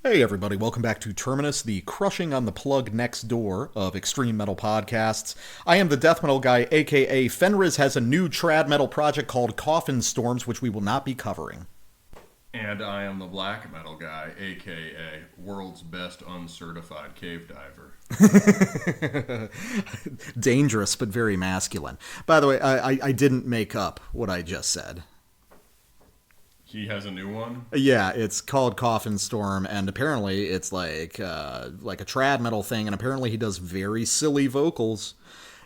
Hey everybody, welcome back to Terminus, the crushing on the plug next door of extreme metal podcasts. I am the death metal guy, aka Fenriz has a new trad metal project called Coffins Storms, which we will not be covering. And I am the black metal guy, aka world's best uncertified cave diver. Dangerous, but very masculine. By the way, I didn't make up what I just said. He has a new one? Yeah, it's called Coffin Storm, and apparently it's like a trad metal thing, and apparently he does very silly vocals.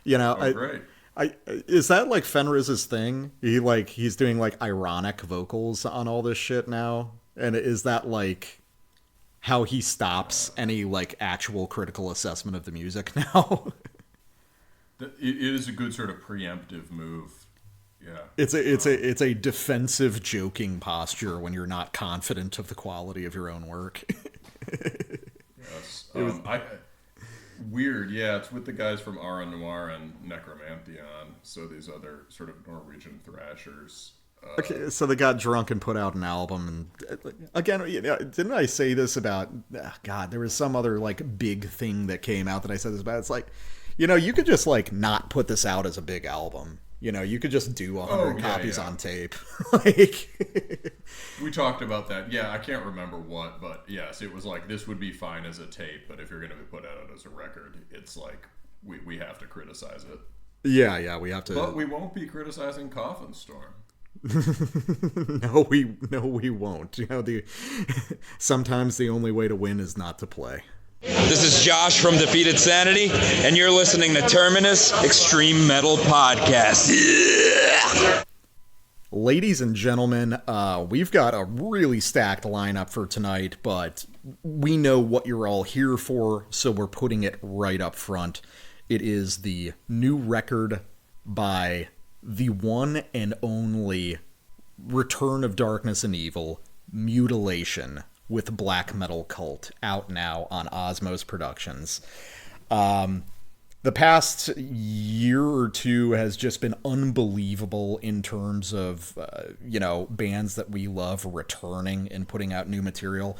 You know, great. Is that like Fenriz's thing? He's doing like ironic vocals on all this shit now, and is that like how he stops any like actual critical assessment of the music now? It is a good sort of preemptive move. Yeah. It's a defensive joking posture when you're not confident of the quality of your own work. Yes. Weird, yeah. It's with the guys from Ara Noir and Necromantheon, so these other sort of Norwegian thrashers. Okay, so they got drunk and put out an album, and again, didn't I say this about? God, there was some other like big thing that came out that I said this about. It's like, you could just like not put this out as a big album. You could just do 100 copies on tape. We talked about that. Yeah, I can't remember what, but yes, it was like this would be fine as a tape, but if you're going to put it out as a record, it's like we have to criticize it. Yeah, we have to. But we won't be criticizing Coffin Storm. No, we won't. Sometimes the only way to win is not to play. This is Josh from Defeated Sanity, and you're listening to Terminus Extreme Metal Podcast. Ladies and gentlemen, we've got a really stacked lineup for tonight, but we know what you're all here for, so we're putting it right up front. It is the new record by the one and only Return of Darkness and Evil, Mutiilation, with Black Metal Cult, out now on Osmose Productions. The past year or two has just been unbelievable in terms of, bands that we love returning and putting out new material.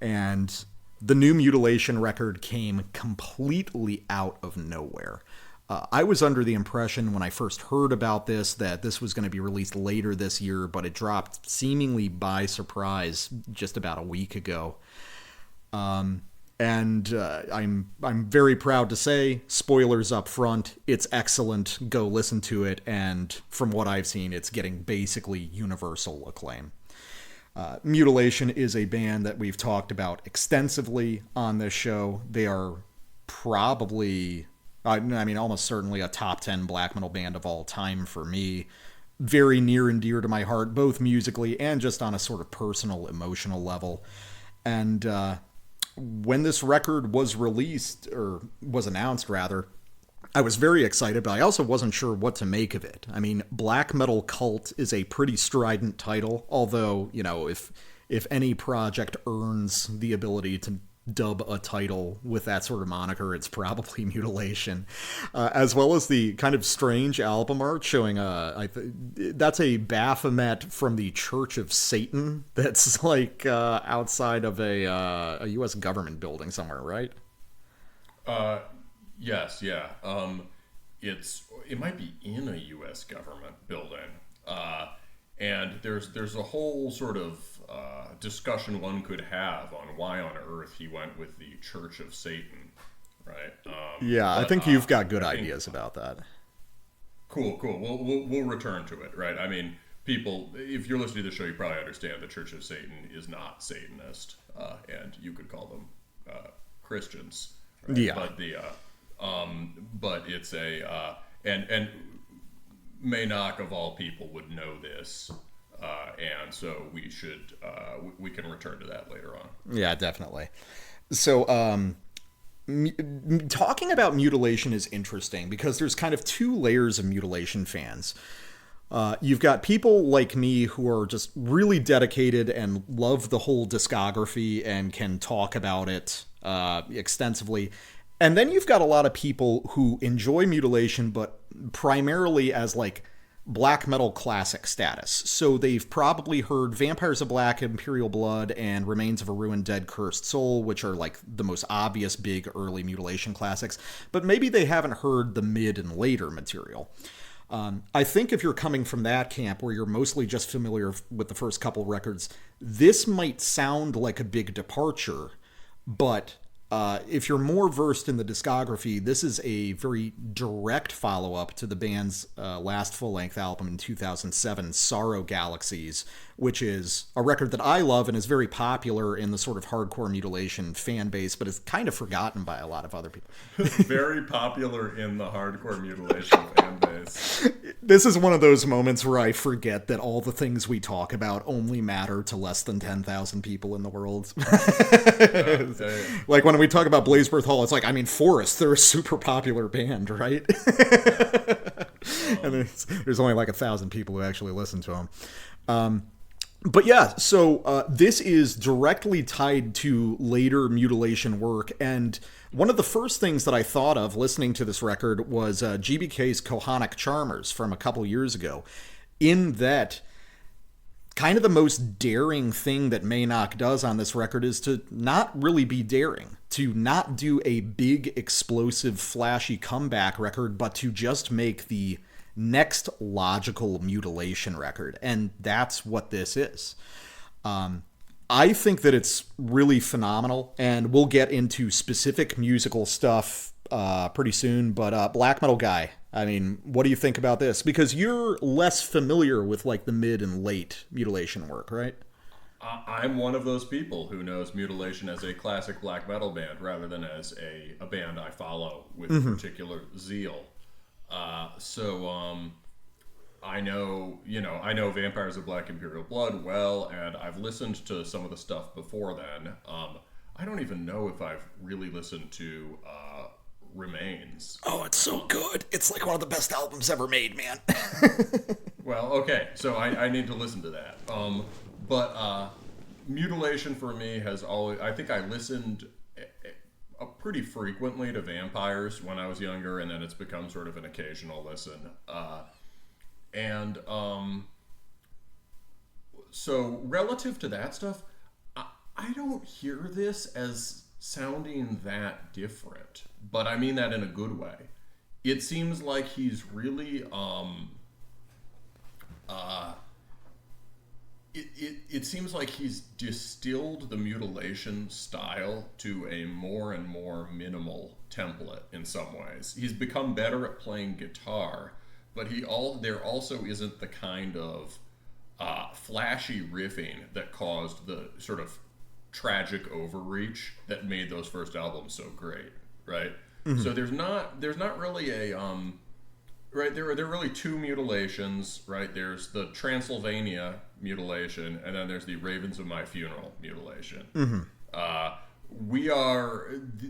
And the new Mutiilation record came completely out of nowhere. I was under the impression when I first heard about this that this was going to be released later this year, but it dropped seemingly by surprise just about a week ago. I'm very proud to say, spoilers up front, it's excellent. Go listen to it, and from what I've seen, it's getting basically universal acclaim. Mutiilation is a band that we've talked about extensively on this show. They are probably, almost certainly a top 10 black metal band of all time for me. Very near and dear to my heart, both musically and just on a sort of personal, emotional level. And when this record was released, or was announced rather, I was very excited, but I also wasn't sure what to make of it. I mean, Black Metal Cult is a pretty strident title, although, if any project earns the ability to dub a title with that sort of moniker, it's probably Mutiilation, as well as the kind of strange album art showing that's a Baphomet from the Church of Satan that's like outside of a U.S. government building somewhere, right? Yes, yeah. It might be in a U.S. government building, and there's a whole sort of discussion one could have on why on earth he went with the Church of Satan, right? I think you've got good ideas about that. Cool. We'll return to it, right? I mean, people, if you're listening to the show, you probably understand the Church of Satan is not Satanist, and you could call them Christians. Right? Yeah. But it's and Meyna'ch of all people would know this. And so we can return to that later on. Yeah, definitely. So, talking about Mutiilation is interesting because there's kind of two layers of Mutiilation fans. You've got people like me who are just really dedicated and love the whole discography and can talk about it extensively. And then you've got a lot of people who enjoy Mutiilation, but primarily as like black metal classic status. So they've probably heard Vampires of Black, Imperial Blood, and Remains of a Ruined Dead Cursed Soul, which are like the most obvious big early Mutilation classics, but maybe they haven't heard the mid and later material. I think if you're coming from that camp where you're mostly just familiar with the first couple records, this might sound like a big departure, but if you're more versed in the discography, this is a very direct follow-up to the band's last full-length album in 2007, Sorrow Galaxies, which is a record that I love and is very popular in the sort of hardcore Mutilation fan base, but is kind of forgotten by a lot of other people. Very popular in the hardcore Mutilation fan base. This is one of those moments where I forget that all the things we talk about only matter to less than 10,000 people in the world. Like when we talk about Blazebirth Hall, it's like, I mean, Forest, they're a super popular band, right? And there's only like 1,000 people who actually listen to them. But yeah, so this is directly tied to later Mutilation work, and one of the first things that I thought of listening to this record was GBK's Kohanic Charmers from a couple years ago, in that kind of the most daring thing that Meyna'ch does on this record is to not really be daring, to not do a big, explosive, flashy comeback record, but to just make the next logical Mutilation record, and that's what this is. I think that it's really phenomenal, and we'll get into specific musical stuff pretty soon, but Black Metal Guy, I mean, what do you think about this? Because you're less familiar with like the mid and late Mutilation work, right? I'm one of those people who knows Mutilation as a classic black metal band rather than as a band I follow with particular zeal. I know Vampires of Black, Imperial Blood well, and I've listened to some of the stuff before then. I don't even know if I've really listened to Remains. Oh, it's so good. It's like one of the best albums ever made, man. Well, okay, so I need to listen to that. But Mutilation for me has always, I think I listened pretty frequently to Vampires when I was younger, and then it's become sort of an occasional listen. So relative to that stuff, I don't hear this as sounding that different, but I mean that in a good way. It seems like he's really it seems like he's distilled the Mutilation style to a more and more minimal template in some ways. He's become better at playing guitar, but there also isn't the kind of flashy riffing that caused the sort of tragic overreach that made those first albums so great, right? Mm-hmm. So there's not really a right, there are really two Mutilations, right? There's the Transylvania Mutilation, and then there's the Ravens of My Funeral Mutilation. Mm-hmm.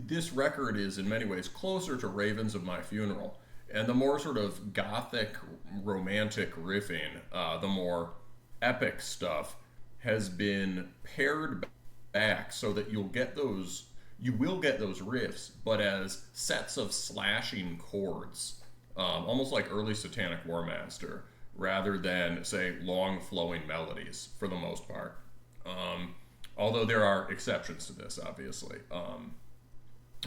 This record is in many ways closer to Ravens of My Funeral, and the more sort of gothic, romantic riffing, the more epic stuff has been pared back so that you will get those riffs, but as sets of slashing chords, almost like early Satanic War Master, rather than, say, long flowing melodies for the most part. Although there are exceptions to this, obviously.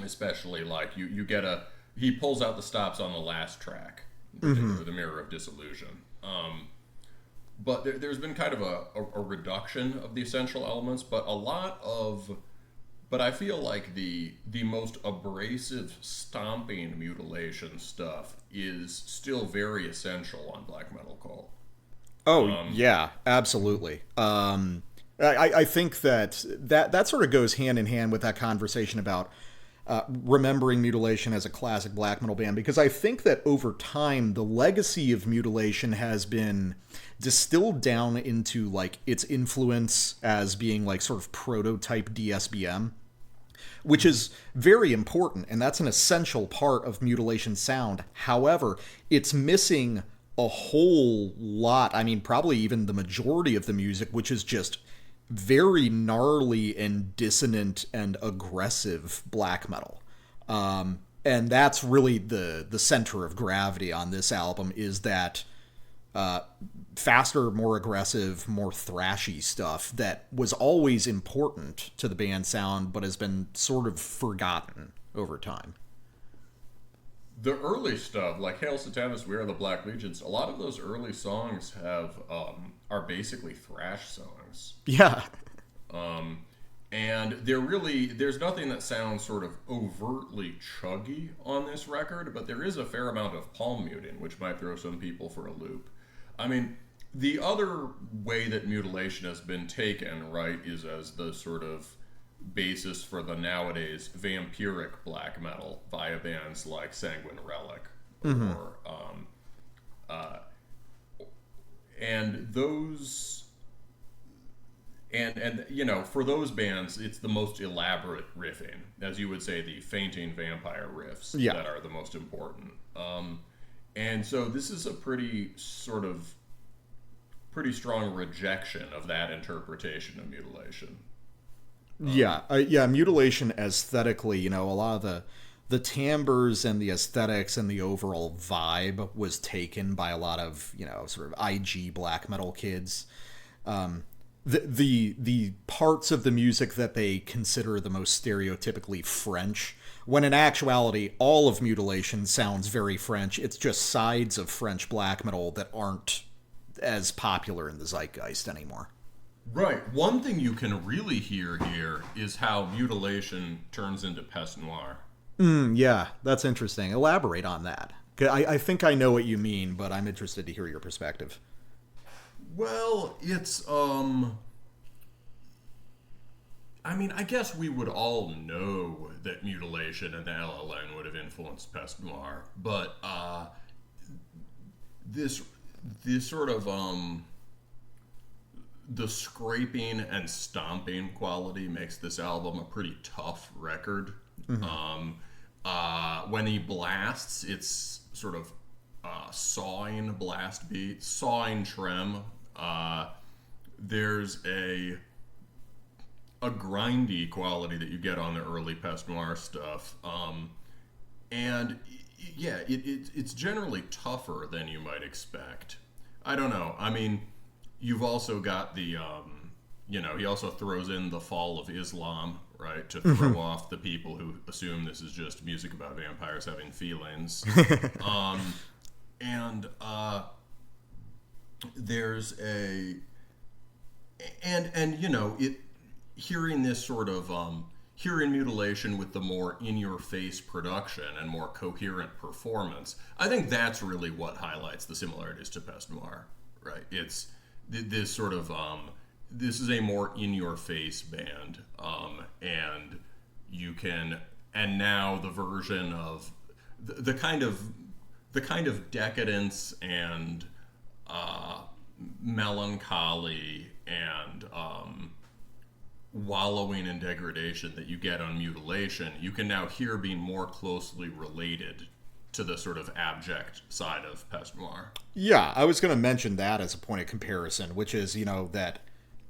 Especially like he pulls out the stops on the last track, the Mirror of Disillusion. But there's been kind of a reduction of the essential elements, but I feel like the most abrasive, stomping Mutilation stuff is still very essential on Black Metal Cult. Oh, yeah, absolutely. I think that sort of goes hand in hand with that conversation about remembering Mutilation as a classic black metal band, because I think that over time the legacy of Mutilation has been distilled down into like its influence as being like sort of prototype DSBM, which is very important, and that's an essential part of Mutilation sound. However, it's missing a whole lot, I mean probably even the majority of the music, which is just very gnarly and dissonant and aggressive black metal. And that's really the center of gravity on this album, is that faster, more aggressive, more thrashy stuff that was always important to the band's sound, but has been sort of forgotten over time. The early stuff, like Hail Satanas, We Are the Black Legions, a lot of those early songs are basically thrash songs. Yeah. And there's nothing that sounds sort of overtly chuggy on this record, but there is a fair amount of palm muting, which might throw some people for a loop. I mean, the other way that Mutilation has been taken, right, is as the sort of basis for the nowadays vampiric black metal via bands like Sanguine Relic, or and those, and you know, for those bands, it's the most elaborate riffing, as you would say, the fainting vampire riffs that are the most important. And so this is a pretty strong rejection of that interpretation of Mutilation. Mutilation aesthetically, you know, a lot of the timbres and the aesthetics and the overall vibe was taken by a lot of, you know, sort of IG black metal kids. The parts of the music that they consider the most stereotypically French, when in actuality all of Mutilation sounds very French. It's just sides of French black metal that aren't as popular in the zeitgeist anymore. Right. One thing you can really hear here is how Mutilation turns into Peste Noire. Yeah, that's interesting. Elaborate on that. I think I know what you mean, but I'm interested to hear your perspective. Well, it's, I mean, I guess we would all know that Mutilation and the LLN would have influenced Peste Noire, but this sort of, the scraping and stomping quality makes this album a pretty tough record. When he blasts, it's sort of sawing blast beat, sawing trem. There's a grindy quality that you get on the early Peste Noire stuff. And yeah, it's generally tougher than you might expect. I don't know. I mean, you've also got the, you know, he also throws in the fall of Islam, right, to throw off the people who assume this is just music about vampires having feelings. There's a, and you know, hearing this sort of, hearing Mutilation with the more in-your-face production and more coherent performance, I think that's really what highlights the similarities to Peste Noire, right? It's this sort of, this is a more in-your-face band, and you can, and now the version of the kind of decadence and melancholy and wallowing in degradation that you get on Mutilation, you can now hear being more closely related to the sort of abject side of Peste Noire. Yeah, I was going to mention that as a point of comparison, which is, you know, that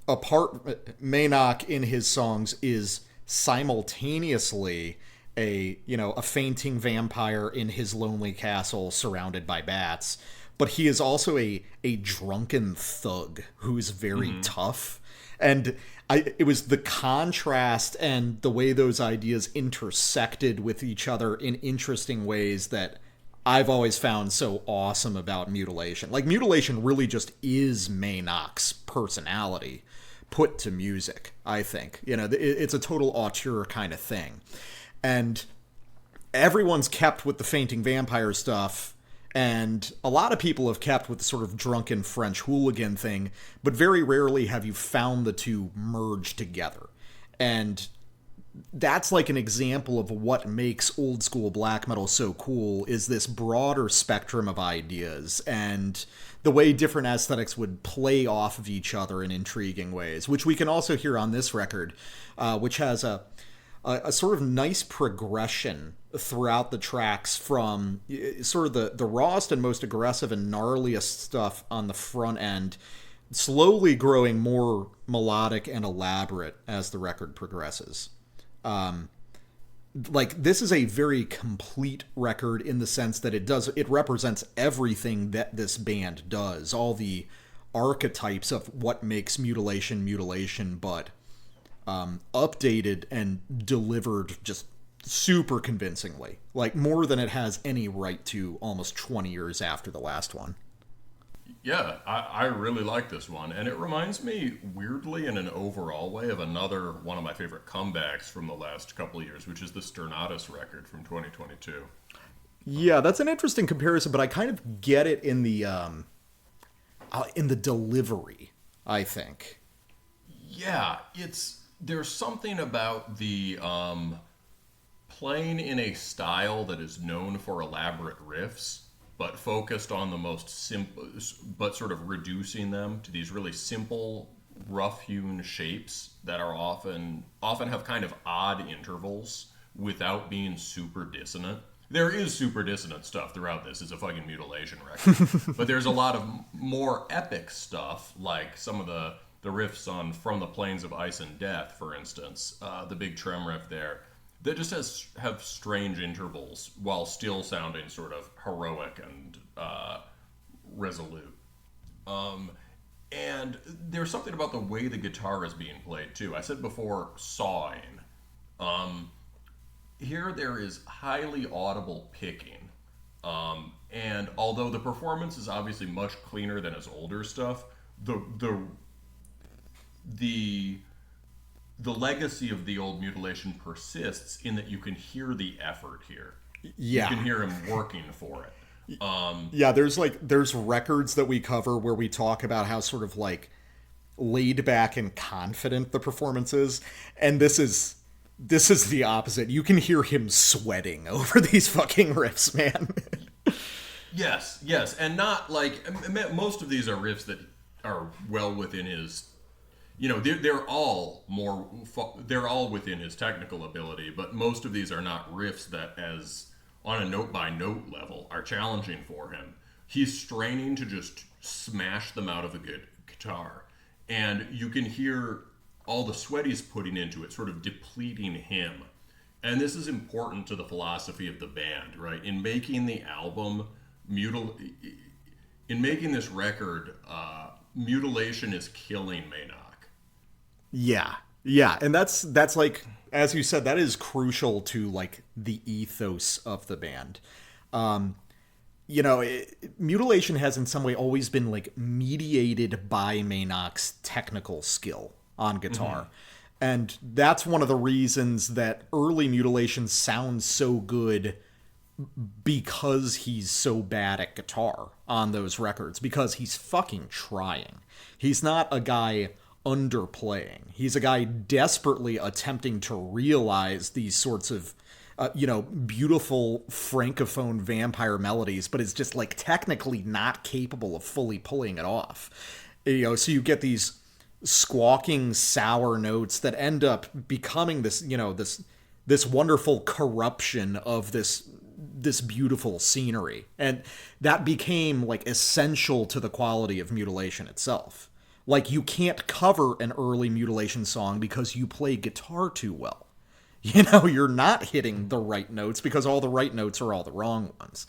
Meyna'ch in his songs is simultaneously a fainting vampire in his lonely castle surrounded by bats, but he is also a drunken thug who's very tough. And it was the contrast and the way those ideas intersected with each other in interesting ways that I've always found so awesome about Mutilation. Like, Mutilation really just is Meyna'ch's personality put to music, I think. You know, it's a total auteur kind of thing. And everyone's kept with the fainting vampire stuff, and a lot of people have kept with the sort of drunken French hooligan thing, but very rarely have you found the two merge together. And that's like an example of what makes old school black metal so cool, is this broader spectrum of ideas and the way different aesthetics would play off of each other in intriguing ways, which we can also hear on this record, which has a sort of nice progression throughout the tracks from sort of the rawest and most aggressive and gnarliest stuff on the front end, slowly growing more melodic and elaborate as the record progresses. like, this is a very complete record in the sense that it represents everything that this band does, all the archetypes of what makes Mutilation, but updated and delivered just super convincingly, like more than it has any right to almost 20 years after the last one. Yeah, I really like this one, and it reminds me, weirdly, in an overall way, of another one of my favorite comebacks from the last couple of years, which is the Sternatus record from 2022. Yeah, that's an interesting comparison, but I kind of get it in the delivery, I think. Yeah, there's something about the playing in a style that is known for elaborate riffs, but focused on the most simple, but sort of reducing them to these really simple, rough-hewn shapes that are often have kind of odd intervals without being super dissonant. There is super dissonant stuff throughout this. It's a fucking Mutilation record. But there's a lot of more epic stuff, like some of the riffs on From the Plains of Ice and Death, for instance, the big trem riff there, that just have strange intervals while still sounding sort of heroic and resolute. And there's something about the way the guitar is being played, too. I said before, sawing. Here there is highly audible picking. And although the performance is obviously much cleaner than his older stuff, the legacy of the old Mutilation persists in that you can hear the effort here. Yeah. You can hear him working for it. Yeah, there's records that we cover where we talk about how sort of like laid back and confident the performance is, and this is the opposite. You can hear him sweating over these fucking riffs, man. Yes, and not like most of these are riffs that are well within his. You know, they're all within his technical ability, but most of these are not riffs that, as on a note-by-note level, are challenging for him. He's straining to just smash them out of a good guitar, and you can hear all the sweat he's putting into it sort of depleting him. And this is important to the philosophy of the band, right? In making the album, in making this record, Mutilation is killing Meyna'ch. Yeah, and that's like, as you said, that is crucial to like the ethos of the band. Mutilation has in some way always been like mediated by Meyna'ch's technical skill on guitar. Mm-hmm. And that's one of the reasons that early Mutilation sounds so good, because he's so bad at guitar on those records, because he's fucking trying. He's not a guy underplaying. He's a guy desperately attempting to realize these sorts of beautiful francophone vampire melodies, but is just like technically not capable of fully pulling it off. So you get these squawking sour notes that end up becoming this wonderful corruption of this beautiful scenery, and that became like essential to the quality of Mutilation itself. Like, you can't cover an early Mutilation song because you play guitar too well. You're not hitting the right notes because all the right notes are all the wrong ones.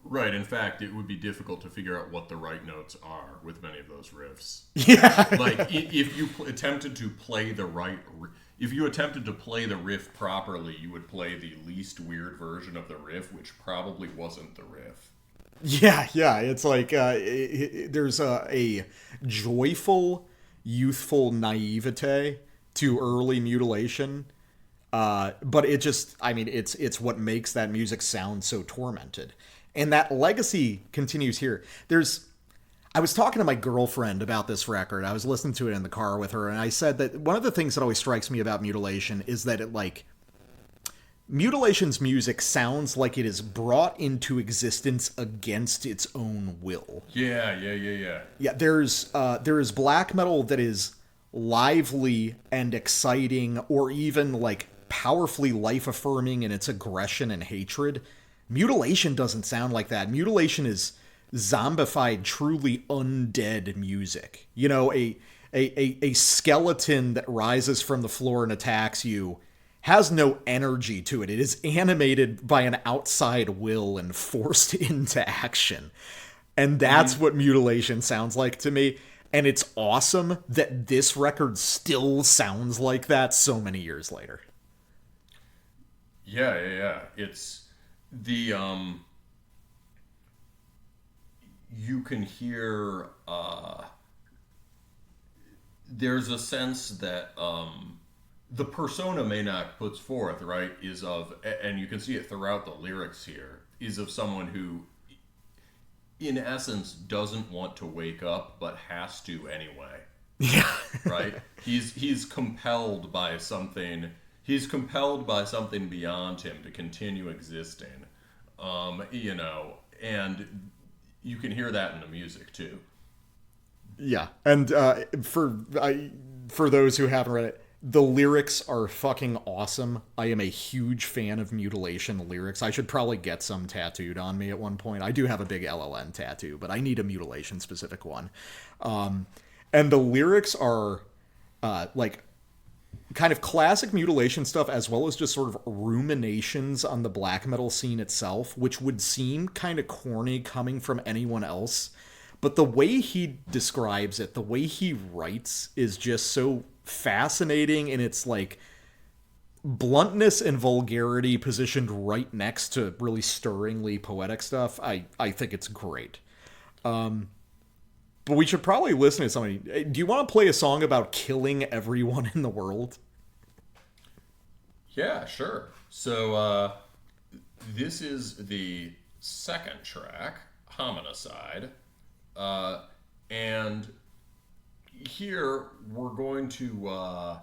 Right. In fact, it would be difficult to figure out what the right notes are with many of those riffs. Yeah. Like, if you attempted to play the riff properly, you would play the least weird version of the riff, which probably wasn't the riff. Yeah. It's like there's a joyful, youthful naivete to early Mutilation, but it just, it's what makes that music sound so tormented. And that legacy continues here. I was talking to my girlfriend about this record. I was listening to it in the car with her, and I said that one of the things that always strikes me about Mutilation is that Mutilation's music sounds like it is brought into existence against its own will. Yeah. Yeah, there is black metal that is lively and exciting, or even like powerfully life-affirming in its aggression and hatred. Mutilation doesn't sound like that. Mutilation is zombified, truly undead music. A skeleton that rises from the floor and attacks you has no energy to it. It is animated by an outside will and forced into action. And that's what Mutilation sounds like to me. And it's awesome that this record still sounds like that so many years later. Yeah. It's the you can hear there's a sense that the persona Meyna'ch puts forth, right, is of, and you can see it throughout the lyrics here, is of someone who, in essence, doesn't want to wake up but has to anyway. Yeah. Right? He's compelled by something. He's compelled by something beyond him to continue existing. And you can hear that in the music too. Yeah, and for those who haven't read it, the lyrics are fucking awesome. I am a huge fan of Mutilation lyrics. I should probably get some tattooed on me at one point. I do have a big LLN tattoo, but I need a Mutilation specific one. And the lyrics are like kind of classic Mutilation stuff, as well as just sort of ruminations on the black metal scene itself, which would seem kind of corny coming from anyone else. But the way he describes it, the way he writes, is just so fascinating, and it's like bluntness and vulgarity positioned right next to really stirringly poetic stuff. I think it's great. But we should probably listen to somebody. Do you want to play a song about killing everyone in the world? Yeah, sure. So this is the second track, Homicide. And here we're going to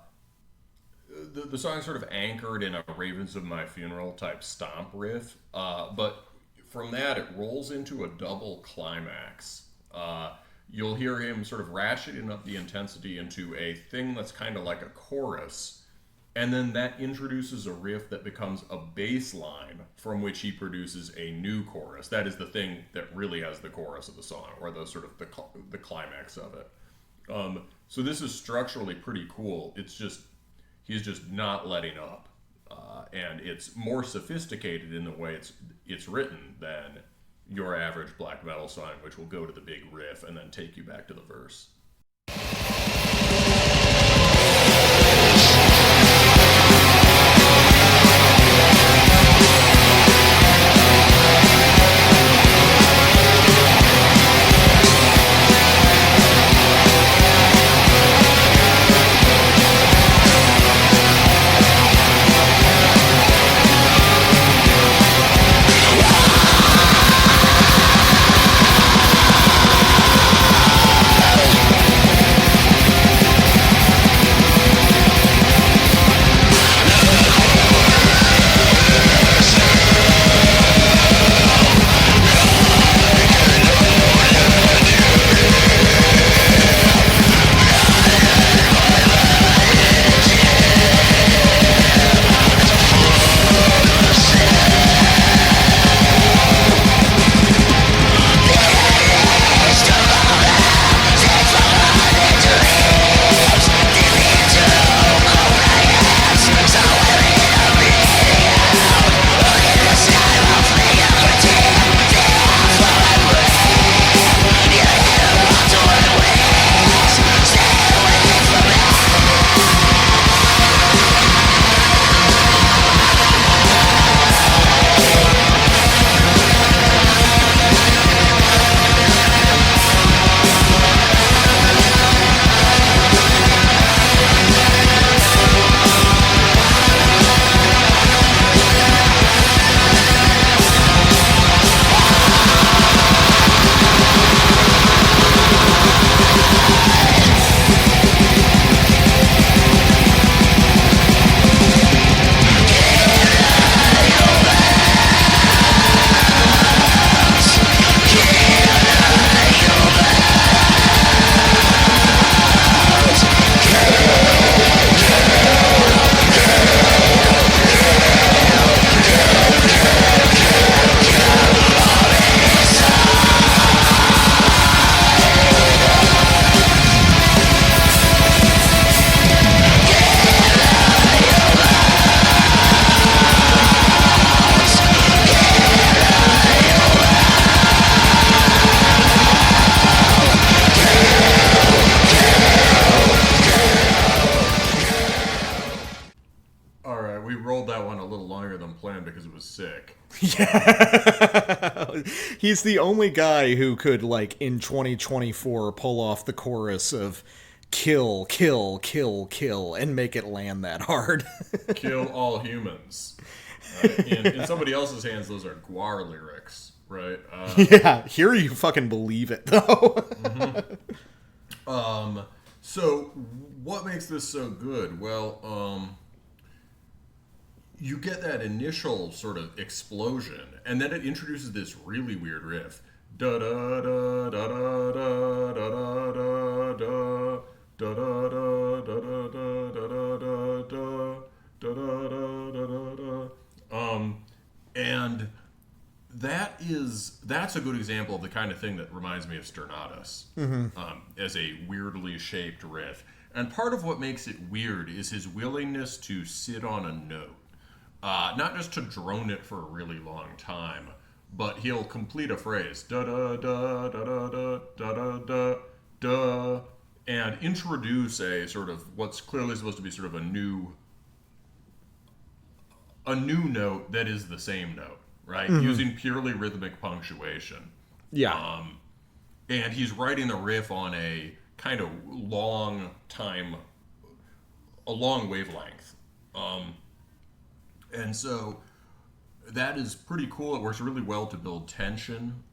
the song's sort of anchored in a Ravens of My Funeral type stomp riff, but from that it rolls into a double climax. You'll hear him sort of ratcheting up the intensity into a thing that's kind of like a chorus, and then that introduces a riff that becomes a bass line from which he produces a new chorus. That is the thing that really has the chorus of the song, or the sort of the climax of it. So this is structurally pretty cool. It's just, he's just not letting up. And it's more sophisticated in the way it's written than your average black metal song, which will go to the big riff and then take you back to the verse. rolled that one a little longer than planned because it was sick. Yeah. He's the only guy who could, like, in 2024, pull off the chorus of kill, kill, kill, kill, and make it land that hard. Kill all humans. In somebody else's hands, those are Guar lyrics, right? Yeah, here you fucking believe it, though. So, what makes this so good? Well, you get that initial sort of explosion, and then it introduces this really weird riff. Da da da da da da da da da da da da da and that's a good example of the kind of thing that reminds me of Sternatus, as a weirdly shaped riff. And part of what makes it weird is his willingness to sit on a note, not just to drone it for a really long time, but he'll complete a phrase, da da da da da da da da da, and introduce a sort of what's clearly supposed to be sort of a new note that is the same note, right? Using purely rhythmic punctuation. Yeah. And he's writing the riff on a kind of long wavelength. And so that is pretty cool. It works really well to build tension,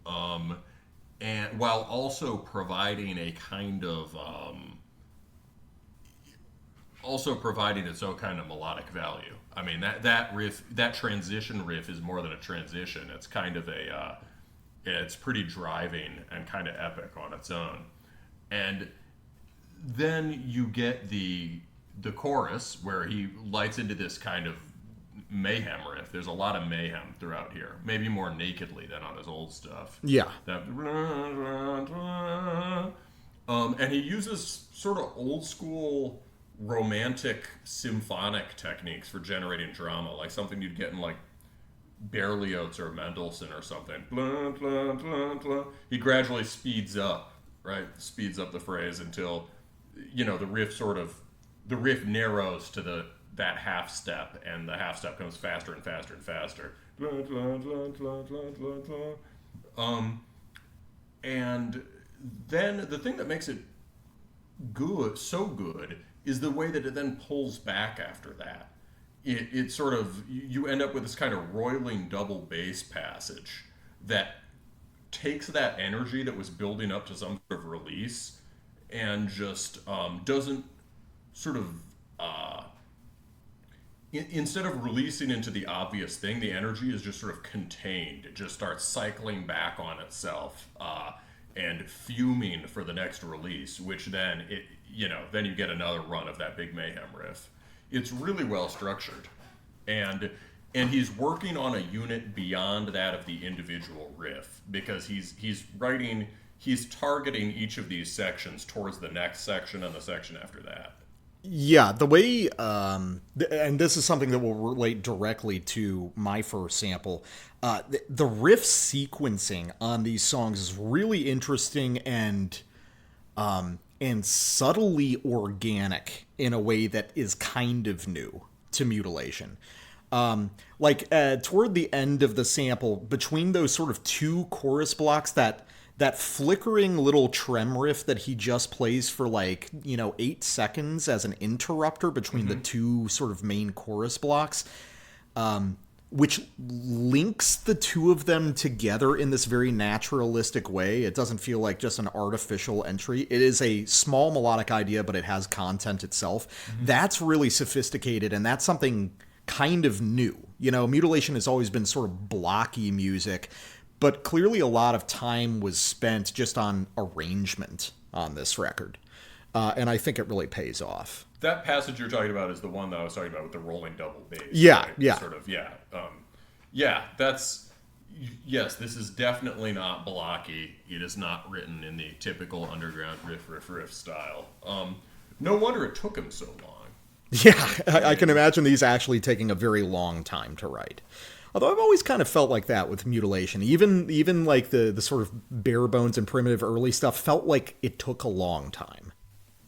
and while also providing a kind of its own kind of melodic value. I mean, that riff, that transition riff is more than a transition. It's kind of it's pretty driving and kind of epic on its own. And then you get the chorus where he lights into this kind of mayhem riff. There's a lot of mayhem throughout here, maybe more nakedly than on his old stuff. Yeah. And he uses sort of old school romantic symphonic techniques for generating drama, like something you'd get in like Berlioz or Mendelssohn or something. He gradually speeds up the phrase until, the riff narrows to that half step, and the half step comes faster and faster and faster. And then the thing that makes it so good is the way that it then pulls back after that. It sort of, you end up with this kind of roiling double bass passage that takes that energy that was building up to some sort of release and just doesn't sort of, instead of releasing into the obvious thing, the energy is just sort of contained. It just starts cycling back on itself and fuming for the next release, which then then you get another run of that big mayhem riff. It's really well structured, and he's working on a unit beyond that of the individual riff, because he's targeting each of these sections towards the next section and the section after that. Yeah, the way, and this is something that will relate directly to my first sample, the riff sequencing on these songs is really interesting and subtly organic in a way that is kind of new to Mutilation. Toward the end of the sample, between those sort of two chorus blocks, that flickering little trem riff that he just plays for 8 seconds as an interrupter between the two sort of main chorus blocks, which links the two of them together in this very naturalistic way. It doesn't feel like just an artificial entry. It is a small melodic idea, but it has content itself. That's really sophisticated, and that's something kind of new. Mutilation has always been sort of blocky music, but clearly a lot of time was spent just on arrangement on this record. And I think it really pays off. That passage you're talking about is the one that I was talking about with the rolling double bass. Yeah, right? yeah. Sort of, yeah. This is definitely not blocky. It is not written in the typical underground riff style. No wonder it took him so long. Yeah, I can imagine these actually taking a very long time to write. Although I've always kind of felt like that with Mutilation. Even like the sort of bare bones and primitive early stuff felt like it took a long time.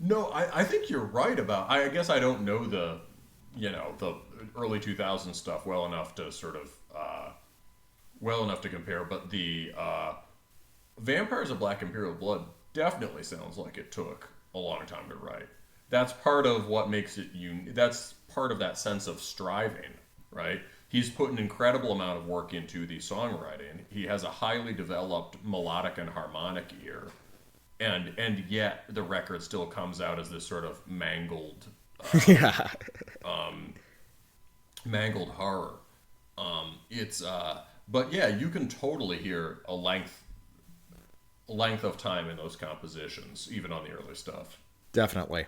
No, I think you're right about... I guess I don't know the early 2000s stuff well enough to sort of compare, but the Vampires of Black Imperial Blood definitely sounds like it took a long time to write. That's part of what makes it that's part of that sense of striving, right? He's put an incredible amount of work into the songwriting. He has a highly developed melodic and harmonic ear, and yet the record still comes out as this sort of mangled mangled horror. But yeah, you can totally hear a length of time in those compositions, even on the early stuff. Definitely.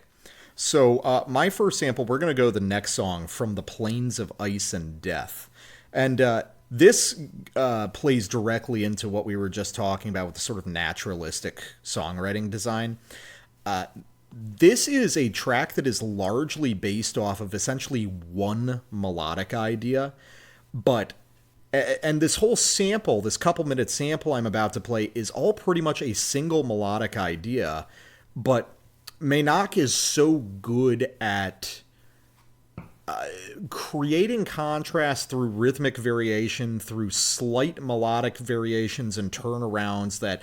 So my first sample, we're going to go the next song, From the Plains of Ice and Death. And this plays directly into what we were just talking about with the sort of naturalistic songwriting design. This is a track that is largely based off of essentially one melodic idea, and this whole sample, this couple-minute sample I'm about to play, is all pretty much a single melodic idea, but Meyna'ch is so good at creating contrast through rhythmic variation, through slight melodic variations and turnarounds, that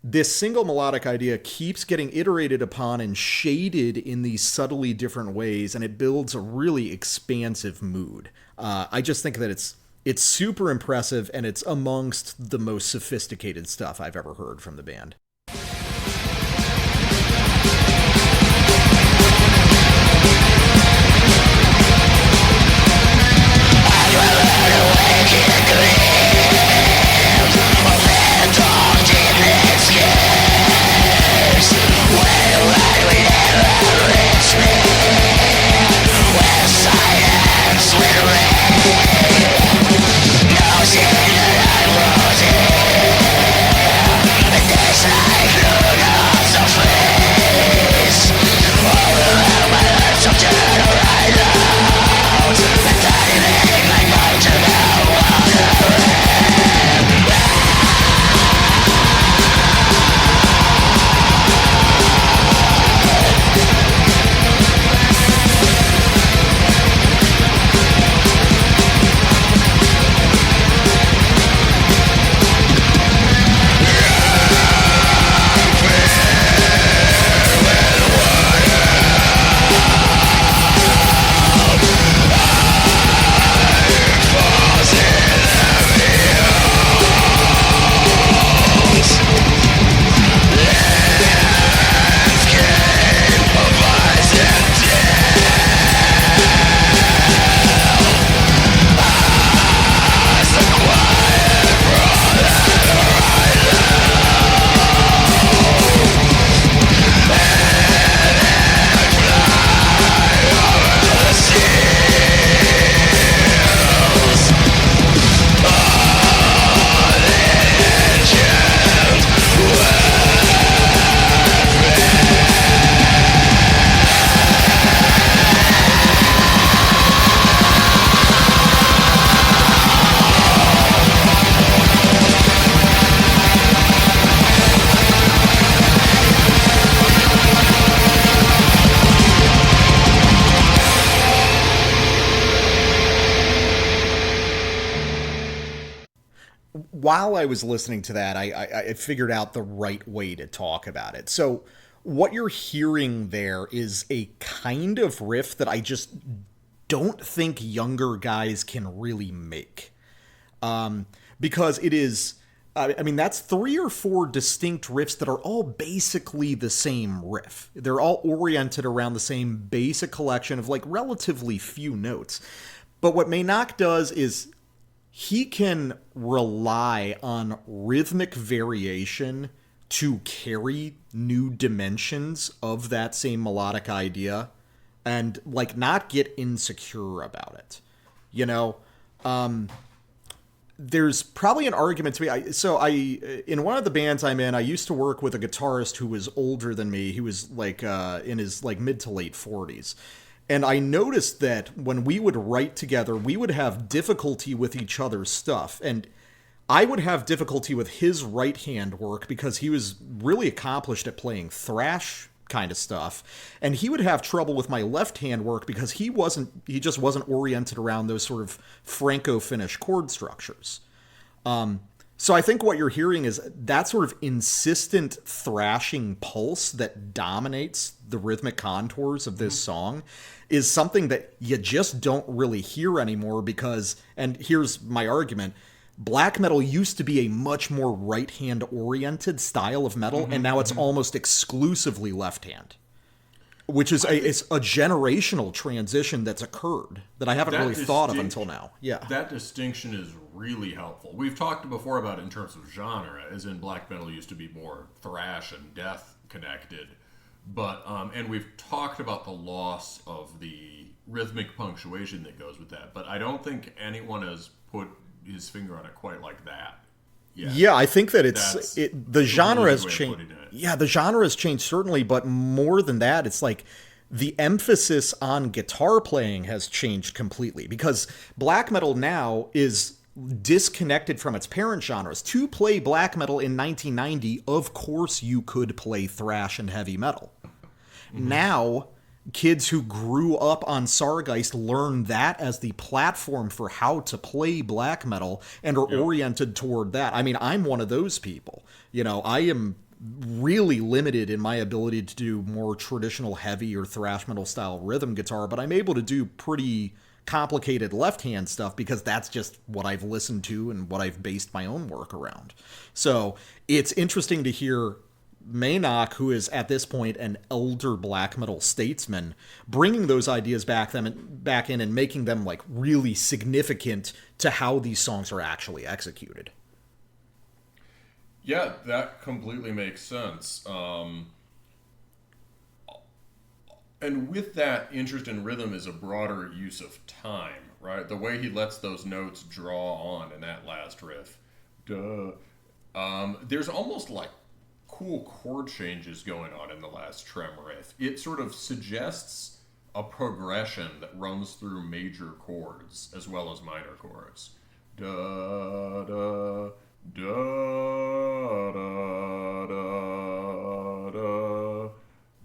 this single melodic idea keeps getting iterated upon and shaded in these subtly different ways, and it builds a really expansive mood. I just think that it's super impressive, and it's amongst the most sophisticated stuff I've ever heard from the band. While I was listening to that, I figured out the right way to talk about it. So what you're hearing there is a kind of riff that I just don't think younger guys can really make. Because it is, I mean, that's 3 or 4 distinct riffs that are all basically the same riff. They're all oriented around the same basic collection of, like, relatively few notes. But what Meyna'ch does is he can rely on rhythmic variation to carry new dimensions of that same melodic idea and, like, not get insecure about it. You know, there's probably an argument to be. In one of the bands I'm in, I used to work with a guitarist who was older than me. He was like in his like mid to late 40s. And I noticed that when we would write together, we would have difficulty with each other's stuff. And I would have difficulty with his right hand work because he was really accomplished at playing thrash kind of stuff. And he would have trouble with my left-hand work because he just wasn't oriented around those sort of Franco-Finnish chord structures. So I think what you're hearing is that sort of insistent thrashing pulse that dominates the rhythmic contours of this song is something that you just don't really hear anymore because, and here's my argument, black metal used to be a much more right-hand oriented style of metal, and now it's almost exclusively left-hand. Which is a generational transition that's occurred that I haven't really thought of until now. Yeah. That distinction is really helpful. We've talked before about it in terms of genre, as in black metal used to be more thrash and death connected. But and we've talked about the loss of the rhythmic punctuation that goes with that. But I don't think anyone has put his finger on it quite like that. Yeah, I think that the genre has changed. Yeah, the genre has changed certainly, but more than that, it's like the emphasis on guitar playing has changed completely because black metal now is disconnected from its parent genres. To play black metal in 1990, of course you could play thrash and heavy metal. Now, kids who grew up on Sargeist learn that as the platform for how to play black metal and are oriented toward that. I mean, I'm one of those people. I am really limited in my ability to do more traditional heavy or thrash metal style rhythm guitar, but I'm able to do pretty complicated left-hand stuff because that's just what I've listened to and what I've based my own work around. So it's interesting to hear Meyna'ch, who is at this point an elder black metal statesman, bringing those ideas back in and making them like really significant to how these songs are actually executed. Yeah, that completely makes sense. And with that interest in rhythm is a broader use of time, right? The way he lets those notes draw on in that last riff. There's almost like cool chord changes going on in the last trem riff. It sort of suggests a progression that runs through major chords as well as minor chords. Da da da da da da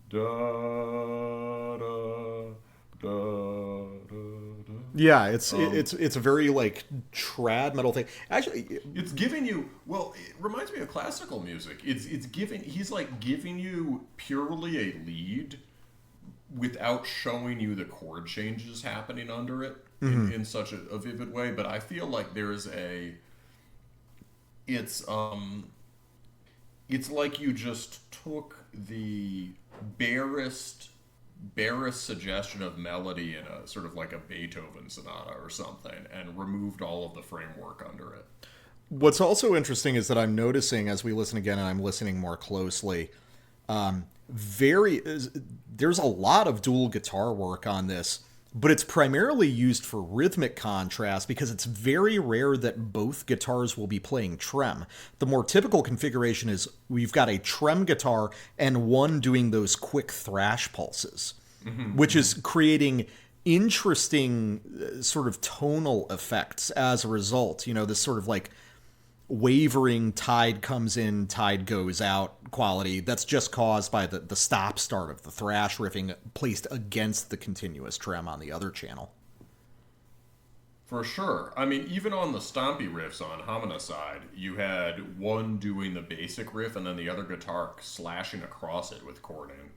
da da da. Yeah, it's a very like trad metal thing. Actually, it's giving you, well, it reminds me of classical music. He's like giving you purely a lead without showing you the chord changes happening under it in such a vivid way. But I feel like it's like you just took the barest suggestion of melody in a sort of like a Beethoven sonata or something and removed all of the framework under it. What's also interesting is that I'm noticing as we listen again and I'm listening more closely, there's a lot of dual guitar work on this, but it's primarily used for rhythmic contrast because it's very rare that both guitars will be playing trem. The more typical configuration is we've got a trem guitar and one doing those quick thrash pulses, which is creating interesting sort of tonal effects as a result. This sort of like wavering tide comes in, tide goes out quality that's just caused by the stop start of the thrash riffing placed against the continuous trem on the other channel. For sure. I mean, even on the stompy riffs on Homicide, you had one doing the basic riff and then the other guitar slashing across it with chording.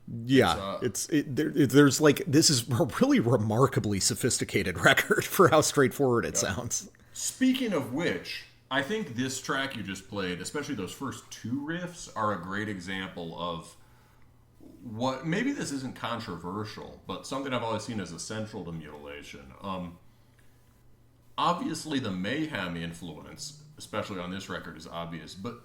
There's like, this is a really remarkably sophisticated record for how straightforward it sounds. Speaking of which, I think this track you just played, especially those first two riffs, are a great example of what, maybe this isn't controversial, but something I've always seen as essential to Mutilation. Obviously the Mayhem influence, especially on this record, is obvious, but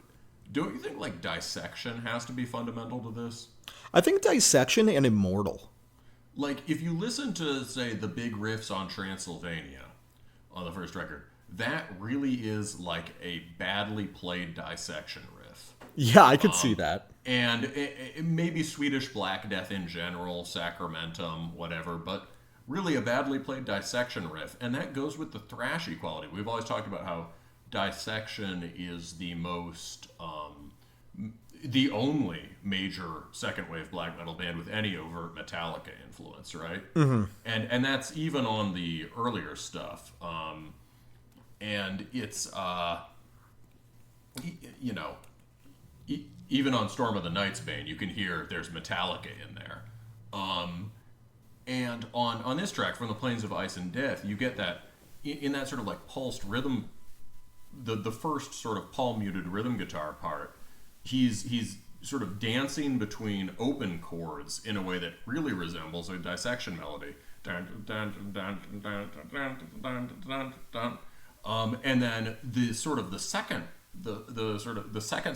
don't you think like Dissection has to be fundamental to this? I think Dissection and Immortal. Like, if you listen to, say, the big riffs on Transylvania on the first record, that really is like a badly played Dissection riff. Yeah, I could see that. And it maybe Swedish Black Death in general, Sacramentum, whatever, but really a badly played Dissection riff. And that goes with the thrashy quality. We've always talked about how Dissection is the most the only major second wave black metal band with any overt Metallica influence, right? Mm-hmm. And that's even on the earlier stuff. And it's even on Storm of the Night's Bane, you can hear there's Metallica in there. And on this track, From the Plains of Ice and Death, you get that in that sort of like pulsed rhythm, the first sort of palm-muted rhythm guitar part. He's sort of dancing between open chords in a way that really resembles a dissection melody. And then the sort of the second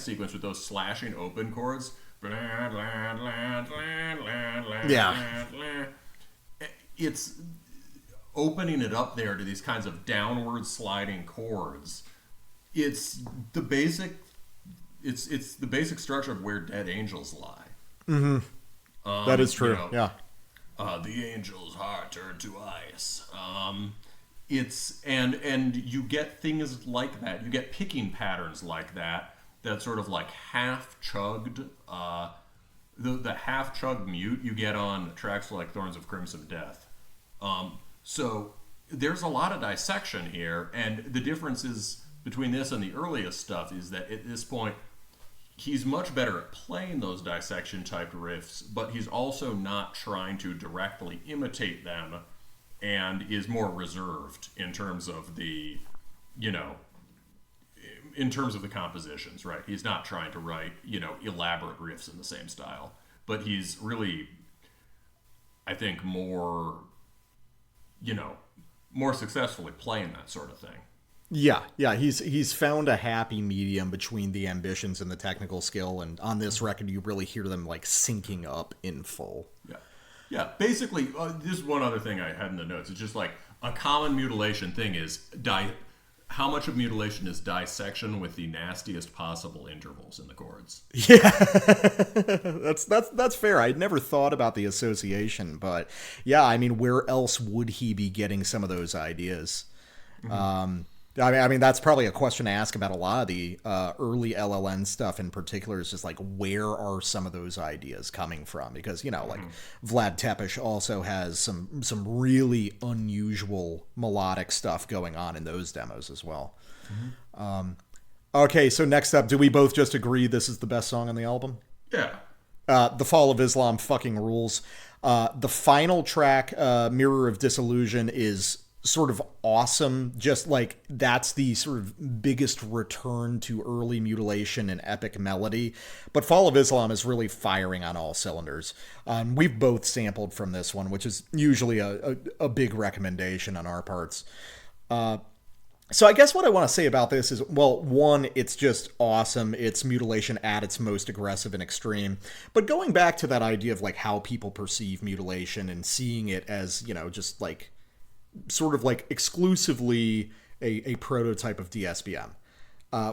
sequence with those slashing open chords. Yeah. It's opening it up there to these kinds of downward sliding chords. It's the basic structure of where Dead Angels lie. Mm-hmm. That is true. Yeah. The angel's heart turned to ice. It's and you get things like that. You get picking patterns like that. That sort of like half chugged. The half chugged mute you get on tracks like Thorns of Crimson Death. So there's a lot of dissection here, and the difference is between this and the earliest stuff is that at this point he's much better at playing those dissection type riffs, but he's also not trying to directly imitate them, and is more reserved in terms of the, in terms of the compositions, right? He's not trying to write, elaborate riffs in the same style, but he's really, I think, more successfully playing that sort of thing. Yeah, he's found a happy medium between the ambitions and the technical skill, and on this record you really hear them like syncing up in full. Yeah. Basically, this is one other thing I had in the notes. It's just like a common Mutilation thing is how much of Mutilation is dissection with the nastiest possible intervals in the chords. Yeah, that's fair. I'd never thought about the association, but yeah, I mean, where else would he be getting some of those ideas? Mm-hmm. I mean, that's probably a question to ask about a lot of the early LLN stuff in particular, is just like, where are some of those ideas coming from? Because, like Vlad Tepes also has some really unusual melodic stuff going on in those demos as well. Mm-hmm. Okay, so next up, do we both just agree this is the best song on the album? Yeah. The Fall of Islam fucking rules. The final track, Mirror of Disillusion, is sort of awesome. Just like, that's the sort of biggest return to early Mutilation and epic melody. But Fall of Islam is really firing on all cylinders. We've both sampled from this one, which is usually a big recommendation on our parts. So I guess what I want to say about this is, well, one, it's just awesome. It's Mutilation at its most aggressive and extreme. But going back to that idea of like how people perceive Mutilation and seeing it as, just like sort of like exclusively a prototype of DSBM.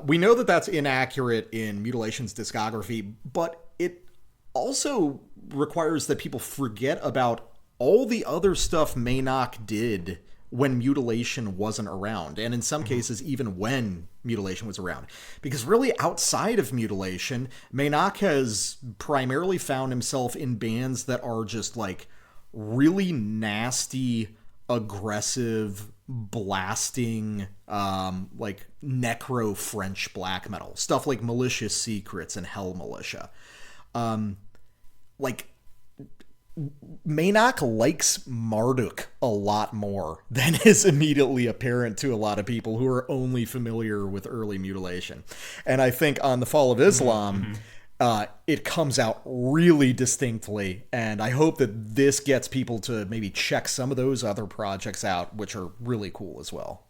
We know that that's inaccurate in Mutilation's discography, but it also requires that people forget about all the other stuff Meyna'ch did when Mutilation wasn't around, and in some cases even when Mutilation was around. Because really, outside of Mutilation, Meyna'ch has primarily found himself in bands that are just like really nasty, aggressive, blasting, like necro French black metal stuff, like Malicious Secrets and Hell Militia. Like, Meyna'ch likes Marduk a lot more than is immediately apparent to a lot of people who are only familiar with early Mutilation. And I think on The Fall of Islam, it comes out really distinctly, and I hope that this gets people to maybe check some of those other projects out, which are really cool as well.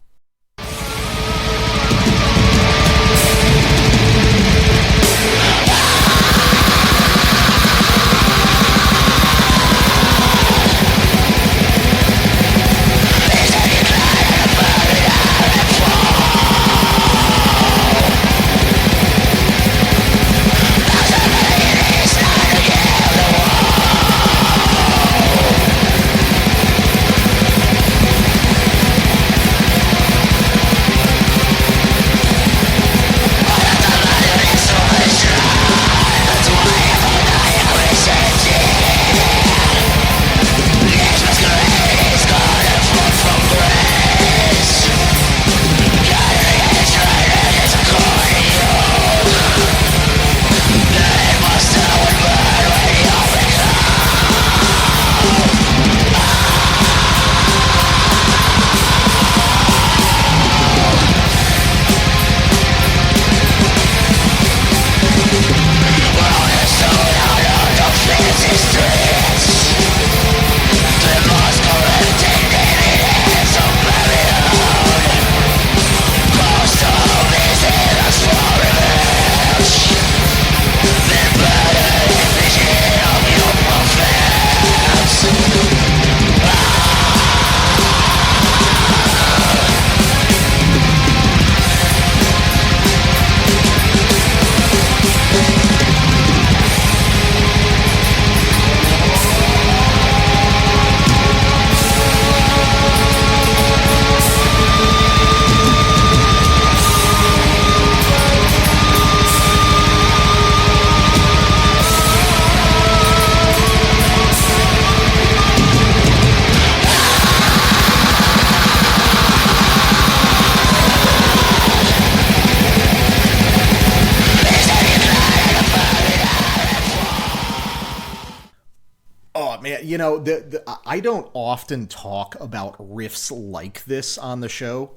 I don't often talk about riffs like this on the show,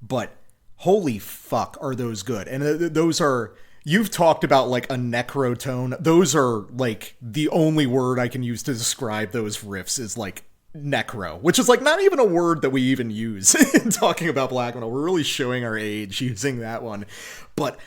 but holy fuck are those good. And those are, you've talked about like a necro tone. Those are like the only word I can use to describe those riffs is like necro, which is like not even a word that we even use in talking about black metal. We're really showing our age using that one. But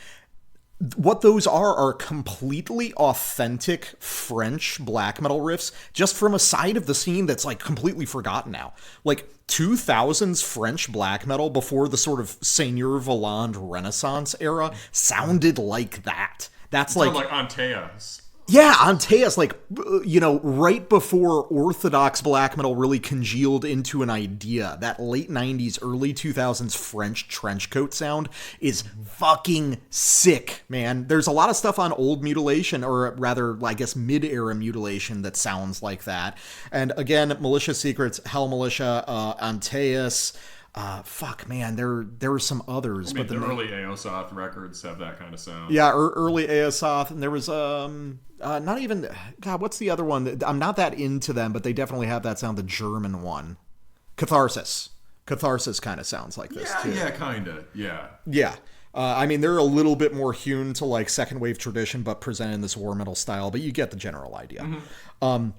what those are completely authentic French black metal riffs, just from a side of the scene that's like completely forgotten now. Like 2000s French black metal before the sort of Seigneur Voland Renaissance era sounded like that. That's like Antaeus. Yeah, Antaeus, like, right before Orthodox black metal really congealed into an idea. That late 90s, early 2000s French trenchcoat sound is fucking sick, man. There's a lot of stuff on old Mutilation, or rather, I guess, mid-era Mutilation that sounds like that. And again, Militia Secrets, Hell Militia, Antaeus. Fuck, man, there were some others. But the early Aosoth records have that kind of sound. Yeah, early Aosoth, and there was not even, God, what's the other one? I'm not that into them, but they definitely have that sound. The German one, Catharsis kind of sounds like this too. Yeah, kind of. Yeah. I mean, they're a little bit more hewn to like second wave tradition, but presented in this war metal style. But you get the general idea. Mm-hmm.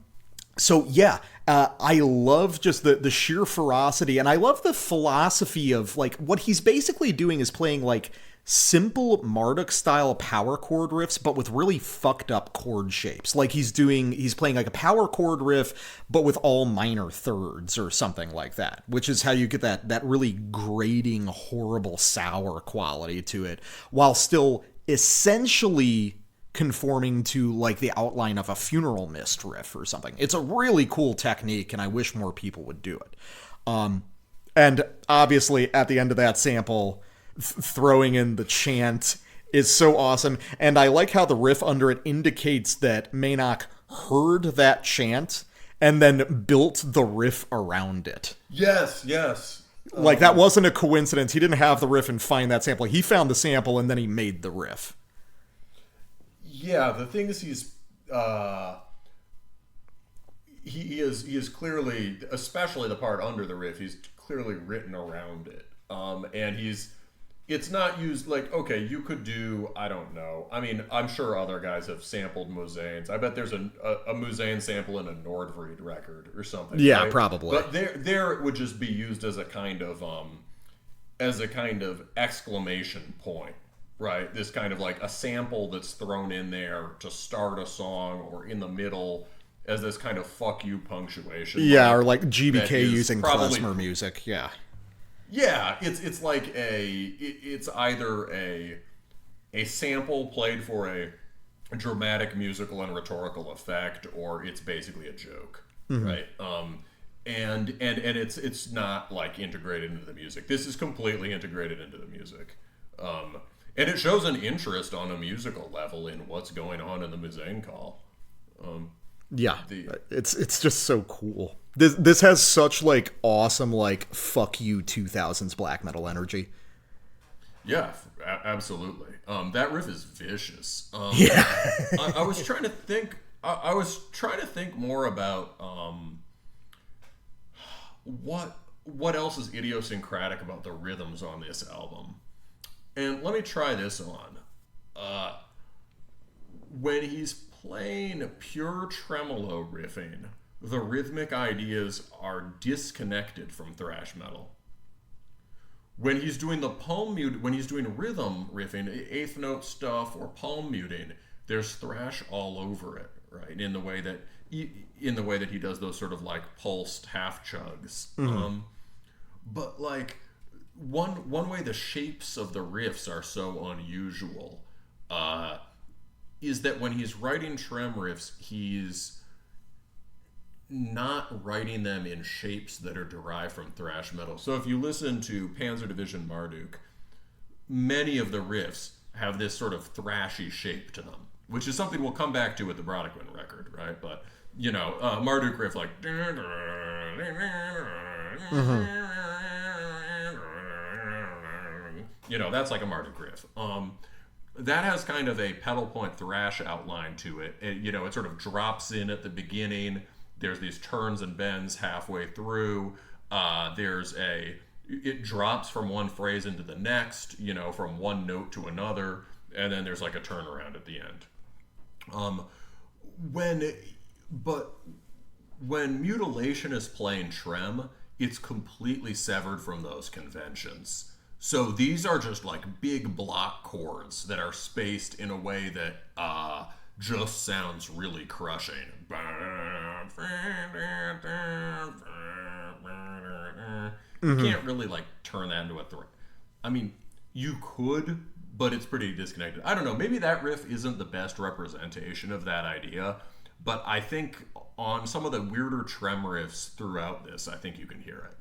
So yeah, I love just the sheer ferocity, and I love the philosophy of like what he's basically doing is playing like simple Marduk style power chord riffs, but with really fucked up chord shapes. Like he's playing like a power chord riff, but with all minor thirds or something like that, which is how you get that really grating, horrible, sour quality to it, while still essentially conforming to like the outline of a Funeral Mist riff or something. It's a really cool technique, and I wish more people would do it. And obviously at the end of that sample, throwing in the chant is so awesome. And I like how the riff under it indicates that Meyna'ch heard that chant and then built the riff around it. Yes. Like that wasn't a coincidence. He didn't have the riff and find that sample. He found the sample and then he made the riff. Yeah, the thing is he is clearly, especially the part under the riff, he's clearly written around it. And it's not used like, okay, you could do, I don't know. I mean, I'm sure other guys have sampled Musaeans. I bet there's a Musaean sample in a Nordvried record or something. Yeah, right? probably. But there it would just be used as a kind of exclamation point. Right, this kind of like a sample that's thrown in there to start a song or in the middle as this kind of fuck you punctuation. Yeah, or like GBK using klezmer music. Yeah. Yeah, it's like it's either a sample played for a dramatic musical and rhetorical effect, or it's basically a joke, mm-hmm. right? And it's not like integrated into the music. This is completely integrated into the music. And it shows an interest on a musical level in what's going on in the Musaean call. It's just so cool. This has such like awesome like fuck you 2000s black metal energy. Yeah, absolutely. That riff is vicious. Yeah. I was trying to think. I was trying to think more about what else is idiosyncratic about the rhythms on this album. And let me try this on. When he's playing pure tremolo riffing, the rhythmic ideas are disconnected from thrash metal. When he's doing when he's doing rhythm riffing, eighth note stuff or palm muting, there's thrash all over it, right? In the way that he does those sort of like pulsed half chugs. Mm-hmm. But like one way the shapes of the riffs are so unusual is that when he's writing trem riffs, he's not writing them in shapes that are derived from thrash metal. So if you listen to Panzer Division Marduk, many of the riffs have this sort of thrashy shape to them, which is something we'll come back to with the Brodequin record, right? But, Marduk riff like... Mm-hmm. That's like a Marduk riff. That has kind of a pedal point thrash outline to it. It sort of drops in at the beginning, There's these turns and bends halfway through. It drops from one phrase into the next, from one note to another, and then there's like a turnaround at the end. When Mutilation is playing Trem, it's completely severed from those conventions. So these are just like big block chords that are spaced in a way that just sounds really crushing. You can't really like turn that into a threat. I mean, you could, but it's pretty disconnected. I don't know, maybe that riff isn't the best representation of that idea, but I think on some of the weirder trem riffs throughout this, I think you can hear it.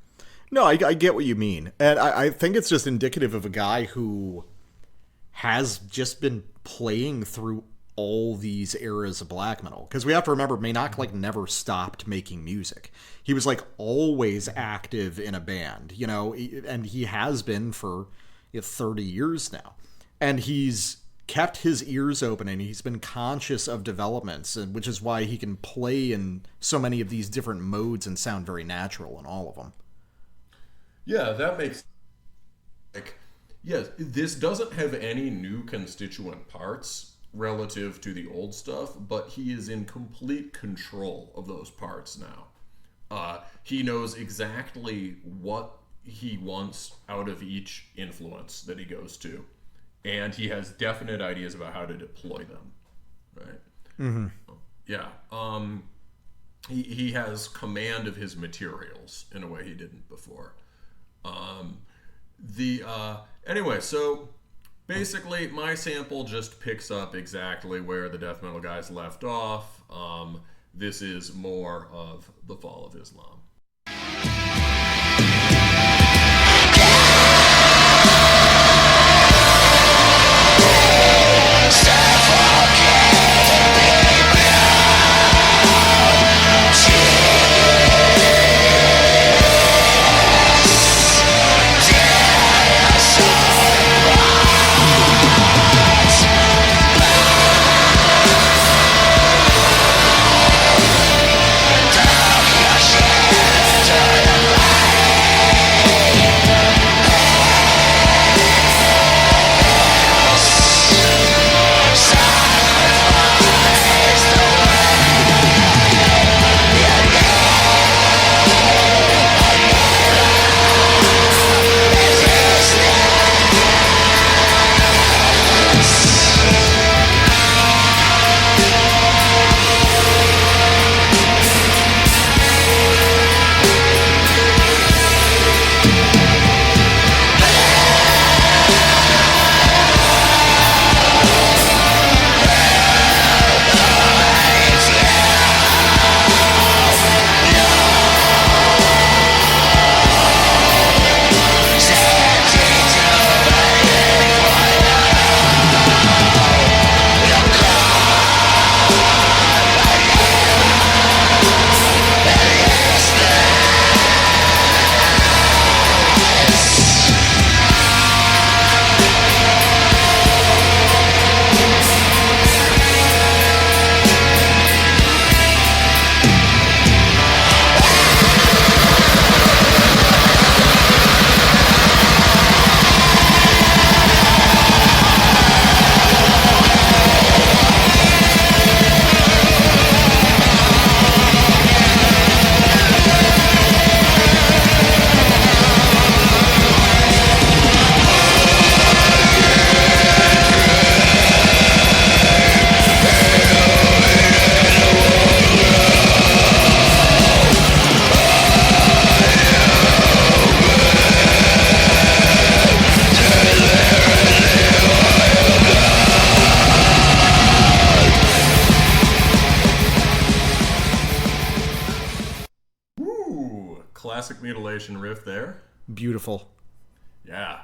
No, I get what you mean. And I think it's just indicative of a guy who has just been playing through all these eras of black metal. Because we have to remember, Meyna'ch like never stopped making music. He was like always active in a band, and he has been for 30 years now. And he's kept his ears open, and he's been conscious of developments, which is why he can play in so many of these different modes and sound very natural in all of them. Yeah, that makes... yes, this doesn't have any new constituent parts relative to the old stuff, but he is in complete control of those parts now. He knows exactly what he wants out of each influence that he goes to, and he has definite ideas about how to deploy them, right? Mm-hmm. Yeah. He has command of his materials in a way he didn't before. Anyway, so basically my sample just picks up exactly where the death metal guys left off. This is more of the fall of Islam. Classic Mutilation riff there. Beautiful. Yeah.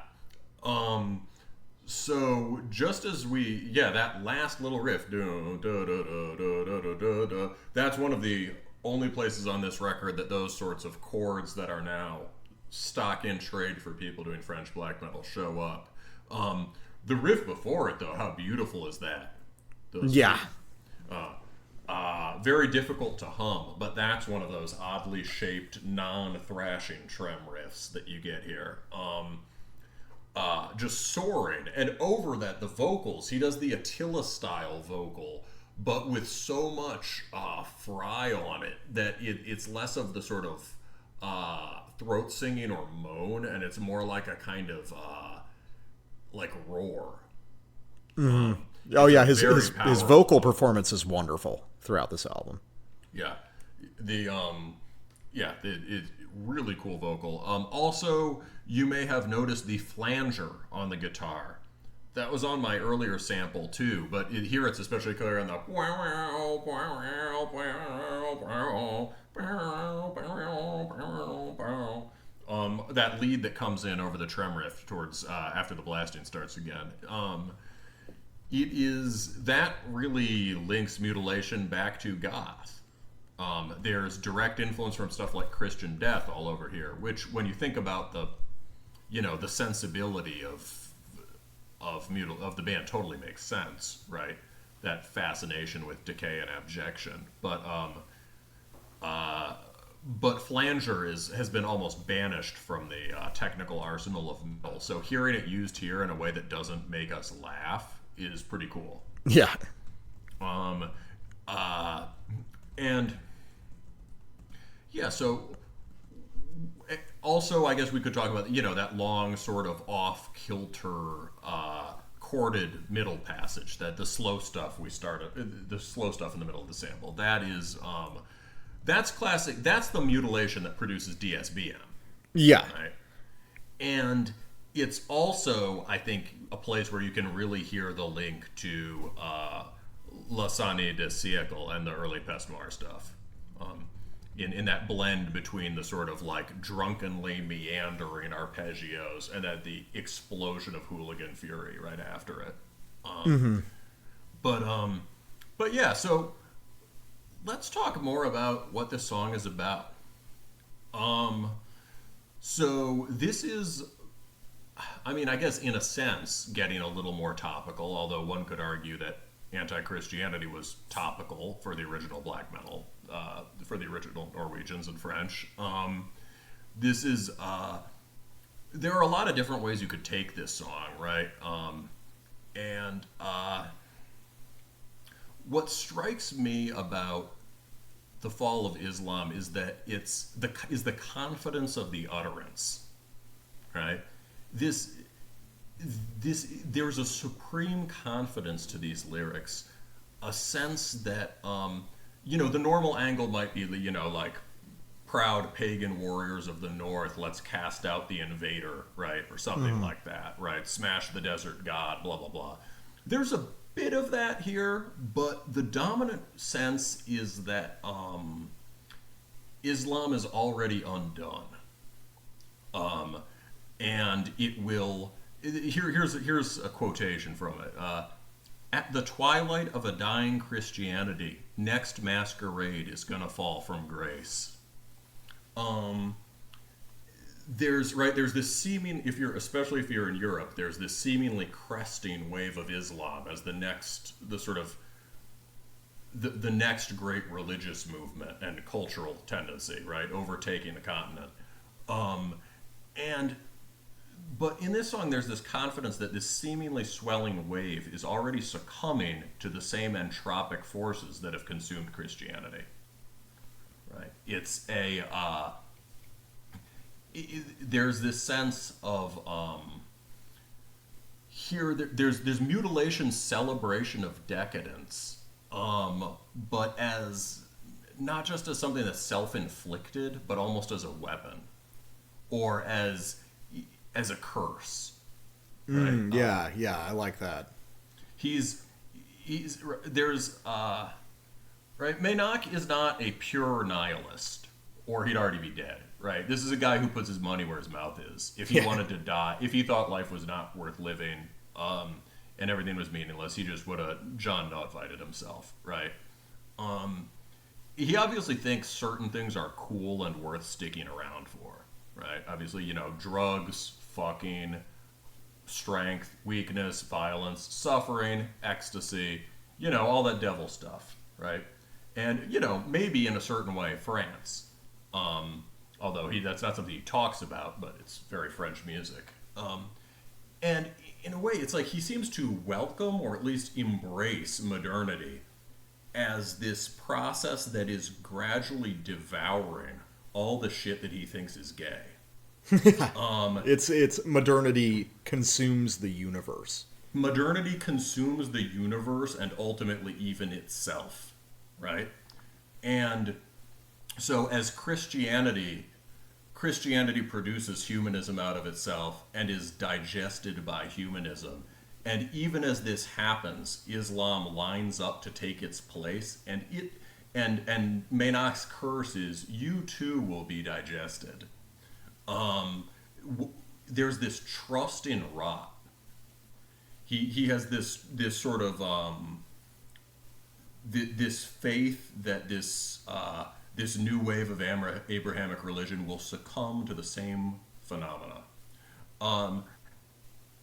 So just as that last little riff, that's one of the only places on this record that those sorts of chords that are now stock in trade for people doing French black metal show up. The riff before it, though, how beautiful is that? very difficult to hum, but that's one of those oddly shaped, non-thrashing trem riffs that you get here. Just soaring. And over that, the vocals, he does the Attila-style vocal, but with so much fry on it that it's less of the sort of throat singing or moan, and it's more like a kind of like roar. Oh yeah, his vocal performance is wonderful throughout this album. Yeah, it's really cool vocal. Also, you may have noticed the flanger on the guitar. That was on my earlier sample too, but here it's especially clear in the that lead that comes in over the trem riff towards after the blasting starts again. It is that really links Mutilation back to goth. There's direct influence from stuff like Christian Death all over here, which when you think about the sensibility of the band totally makes sense, right? That fascination with decay and abjection, but flanger has been almost banished from the technical arsenal of metal. So hearing it used here in a way that doesn't make us laugh is pretty cool. Yeah. And yeah, so also I guess we could talk about that long sort of off kilter chorded middle passage, that the slow stuff in the middle of the sample, that is that's classic. That's the Mutilation that produces DSBM. Yeah. Right? And it's also, I think, a place where you can really hear the link to La Sane de Siècle and the early Peste Noire stuff. In that blend between the sort of like drunkenly meandering arpeggios and then the explosion of hooligan fury right after it. But yeah, so let's talk more about what this song is about. So this is, I mean, I guess in a sense, getting a little more topical, although one could argue that anti-Christianity was topical for the original black metal, for the original Norwegians and French. This is, there are a lot of different ways you could take this song, right? And what strikes me about the fall of Islam is that it's the confidence of the utterance, right? There's a supreme confidence to these lyrics, a sense that the normal angle might be like proud pagan warriors of the north, let's cast out the invader, right, or something like that, right? Smash the desert god, blah blah blah. There's a bit of that here, but the dominant sense is that Islam is already undone, and it will. Here's a quotation from it. At the twilight of a dying Christianity, next masquerade is gonna fall from grace. There's this seeming, especially if you're in Europe, there's this seemingly cresting wave of Islam as the next great religious movement and cultural tendency, right, overtaking the continent. But in this song, there's this confidence that this seemingly swelling wave is already succumbing to the same entropic forces that have consumed Christianity. Right? It's there's this sense of there's Mutilation's celebration of decadence, but as not just as something that's self-inflicted, but almost as a weapon, or as a curse. Right? Yeah, I like that. There's right. Meyna'ch is not a pure nihilist, or he'd already be dead. Right. This is a guy who puts his money where his mouth is. If he wanted to die, if he thought life was not worth living, and everything was meaningless, he just would have John Notfighted himself. Right. He obviously thinks certain things are cool and worth sticking around for. Right. Obviously, drugs, fucking, strength, weakness, violence, suffering, ecstasy, all that devil stuff, right? And, maybe in a certain way, France. Although that's not something he talks about, but it's very French music. And in a way, it's like he seems to welcome or at least embrace modernity as this process that is gradually devouring all the shit that he thinks is gay. It's modernity consumes the universe. Modernity consumes the universe and ultimately even itself, right? And so as Christianity produces humanism out of itself and is digested by humanism, and even as this happens, Islam lines up to take its place, and Meyna'ch's curse is, you too will be digested. There's this trust in rot. He has this sort of this faith that this new wave of Abrahamic religion will succumb to the same phenomena.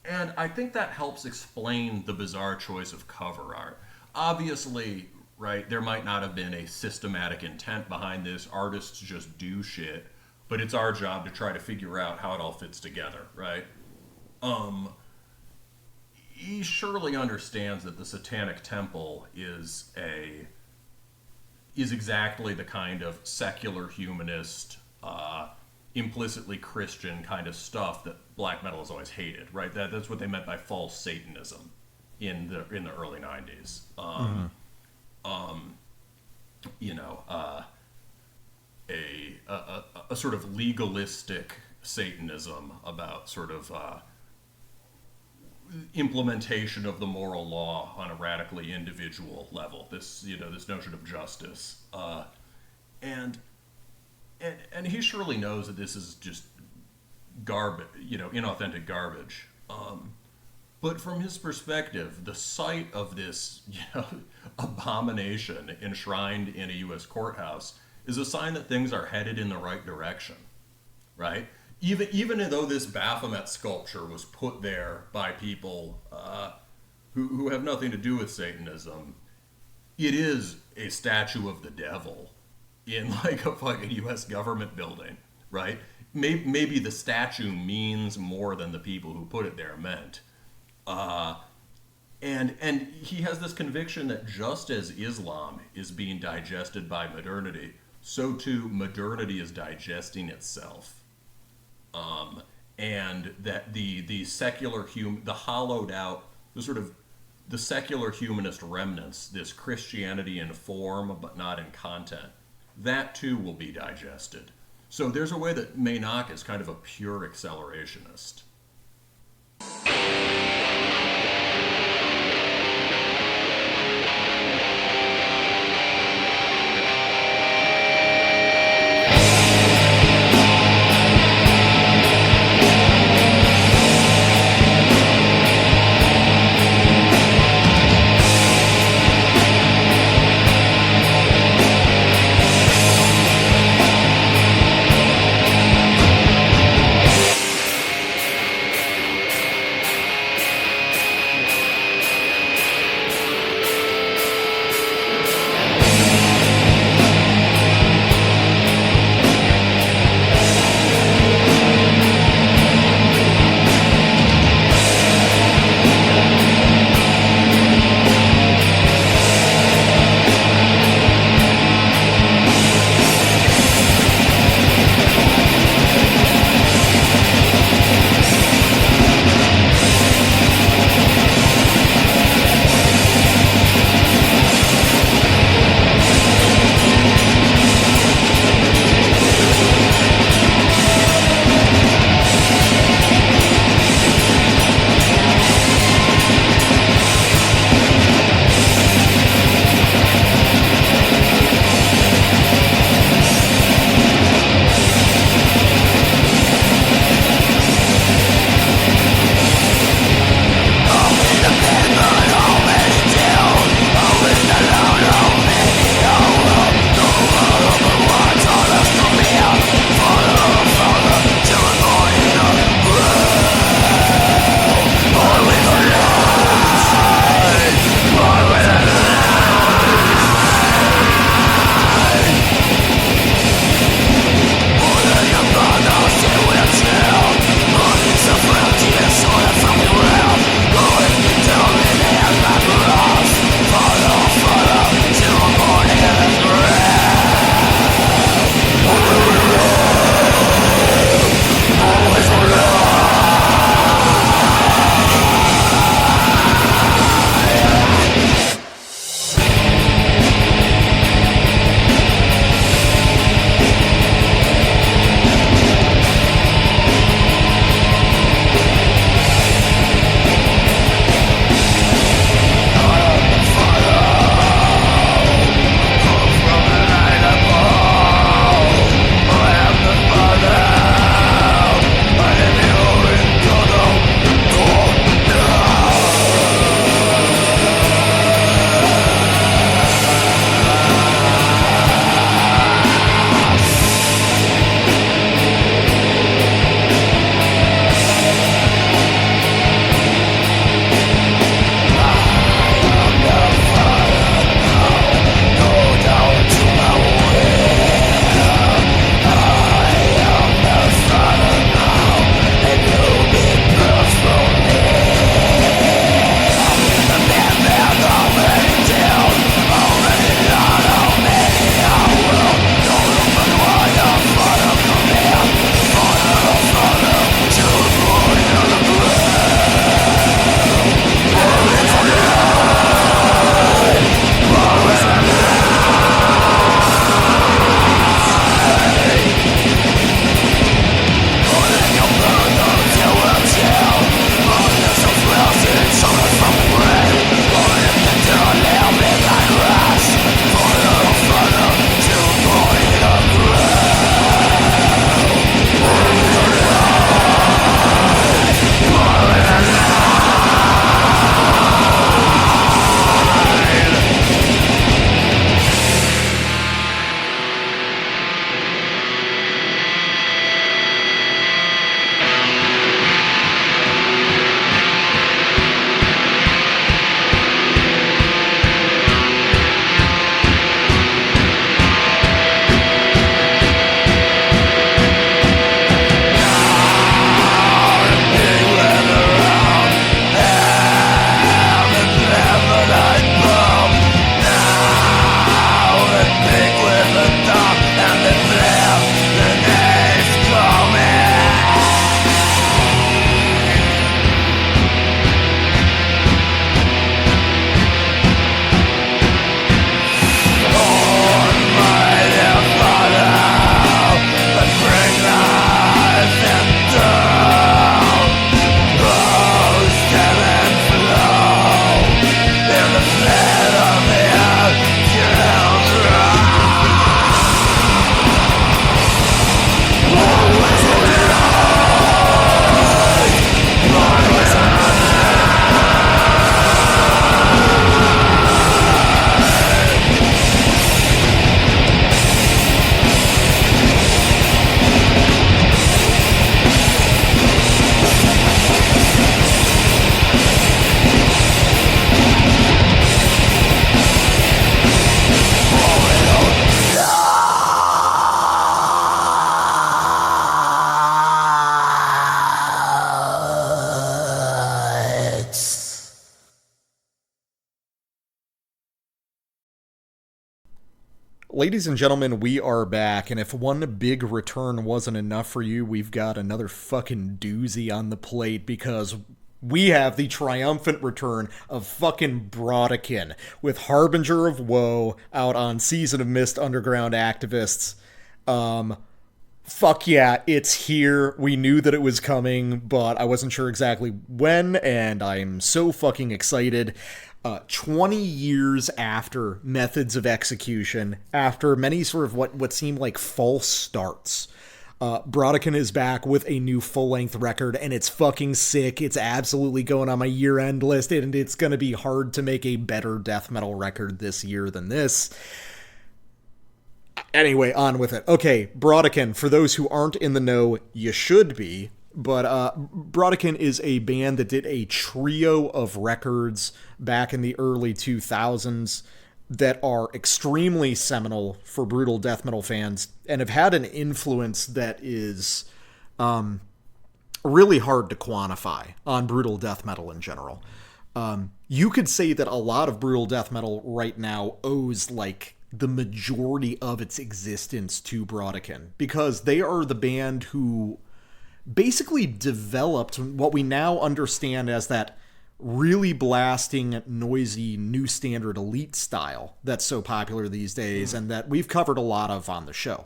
And I think that helps explain the bizarre choice of cover art. Obviously, right, there might not have been a systematic intent behind this. Artists just do shit. But it's our job to try to figure out how it all fits together, right? He surely understands that the Satanic Temple is exactly the kind of secular humanist, implicitly Christian kind of stuff that black metal has always hated, right? That's what they meant by false Satanism in the early 90s. A sort of legalistic Satanism about sort of implementation of the moral law on a radically individual level. This notion of justice, and he surely knows that this is just garbage, inauthentic garbage. But from his perspective, the sight of this, abomination enshrined in a U.S. courthouse is a sign that things are headed in the right direction, right? Even though this Baphomet sculpture was put there by people who have nothing to do with Satanism, it is a statue of the devil in like a fucking U.S. government building, right? Maybe the statue means more than the people who put it there meant. And he has this conviction that just as Islam is being digested by modernity, so too modernity is digesting itself. And that the secular the hollowed out, the secular humanist remnants, this Christianity in form but not in content, that too will be digested. So there's a way that Meyna'ch is kind of a pure accelerationist. Ladies and gentlemen, we are back, and if one big return wasn't enough for you, we've got another fucking doozy on the plate, because we have the triumphant return of fucking Brodequin, with Harbinger of Woe out on Season of Mist Underground Activists. Fuck yeah, it's here. We knew that it was coming, but I wasn't sure exactly when, and I'm so fucking excited. 20 years after Methods of Execution, after many sort of what seemed like false starts, Brodequin is back with a new full-length record, and it's fucking sick. It's absolutely going on my year-end list, and it's going to be hard to make a better death metal record this year than this. Anyway, on with it. Okay, Brodequin, for those who aren't in the know, you should be, but Brodequin is a band that did a trio of records back in the early 2000s that are extremely seminal for brutal death metal fans and have had an influence that is really hard to quantify on brutal death metal in general. You could say that a lot of brutal death metal right now owes, like, the majority of its existence to Brodequin, because they are the band who basically developed what we now understand as that really blasting, noisy, new standard elite style that's so popular these days and that we've covered a lot of on the show.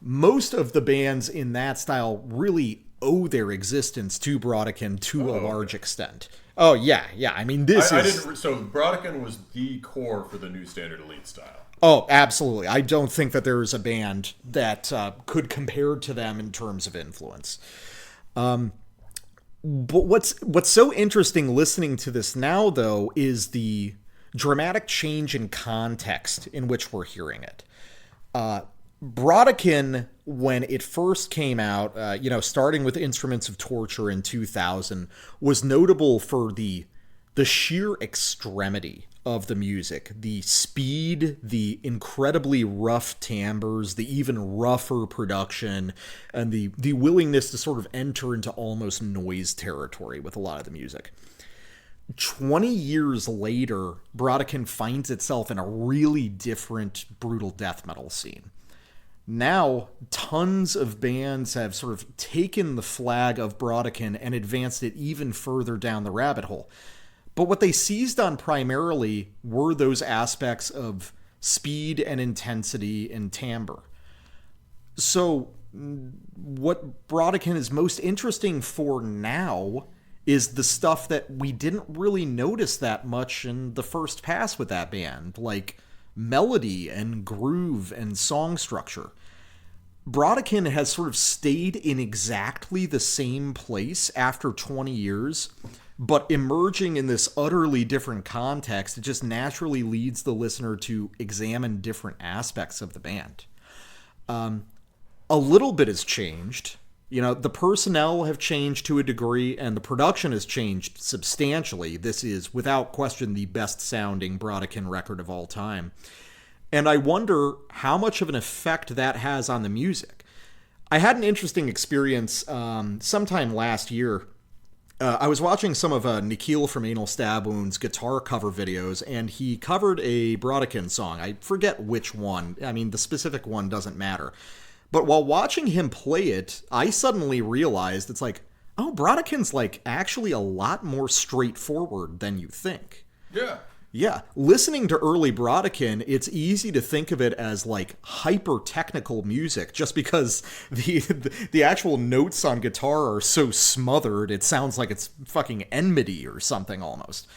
Most of the bands in that style really owe their existence to Brodequin to a large extent. Oh, yeah. I mean, So Brodequin was the core for the new standard elite style. Oh, absolutely. I don't think that there is a band that could compare to them in terms of influence. But what's so interesting listening to this now, though, is the dramatic change in context in which we're hearing it. Brodequin, when it first came out, starting with Instruments of Torture in 2000, was notable for the sheer extremity of the music, the speed, the incredibly rough timbres, the even rougher production, and the willingness to sort of enter into almost noise territory with a lot of the music. 20 years later, Brodequin finds itself in a really different brutal death metal scene. Now, tons of bands have sort of taken the flag of Brodequin and advanced it even further down the rabbit hole. But what they seized on primarily were those aspects of speed and intensity and timbre. So what Brodequin is most interesting for now is the stuff that we didn't really notice that much in the first pass with that band, like melody and groove and song structure. Brodequin has sort of stayed in exactly the same place after 20 years, but emerging in this utterly different context, it just naturally leads the listener to examine different aspects of the band. A little bit has changed. The personnel have changed to a degree, and the production has changed substantially. This is, without question, the best-sounding Brodequin record of all time. And I wonder how much of an effect that has on the music. I had an interesting experience sometime last year. I was watching some of Nikhil from Anal Stab Wound's guitar cover videos, and he covered a Brodequin song. I forget which one. I mean, the specific one doesn't matter. But while watching him play it, I suddenly realized it's like, oh, Brodequin's like actually a lot more straightforward than you think. Yeah, listening to early Brodequin, it's easy to think of it as like hyper-technical music just because the actual notes on guitar are so smothered, it sounds like it's fucking enmity or something almost.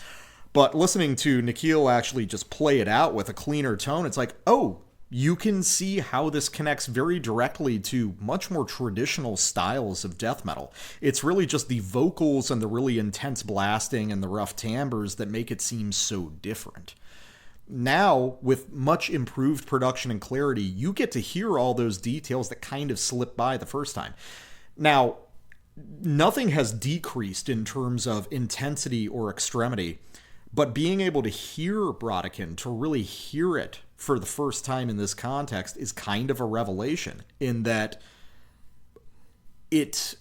But listening to Nikhil actually just play it out with a cleaner tone, it's like, oh, you can see how this connects very directly to much more traditional styles of death metal. It's really just the vocals and the really intense blasting and the rough timbres that make it seem so different. Now, with much improved production and clarity, you get to hear all those details that kind of slipped by the first time. Now, nothing has decreased in terms of intensity or extremity, but being able to hear Brodequin, to really hear it for the first time in this context, is kind of a revelation in that it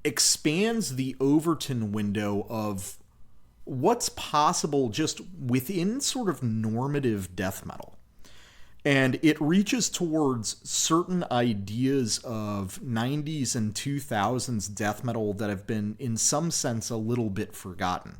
expands the Overton window of what's possible just within sort of normative death metal. And it reaches towards certain ideas of 90s and 2000s death metal that have been, in some sense, a little bit forgotten.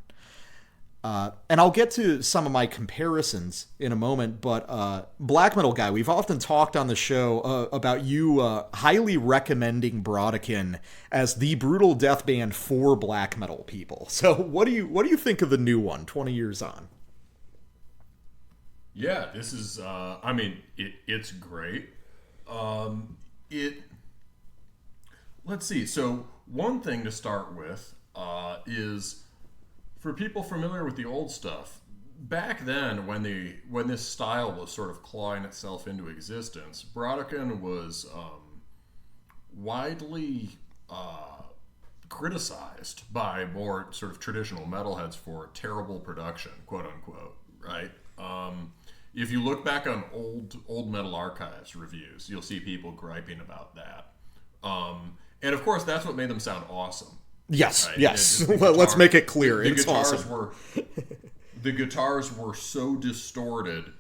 And I'll get to some of my comparisons in a moment, but Black Metal Guy, we've often talked on the show about you highly recommending Brodequin as the brutal death band for black metal people. So what do you think of the new one, 20 years on? Yeah, this is, it's great. Let's see. So one thing to start with is, for people familiar with the old stuff, back then when this style was sort of clawing itself into existence, Brodequin was widely criticized by more sort of traditional metalheads for terrible production, quote unquote, right? If you look back on old Metal Archives reviews, you'll see people griping about that. And of course, that's what made them sound awesome. Yes, right? yes. Let's make it clear. The it's guitars awesome. The guitars were so distorted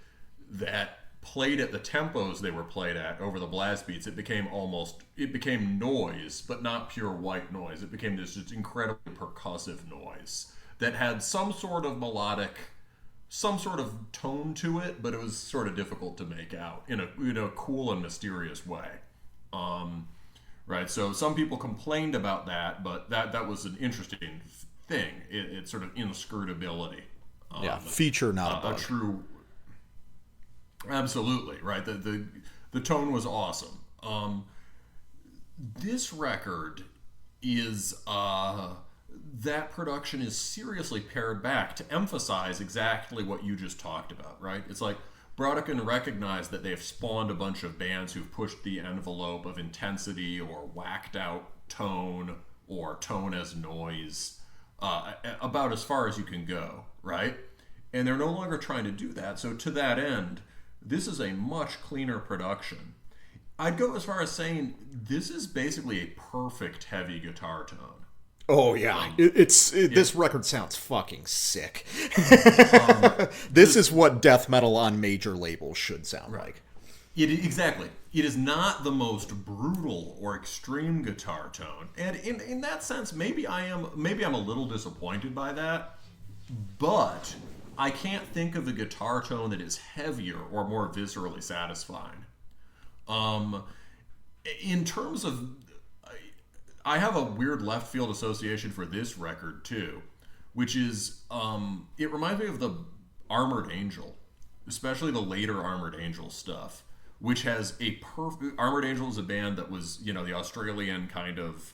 that played at the tempos they were played at over the blast beats, it became noise, but not pure white noise. It became this just incredibly percussive noise that had some sort of melodic, some sort of tone to it, but it was sort of difficult to make out in a cool and mysterious way. Right, so some people complained about that, but that was an interesting thing. It's sort of inscrutability. Feature, not a bug. A true, absolutely right. The tone was awesome. This record is that production is seriously pared back to emphasize exactly what you just talked about. Right, it's like Brodequin recognized that they've spawned a bunch of bands who've pushed the envelope of intensity or whacked out tone or tone as noise about as far as you can go, right? And they're no longer trying to do that. So to that end, this is a much cleaner production. I'd go as far as saying this is basically a perfect heavy guitar tone. Oh yeah, this record sounds fucking sick. This is what death metal on major labels should sound like. Exactly. It is not the most brutal or extreme guitar tone, and in that sense, maybe I'm a little disappointed by that. But I can't think of a guitar tone that is heavier or more viscerally satisfying. In terms of, I have a weird left field association for this record too, which is it reminds me of the Armored Angel, especially the later Armored Angel stuff, which has a perfect. Armored Angel is a band that was, the Australian kind of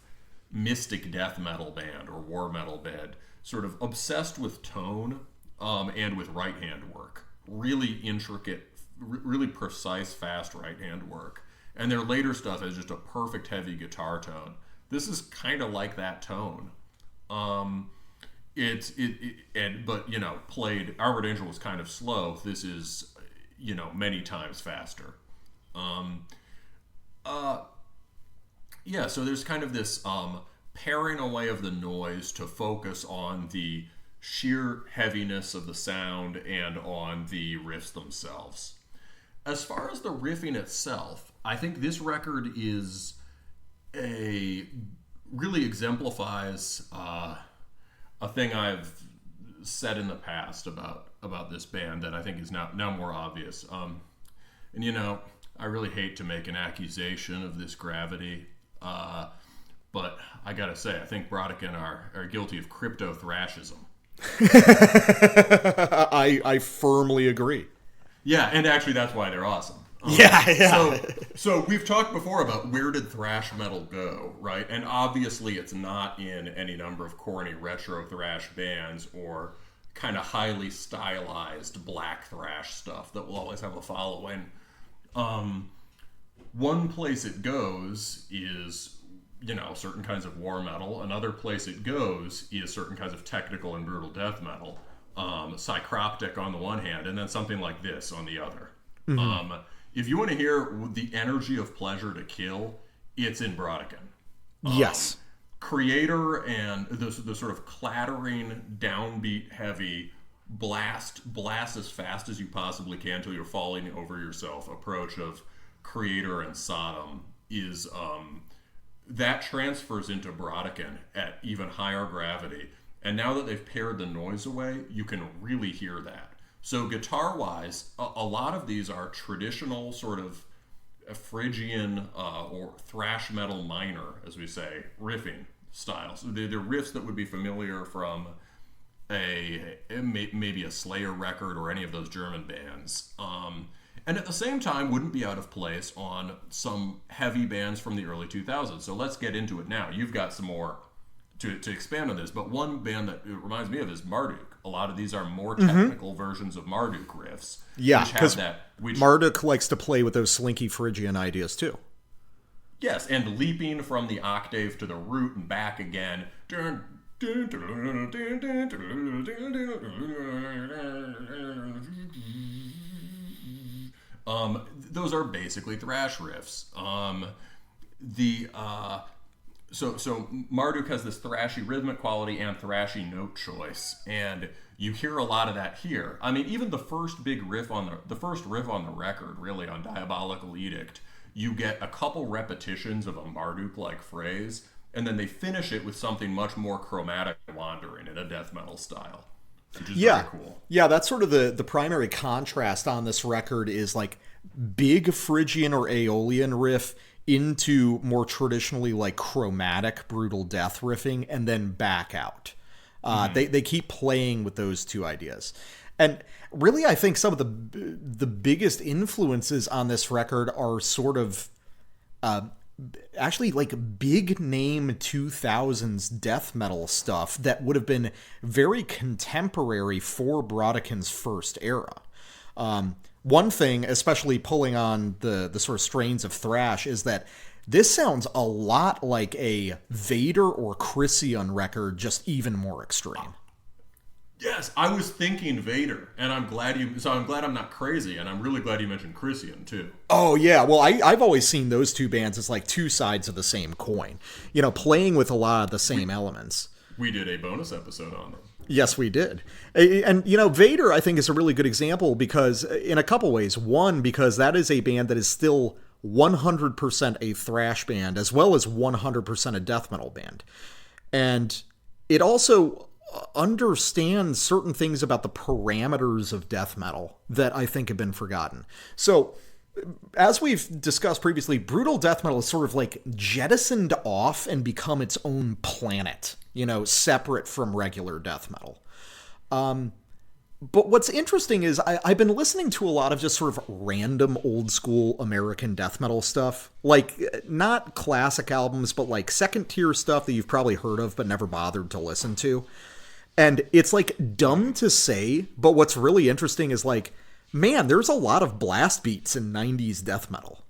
mystic death metal band or war metal band, sort of obsessed with tone and with right hand work, really intricate, really precise, fast right hand work, and their later stuff has just a perfect heavy guitar tone. This is kind of like that tone. Played. Armored Angel was kind of slow. This is, many times faster. So there's kind of this paring away of the noise to focus on the sheer heaviness of the sound and on the riffs themselves. As far as the riffing itself, I think this record really exemplifies a thing I've said in the past about this band that I think is now more obvious. I really hate to make an accusation of this gravity, but I gotta say, I think Brodequin are guilty of crypto-thrashism. I firmly agree. Yeah, and actually that's why they're awesome. Yeah. So we've talked before about where did thrash metal go, right? And obviously it's not in any number of corny retro thrash bands or kind of highly stylized black thrash stuff that will always have a following. One place it goes is, certain kinds of war metal. Another place it goes is certain kinds of technical and brutal death metal. Psychroptic on the one hand, and then something like this on the other. Mm-hmm. If you want to hear the energy of pleasure to kill, it's in Brodequin. Yes. Creator and the sort of clattering, downbeat, heavy, blast as fast as you possibly can till you're falling over yourself approach of Creator and Sodom is that transfers into Brodequin at even higher gravity. And now that they've pared the noise away, you can really hear that. So guitar-wise, a lot of these are traditional sort of Phrygian or thrash metal minor, as we say, riffing styles. They're riffs that would be familiar from maybe a Slayer record or any of those German bands. And at the same time, wouldn't be out of place on some heavy bands from the early 2000s. So let's get into it now. You've got some more to expand on this, but one band that it reminds me of is Marduk. A lot of these are more technical versions of Marduk riffs. Yeah, because Marduk likes to play with those slinky Phrygian ideas too. Yes, and leaping from the octave to the root and back again. Those are basically thrash riffs. So Marduk has this thrashy rhythmic quality and thrashy note choice, and you hear a lot of that here. I mean, even the first riff on the record, really, on Diabolical Edict, you get a couple repetitions of a Marduk-like phrase, and then they finish it with something much more chromatic wandering in a death metal style, which is very cool. Yeah, that's sort of the primary contrast on this record is like big Phrygian or Aeolian riff into more traditionally like chromatic brutal death riffing and then back out. They keep playing with those two ideas. And really, I think some of the biggest influences on this record are sort of actually like big name 2000s death metal stuff that would have been very contemporary for Brodequin's first era. One thing, especially pulling on the sort of strains of thrash, is that this sounds a lot like a Vader or Chrysion record, just even more extreme. Yes, I was thinking Vader, and I'm glad I'm not crazy, and I'm really glad you mentioned Chrysion too. Oh yeah, well I've always seen those two bands as like two sides of the same coin, playing with a lot of the same elements. We did a bonus episode on them. Yes, we did. And, Vader, I think, is a really good example because, in a couple ways. One, because that is a band that is still 100% a thrash band, as well as 100% a death metal band. And it also understands certain things about the parameters of death metal that I think have been forgotten. So, as we've discussed previously, brutal death metal is sort of like jettisoned off and become its own planet, separate from regular death metal. But what's interesting is I've been listening to a lot of just sort of random old school American death metal stuff, like not classic albums, but like second tier stuff that you've probably heard of but never bothered to listen to. And it's like dumb to say, but what's really interesting is like, man, there's a lot of blast beats in 90s death metal.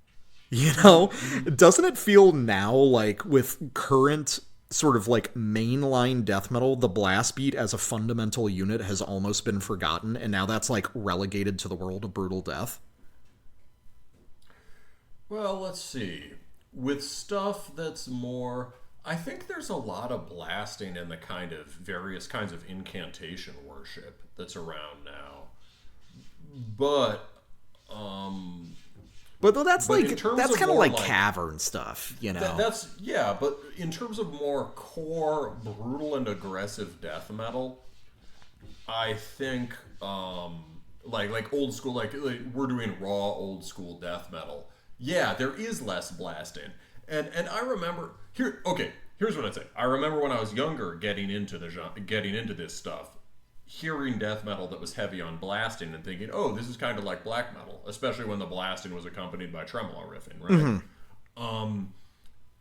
Doesn't it feel now like with current sort of like mainline death metal, the blast beat as a fundamental unit has almost been forgotten, and now that's like relegated to the world of brutal death? Well, let's see. With stuff that's more... I think there's a lot of blasting and the kind of various kinds of incantation worship that's around now. But that's kind of like cavern stuff, but in terms of more core brutal and aggressive death metal, I think like old school, like we're doing raw old school death metal. Yeah, there is less blasting, and I remember here's what I'd say. I remember when I was younger getting into this stuff, hearing death metal that was heavy on blasting and thinking, oh, this is kind of like black metal, especially when the blasting was accompanied by tremolo riffing, right? Mm-hmm.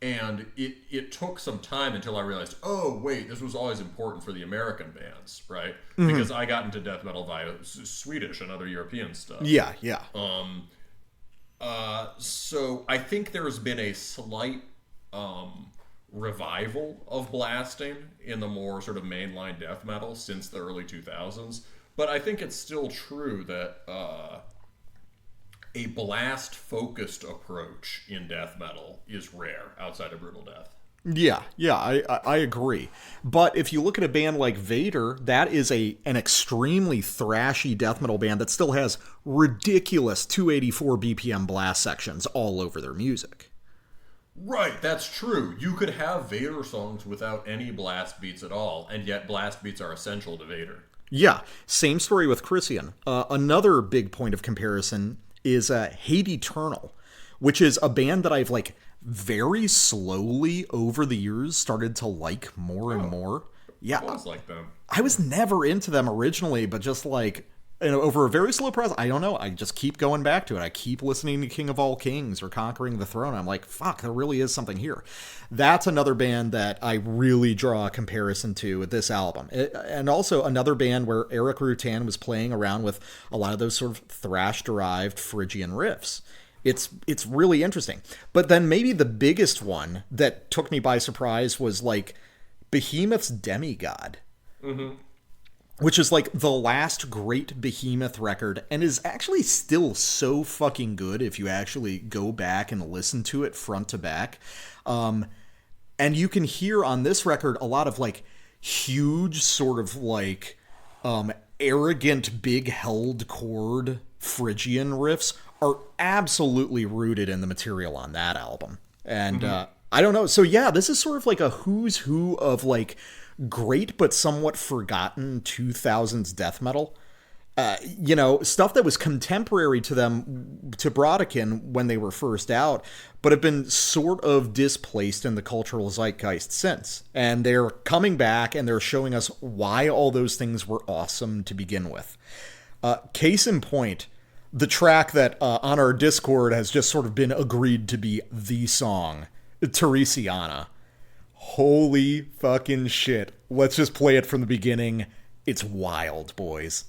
And it took some time until I realized, oh, wait, this was always important for the American bands, right? Mm-hmm. Because I got into death metal via Swedish and other European stuff. Yeah. So I think there's been a slight revival of blasting in the more sort of mainline death metal since the early 2000s, but I think it's still true that a blast focused approach in death metal is rare outside of brutal death. Yeah, I agree. But if you look at a band like Vader, that is an extremely thrashy death metal band that still has ridiculous 284 BPM blast sections all over their music. Right, that's true. You could have Vader songs without any blast beats at all, and yet blast beats are essential to Vader. Yeah, same story with Chrysian. Another big point of comparison is Hate Eternal, which is a band that I've very slowly over the years started to like more and more. Yeah, I like them. I was never into them originally, but just over a very slow process, I don't know, I just keep going back to it. I keep listening to King of All Kings or Conquering the Throne. I'm like, fuck, there really is something here. That's another band that I really draw a comparison to with this album. And also another band where Eric Rutan was playing around with a lot of those sort of thrash-derived Phrygian riffs. It's really interesting. But then maybe the biggest one that took me by surprise was Behemoth's Demigod. Mm-hmm. Which is the last great Behemoth record and is actually still so fucking good if you actually go back and listen to it front to back. And you can hear on this record a lot of huge sort of arrogant big held chord Phrygian riffs are absolutely rooted in the material on that album. And I don't know. So yeah, this is sort of a who's who of great but somewhat forgotten 2000s death metal. Stuff that was contemporary to them, to Brodequin when they were first out, but have been sort of displaced in the cultural zeitgeist since. And they're coming back and they're showing us why all those things were awesome to begin with. Case in point, the track that on our Discord has just sort of been agreed to be the song, Teresiana. Holy fucking shit. Let's just play it from the beginning. It's wild, boys.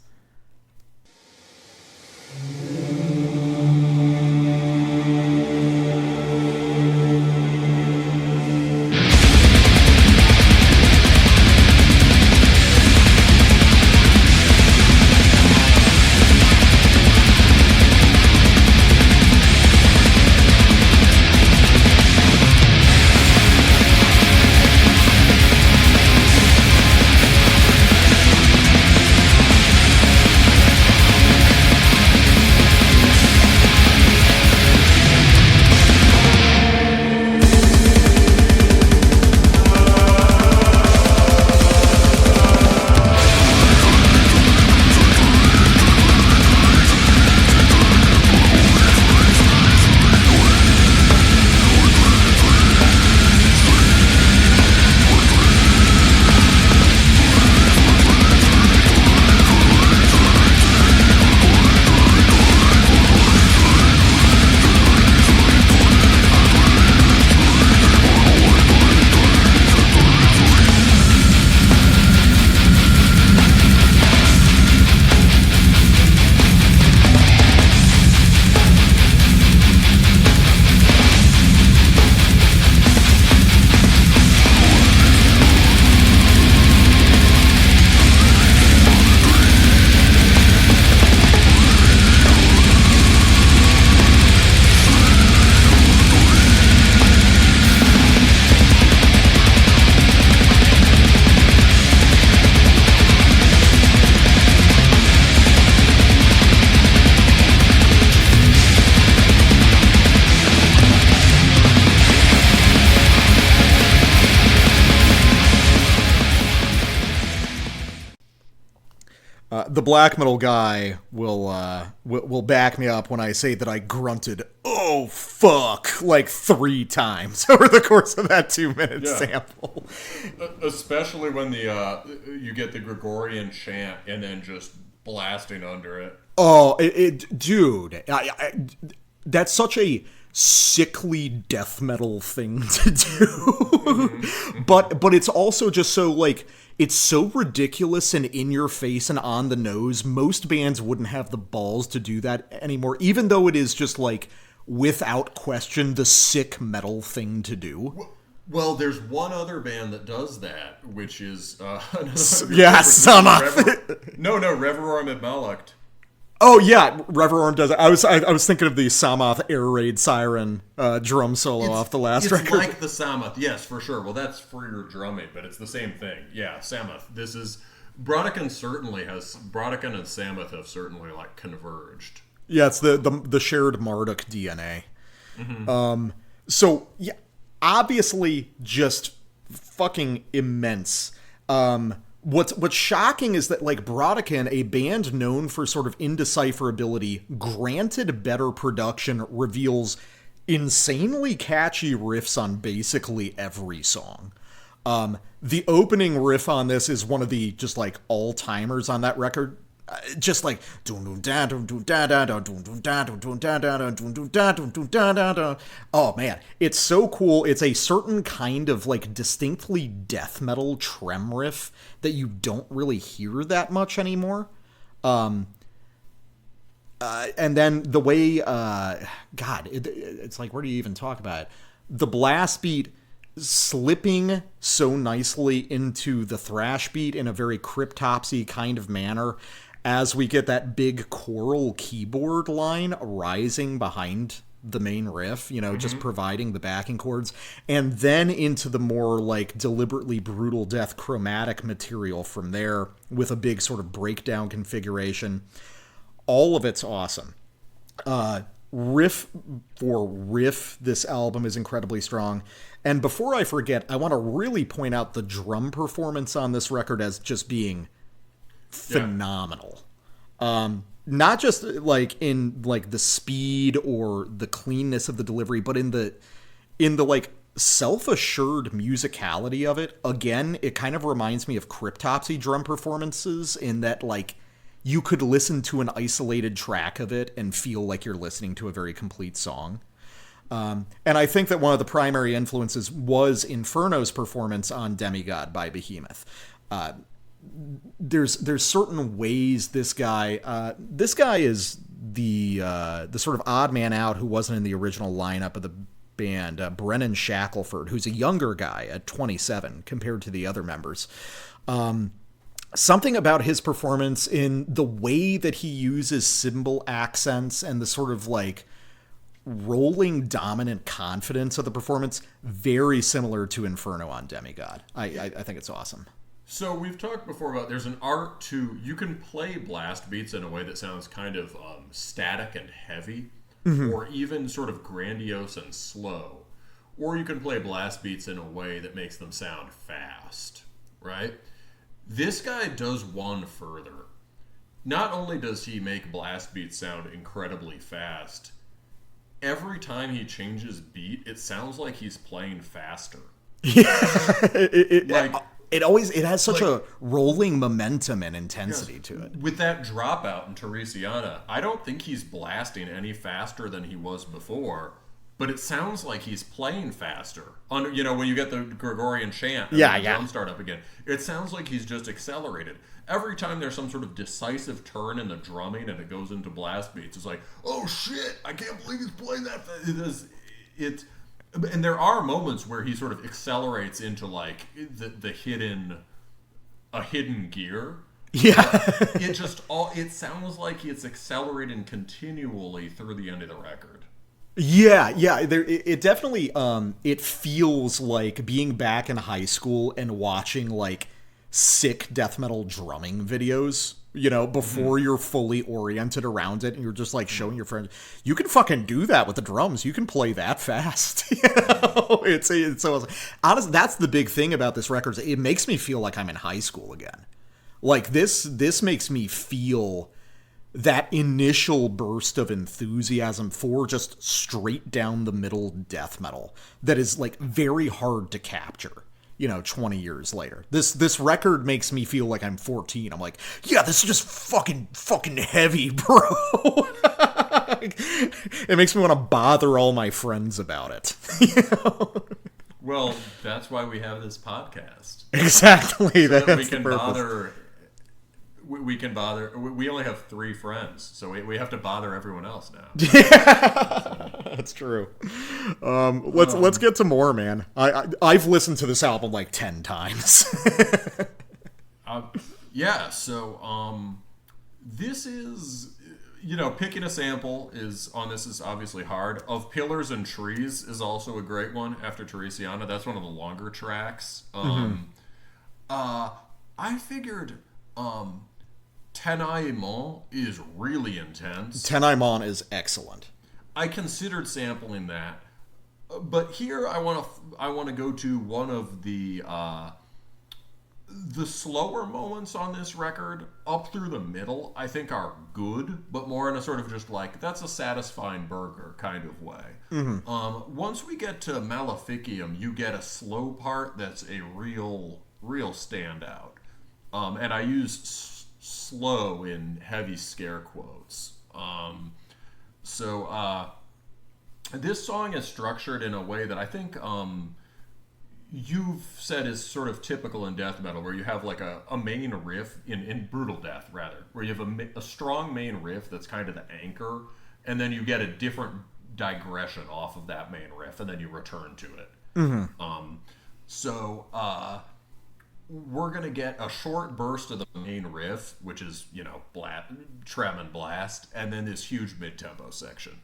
The black metal guy will back me up when I say that I grunted, "Oh fuck," 3 times over the course of that 2-minute sample. Especially when you get the Gregorian chant and then just blasting under it. Oh, dude, that's such a sickly death metal thing to do. But it's also just so it's so ridiculous and in your face and on the nose. Most bands wouldn't have the balls to do that anymore, even though it is just without question the sick metal thing to do. Well, there's one other band that does that, which is Reverorum No, Reverorum Meyna'ch. Oh yeah, Reverorn does it. I was thinking of the Samoth Air Raid Siren drum solo off the last record. It's like the Samoth, yes, for sure. Well, that's for your drumming, but it's the same thing. Yeah, Samoth. This is Brodequin and Samoth have certainly like converged. Yeah, it's the shared Marduk DNA. Mm-hmm. So yeah, obviously just fucking immense. What's shocking is that, like, Brodequin, a band known for sort of indecipherability, granted better production, reveals insanely catchy riffs on basically every song. The opening riff on this is one of the just, like, all-timers on that record. Just like oh man, it's so cool. It's a certain kind of like distinctly death metal trem riff that you don't really hear that much anymore. And then the way it's like, where do you even talk about it? The blast beat slipping so nicely into the thrash beat in a very cryptopsy kind of manner, as we get that big choral keyboard line rising behind the main riff, just providing the backing chords, and then into the more like deliberately brutal death chromatic material from there with a big sort of breakdown configuration. All of it's awesome. Riff for riff, this album is incredibly strong. And before I forget, I want to really point out the drum performance on this record as just being phenomenal. Not just like in like the speed or the cleanness of the delivery, but in the like self-assured musicality of it. Again, it kind of reminds me of Cryptopsy drum performances in that, like, you could listen to an isolated track of it and feel like you're listening to a very complete song. And I think that one of the primary influences was Inferno's performance on Demigod by Behemoth. There's certain ways this guy is the sort of odd man out who wasn't in the original lineup of the band, Brennan Shackelford, who's a younger guy at 27 compared to the other members. Something about his performance in the way that he uses cymbal accents and the sort of like rolling dominant confidence of the performance, very similar to Inferno on Demigod. I think it's awesome. So we've talked before about there's an art to, you can play blast beats in a way that sounds kind of static and heavy, or even sort of grandiose and slow. Or you can play blast beats in a way that makes them sound fast, right? This guy does one further. Not only does he make blast beats sound incredibly fast, every time he changes beat, it sounds like he's playing faster. Yeah, it has such a rolling momentum and intensity to it. With that dropout in Teresiana, I don't think he's blasting any faster than he was before, but it sounds like he's playing faster. When you get the Gregorian chant and the drums start up again, it sounds like he's just accelerated. Every time there's some sort of decisive turn in the drumming and it goes into blast beats, it's like, oh shit, I can't believe he's playing that fast. And there are moments where he sort of accelerates into like the hidden gear. Yeah. It sounds like it's accelerating continually through the end of the record. Yeah. It definitely it feels like being back in high school and watching like sick death metal drumming videos, before you're fully oriented around it and you're just like showing your friends, you can fucking do that with the drums. You can play that fast. It's so awesome. Honestly, that's the big thing about this record. It makes me feel like I'm in high school again. Like this makes me feel that initial burst of enthusiasm for just straight down the middle death metal that is like very hard to capture. 20 years later. This record makes me feel like I'm 14. I'm like, yeah, this is just fucking heavy, bro. It makes me want to bother all my friends about it. Well, that's why we have this podcast. Exactly. So that we can bother. We only have 3 friends, so we have to bother everyone else now. Yeah, that's true. Let's get to more, man. I've listened to this album like 10 times. Yeah. So this is picking a sample is obviously hard. Of Pillars and Trees is also a great one after Teresiana. That's one of the longer tracks. I figured Tenaimon is really intense. Tenaimon is excellent. I considered sampling that, but here I want to go to one of the slower moments on this record, up through the middle, I think are good, but more in a sort of just like, that's a satisfying burger kind of way. Once we get to Maleficium, you get a slow part that's a real standout. And I use slow in heavy scare quotes. This song is structured in a way that I think you've said is sort of typical in death metal, where you have like a main riff in brutal death, rather, where you have a strong main riff that's kind of the anchor, and then you get a different digression off of that main riff, and then you return to it. We're gonna get a short burst of the main riff, which is trem and blast, and then this huge mid-tempo section.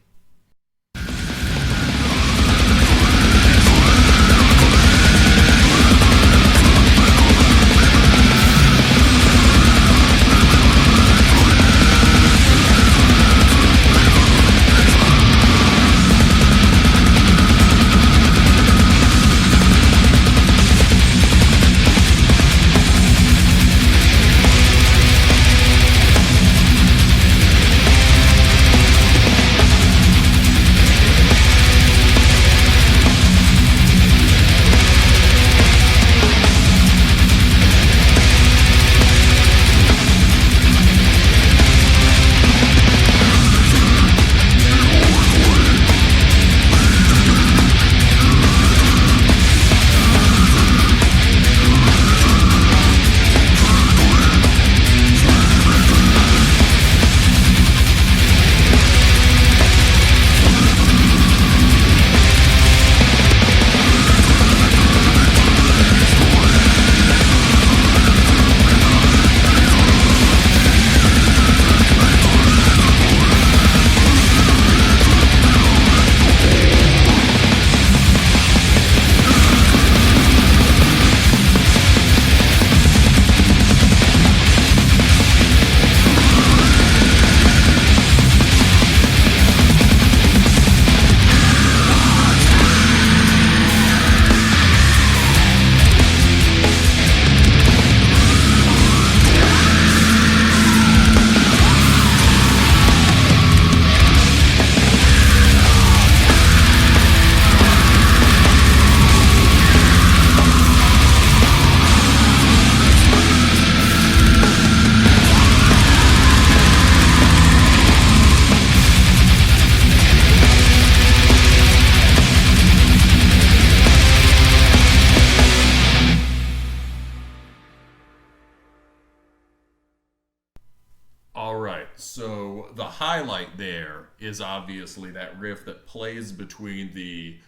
So the highlight there is obviously that riff that plays between the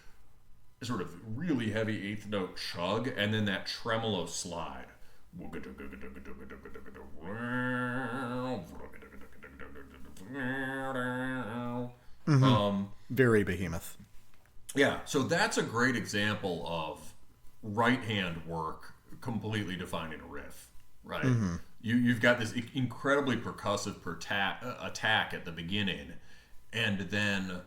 sort of really heavy eighth note chug and then that tremolo slide. Very behemoth. Yeah, so that's a great example of right hand work completely defining a riff, right? Mm-hmm. You've got this incredibly percussive attack at the beginning, and then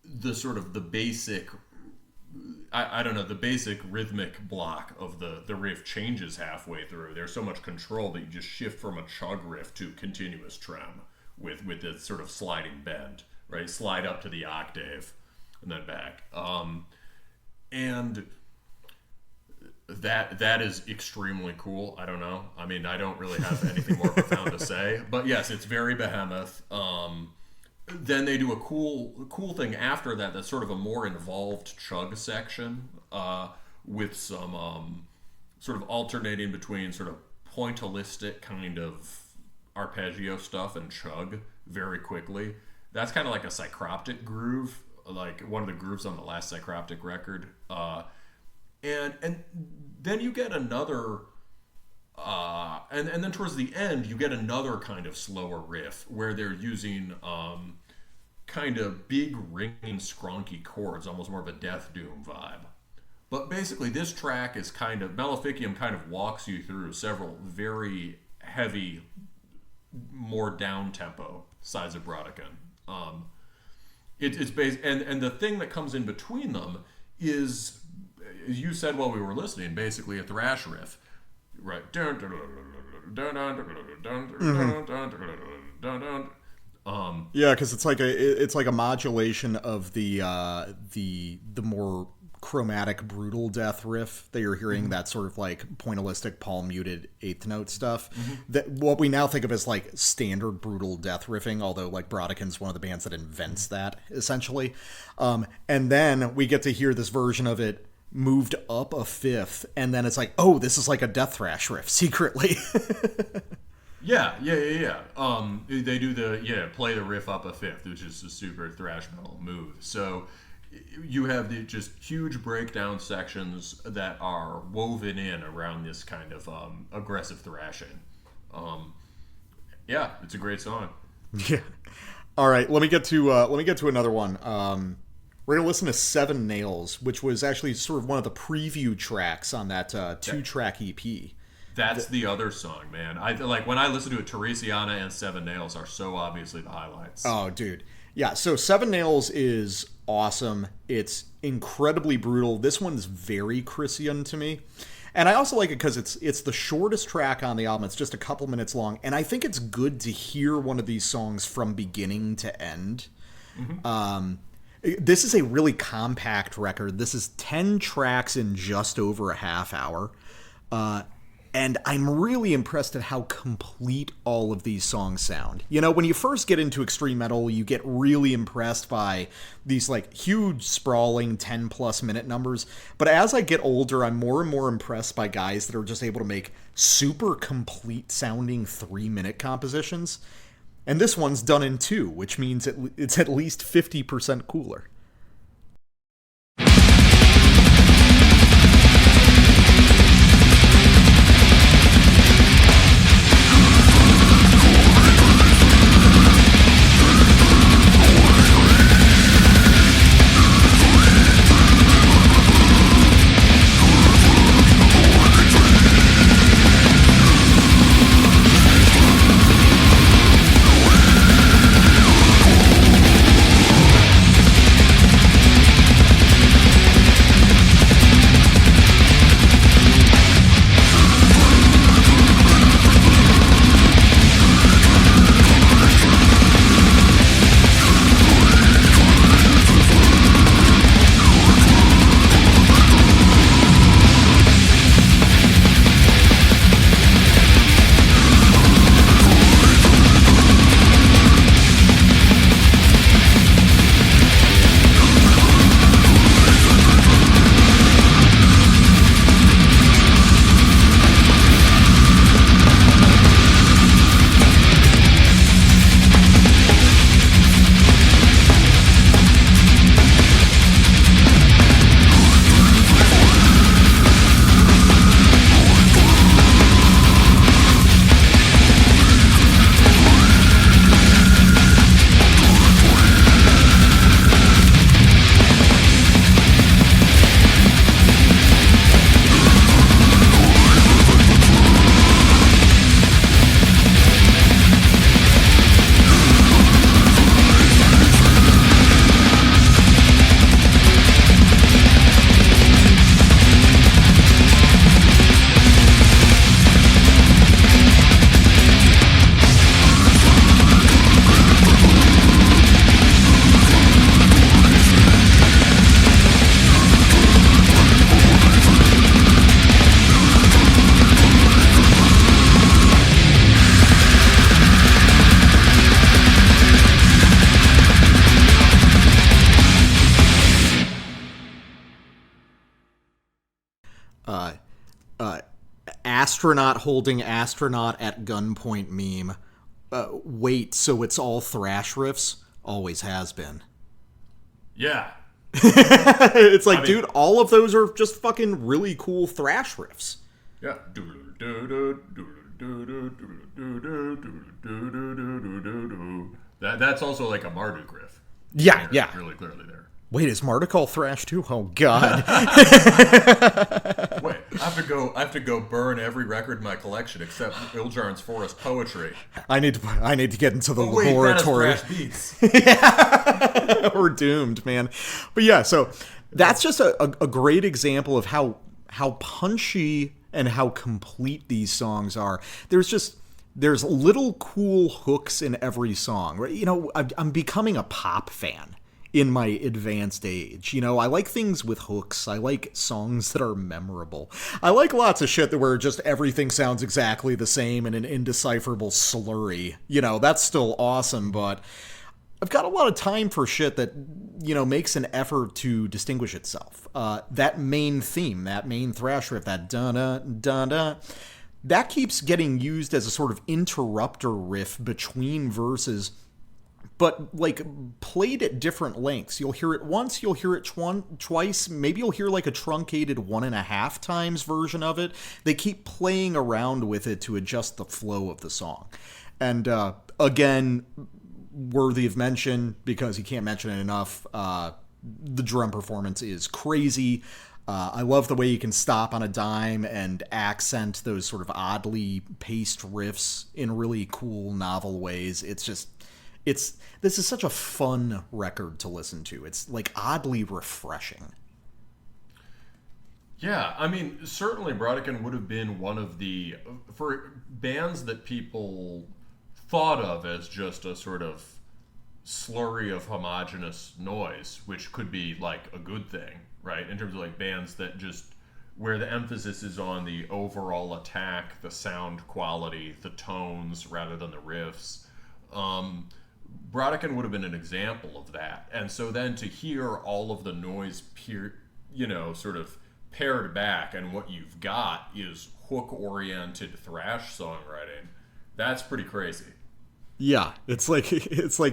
the sort of the basic, I don't know, the basic rhythmic block of the riff changes halfway through. There's so much control that you just shift from a chug riff to continuous trem with this sort of sliding bend, right? Slide up to the octave and then back. And that is extremely cool. I don't know. I mean, I don't really have anything more profound to say. But yes, it's very behemoth. Then they do a cool thing after that that's sort of a more involved chug section with some sort of alternating between sort of pointillistic kind of arpeggio stuff and chug very quickly. That's kind of like a psychroptic groove, like one of the grooves on the last psychroptic record. And then you get another and then towards the end, you get another kind of slower riff where they're using kind of big, ringing, scrunky chords, almost more of a Death Doom vibe. But basically, this track is kind of, Maleficium kind of walks you through several very heavy, more down-tempo sides of Brodequin. It's based, and the thing that comes in between them is, as you said while we were listening, basically a thrash riff, right? Yeah, because it's like a modulation of the more chromatic brutal death riff that you're hearing, that sort of like pointillistic palm muted eighth note stuff, that what we now think of as like standard brutal death riffing, although like Brodequin's one of the bands that invents that essentially, and then we get to hear this version of it moved up a fifth, and then it's like, oh, this is like a death thrash riff secretly. Yeah. They do play the riff up a fifth, which is a super thrash metal move. So you have the just huge breakdown sections that are woven in around this kind of aggressive thrashing. It's a great song. Yeah. All right, let me get to another one. We're gonna listen to Seven Nails, which was actually sort of one of the preview tracks on that 2-track EP. That's the other song, man. I like when I listen to it. Teresiana and Seven Nails are so obviously the highlights. Oh, dude. Yeah, so Seven Nails is awesome. It's incredibly brutal. This one's very Chrysian to me. And I also like it because it's the shortest track on the album. It's just a couple minutes long. And I think it's good to hear one of these songs from beginning to end. This is a really compact record. This is 10 tracks in just over a half hour. And I'm really impressed at how complete all of these songs sound. You know, when you first get into extreme metal, you get really impressed by these like huge sprawling 10+ minute numbers. But as I get older, I'm more and more impressed by guys that are just able to make super complete sounding 3-minute compositions. And this one's done in 2, which means it's at least 50% cooler. Astronaut holding astronaut at gunpoint meme. Wait, so it's all thrash riffs? Always has been. Yeah. It's like, dude, all of those are just fucking really cool thrash riffs. Yeah. That's also like a Marduk riff. Yeah, yeah. Really clearly there. Wait, is Marduk all thrash too? Oh God! Wait, I have to go burn every record in my collection except Iljarn's Forest Poetry. I need to get into the Wait, laboratory. that is thrash beats. Yeah, we're doomed, man. But yeah, so that's just a great example of how punchy and how complete these songs are. There's little cool hooks in every song. Right? You know, I'm becoming a pop fan in my advanced age. You know, I like things with hooks. I like songs that are memorable. I like lots of shit where just everything sounds exactly the same in an indecipherable slurry. You know, that's still awesome, but I've got a lot of time for shit that, you know, makes an effort to distinguish itself. That main theme, that main thrash riff, that da-da, da-da, that keeps getting used as a sort of interrupter riff between verses, but, like, played at different lengths. You'll hear it once, you'll hear it twice, maybe you'll hear, like, a truncated 1.5 times version of it. They keep playing around with it to adjust the flow of the song. And, again, worthy of mention, because you can't mention it enough, the drum performance is crazy. I love the way you can stop on a dime and accent those sort of oddly paced riffs in really cool, novel ways. This is such a fun record to listen to. It's, like, oddly refreshing. Yeah, I mean, certainly Brodequin would have been one of the, for bands that people thought of as just a sort of slurry of homogenous noise, which could be, like, a good thing, right? In terms of, like, bands that just, where the emphasis is on the overall attack, the sound quality, the tones, rather than the riffs. Brodequin would have been an example of that. And so then to hear all of the noise, sort of pared back, and what you've got is hook-oriented thrash songwriting, that's pretty crazy. Yeah, it's like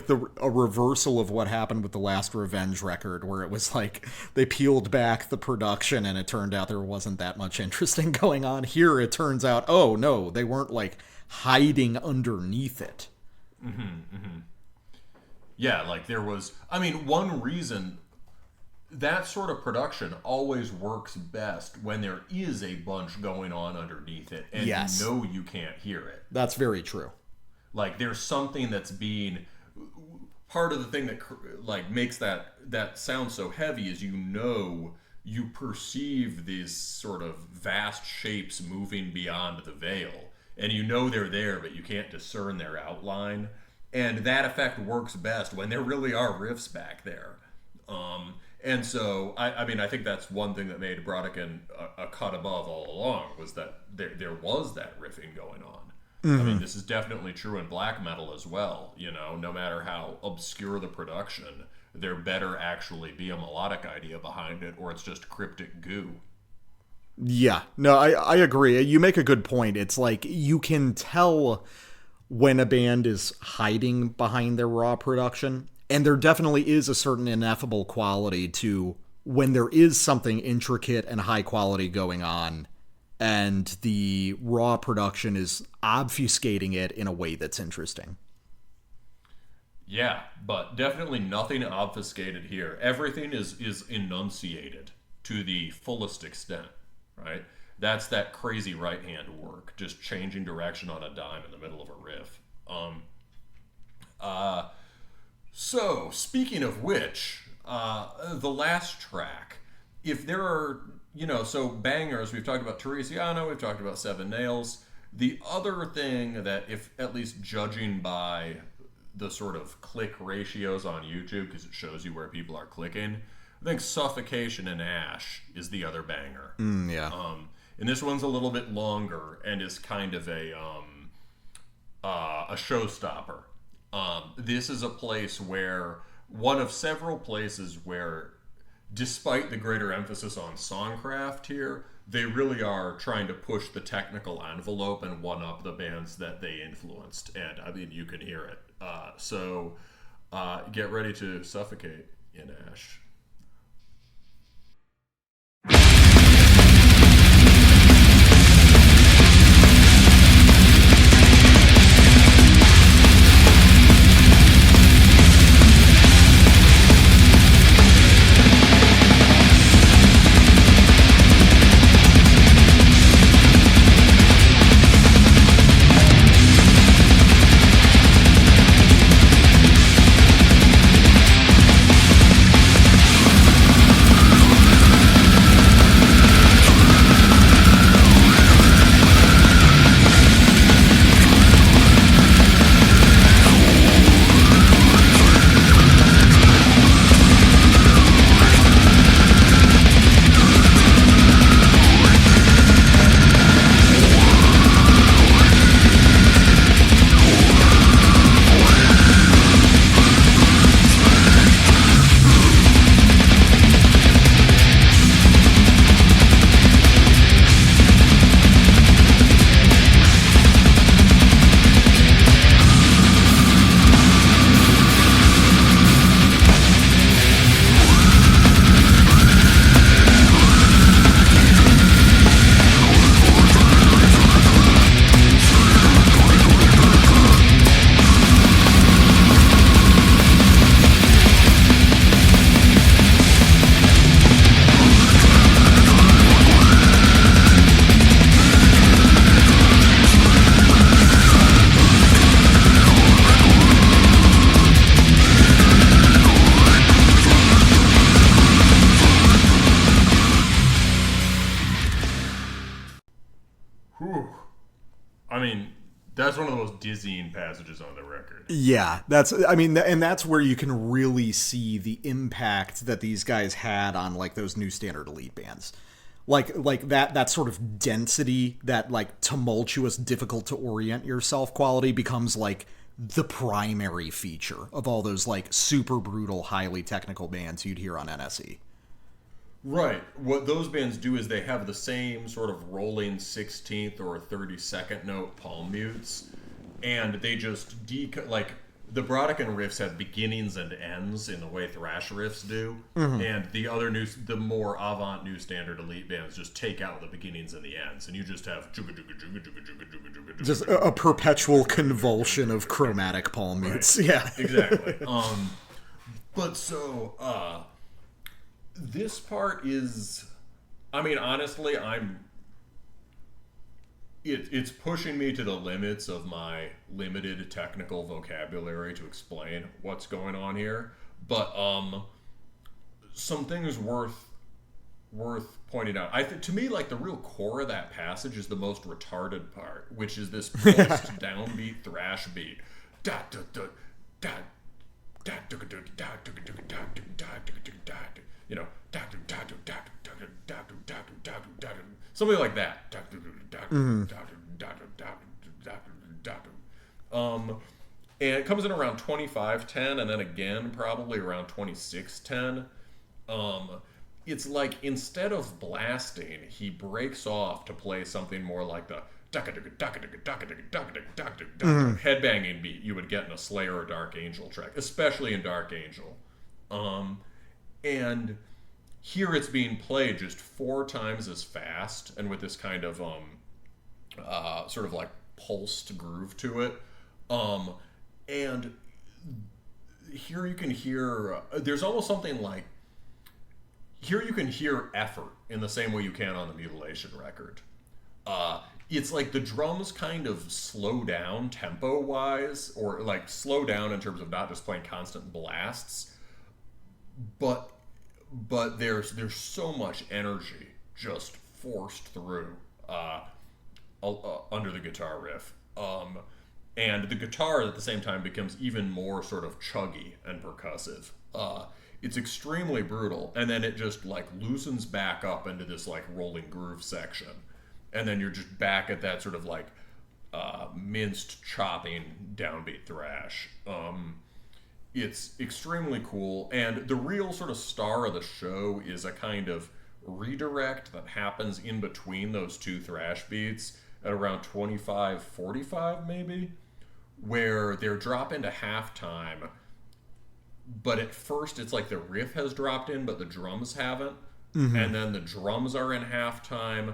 a reversal of what happened with the last Revenge record, where it was like they peeled back the production and it turned out there wasn't that much interesting going on. Here it turns out, oh no, they weren't, like, hiding underneath it. Mm-hmm, mm-hmm. Yeah, like there was, I mean, one reason that sort of production always works best when there is a bunch going on underneath it, and yes, you know you can't hear it. That's very true. Like there's something that's being, part of the thing that, like, makes that sound so heavy is, you perceive these sort of vast shapes moving beyond the veil, and you know they're there, but you can't discern their outline. And that effect works best when there really are riffs back there. And so, I mean, I think that's one thing that made Brodequin a cut above all along, was that there was that riffing going on. Mm-hmm. I mean, this is definitely true in black metal as well. You know, no matter how obscure the production, there better actually be a melodic idea behind it, or it's just cryptic goo. Yeah, no, I agree. You make a good point. It's like you can tell when a band is hiding behind their raw production, and there definitely is a certain ineffable quality to when there is something intricate and high quality going on, and the raw production is obfuscating it in a way that's interesting. Yeah, but definitely nothing obfuscated here. Everything is enunciated to the fullest extent, right? That's that crazy right-hand work, just changing direction on a dime in the middle of a riff. So, speaking of which, the last track, if there are, so bangers, we've talked about Teresiano, we've talked about Seven Nails. The other thing that, if at least judging by the sort of click ratios on YouTube, because it shows you where people are clicking, I think Suffocation and Ash is the other banger. Yeah. And this one's a little bit longer and is kind of a showstopper. This is a place where, one of several places where, despite the greater emphasis on songcraft here, they really are trying to push the technical envelope and one-up the bands that they influenced. And, I mean, you can hear it. So get ready to suffocate in Ash. That's one of the most dizzying passages on the record. Yeah, that's where you can really see the impact that these guys had on like those new standard elite bands. Like that sort of density, that like tumultuous, difficult to orient yourself quality becomes like the primary feature of all those like super brutal, highly technical bands you'd hear on NSE. Right. What those bands do is they have the same sort of rolling 16th or 32nd note palm mutes, and they just like the Brodequin riffs have beginnings and ends in the way thrash riffs do, and the more avant new standard elite bands just take out the beginnings and the ends, and you just have just a perpetual convulsion of chromatic palm mutes. Right. Yeah, exactly. But so this part is, I mean, honestly, it's pushing me to the limits of my limited technical vocabulary to explain what's going on here. But some things worth pointing out. To me, like the real core of that passage is the most retarded part, which is this pulsed downbeat thrash beat. You know, something like that. And it comes in around 25:10, and then again probably around 26:10. It's like instead of blasting, he breaks off to play something more like the headbanging beat you would get in a Slayer or Dark Angel track, especially in Dark Angel. And here it's being played just 4 times as fast and with this kind of sort of like pulsed groove to it. And here you can hear, there's almost something like, here you can hear effort in the same way you can on the Mutilation record. It's like the drums kind of slow down tempo-wise, or like slow down in terms of not just playing constant blasts, but there's so much energy just forced through under the guitar riff. And the guitar at the same time becomes even more sort of chuggy and percussive. It's extremely brutal, and then it just like loosens back up into this like rolling groove section. And then you're just back at that sort of like minced, chopping, downbeat thrash. It's extremely cool, and the real sort of star of the show is a kind of redirect that happens in between those two thrash beats at around 25:45 maybe, where they're drop into halftime, but at first it's like the riff has dropped in but the drums haven't, and then the drums are in halftime,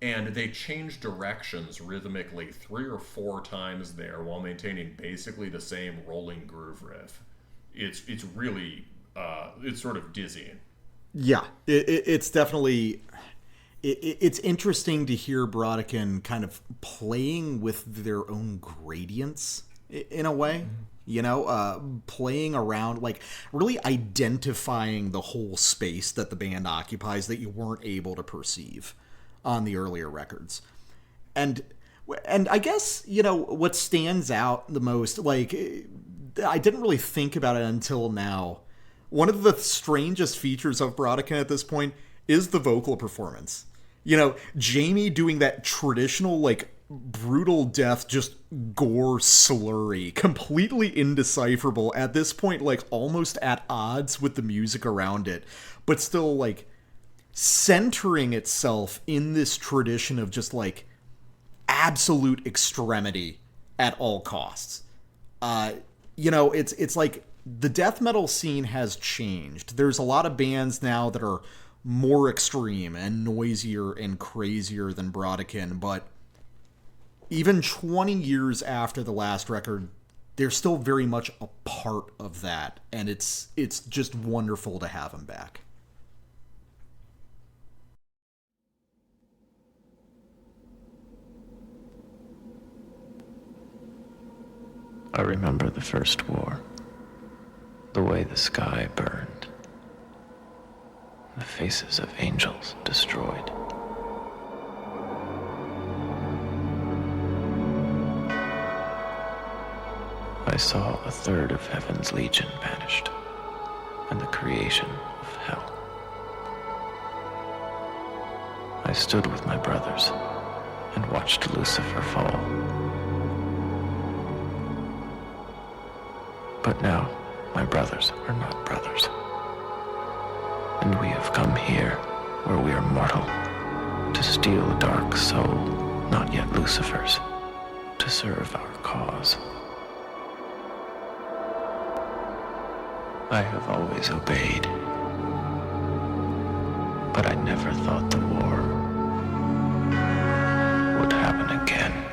and they change directions rhythmically 3 or 4 times there while maintaining basically the same rolling groove riff. It's really it's sort of dizzying. Yeah, it's definitely it's interesting to hear Brodequin kind of playing with their own gradients in a way. You know, playing around, like really identifying the whole space that the band occupies that you weren't able to perceive on the earlier records. And I guess, you know, what stands out the most, like, I didn't really think about it until now. One of the strangest features of Brodequin at this point is the vocal performance. You know, Jamie doing that traditional, like, brutal death, just gore slurry, completely indecipherable at this point, like, almost at odds with the music around it, but still, like, centering itself in this tradition of just, like, absolute extremity at all costs. You know, it's like the death metal scene has changed. There's a lot of bands now that are more extreme and noisier and crazier than Brodequin, but even 20 years after the last record, they're still very much a part of that, and it's just wonderful to have them back. I remember the first war, the way the sky burned, the faces of angels destroyed. I saw a third of Heaven's Legion vanished, and the creation of hell. I stood with my brothers and watched Lucifer fall. But now, my brothers are not brothers. And we have come here, where we are mortal, to steal a dark soul, not yet Lucifer's, to serve our cause. I have always obeyed, but I never thought the war would happen again.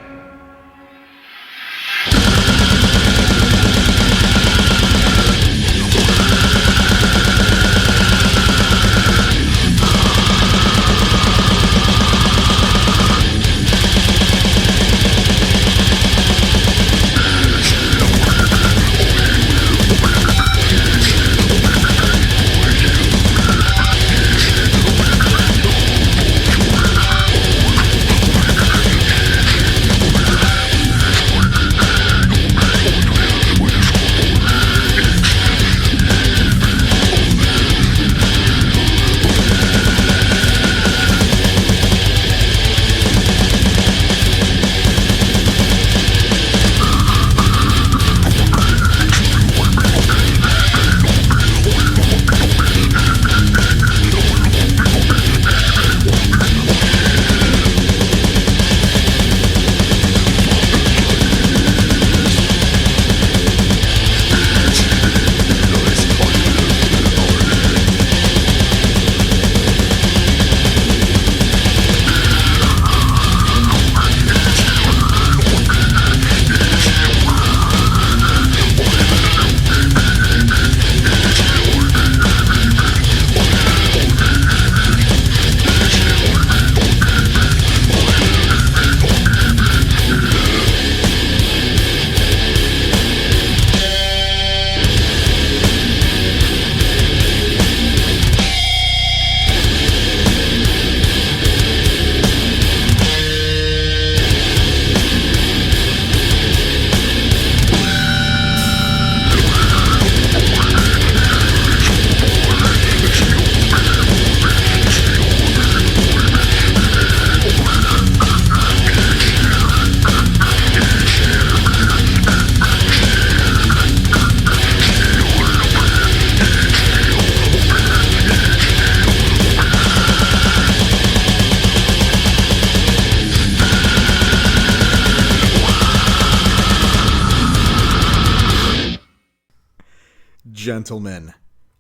Gentlemen,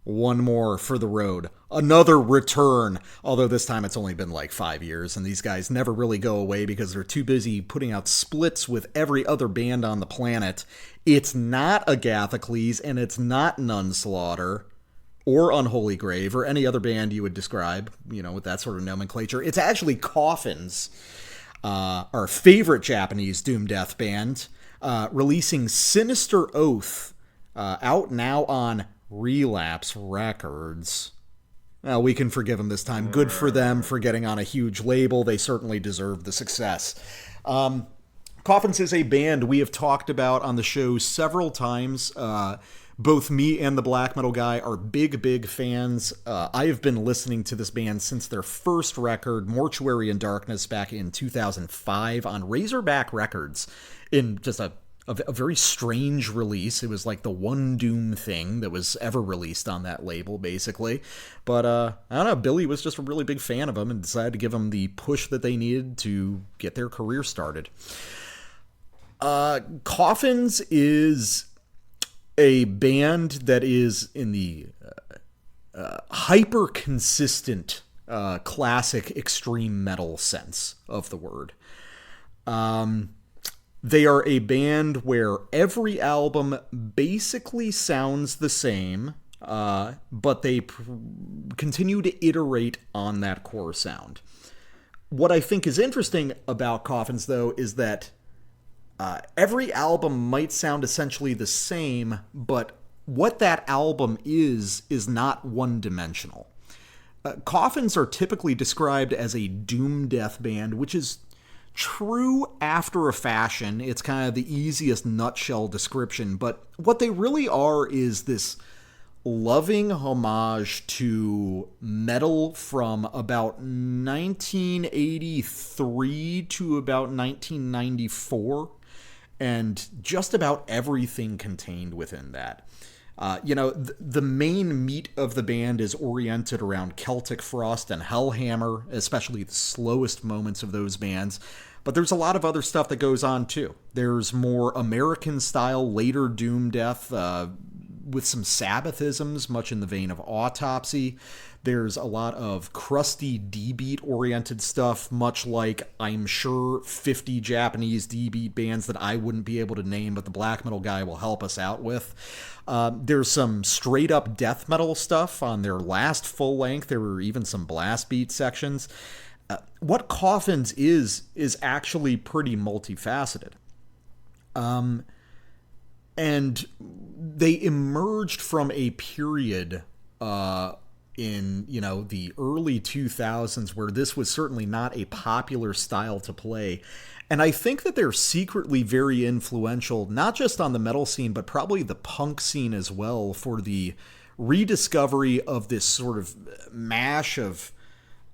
one more for the road. Another return. Although this time it's only been like 5 years, and these guys never really go away because they're too busy putting out splits with every other band on the planet. It's not Agathocles, and it's not Nunslaughter, or Unholy Grave, or any other band you would describe, with that sort of nomenclature. It's actually Coffins, our favorite Japanese doom death band, releasing Sinister Oath, out now on Relapse Records. Well, we can forgive them this time. Good for them for getting on a huge label. They certainly deserve the success. Coffins is a band we have talked about on the show several times. Both me and the black metal guy are big fans. I have been listening to this band since their first record, Mortuary in Darkness, back in 2005 on Razorback Records, in just a very strange release. It was like the one Doom thing that was ever released on that label, basically. But, I don't know, Billy was just a really big fan of them and decided to give them the push that they needed to get their career started. Coffins is a band that is in the hyper-consistent classic extreme metal sense of the word. They are a band where every album basically sounds the same, but they continue to iterate on that core sound. What I think is interesting about Coffins, though, is that every album might sound essentially the same, but what that album is not one-dimensional. Coffins are typically described as a doom death band, which is true after a fashion. It's kind of the easiest nutshell description, but what they really are is this loving homage to metal from about 1983 to about 1994, and just about everything contained within that. The main meat of the band is oriented around Celtic Frost and Hellhammer, especially the slowest moments of those bands. But there's a lot of other stuff that goes on, too. There's more American-style later doom death with some Sabbathisms, much in the vein of Autopsy. There's a lot of crusty D-beat-oriented stuff, much like, I'm sure, 50 Japanese D-beat bands that I wouldn't be able to name, but the black metal guy will help us out with. There's some straight-up death metal stuff on their last full length. There were even some blast beat sections. What Coffins is actually pretty multifaceted. And they emerged from a period in the early 2000s where this was certainly not a popular style to play. And I think that they're secretly very influential, not just on the metal scene, but probably the punk scene as well, for the rediscovery of this sort of mash of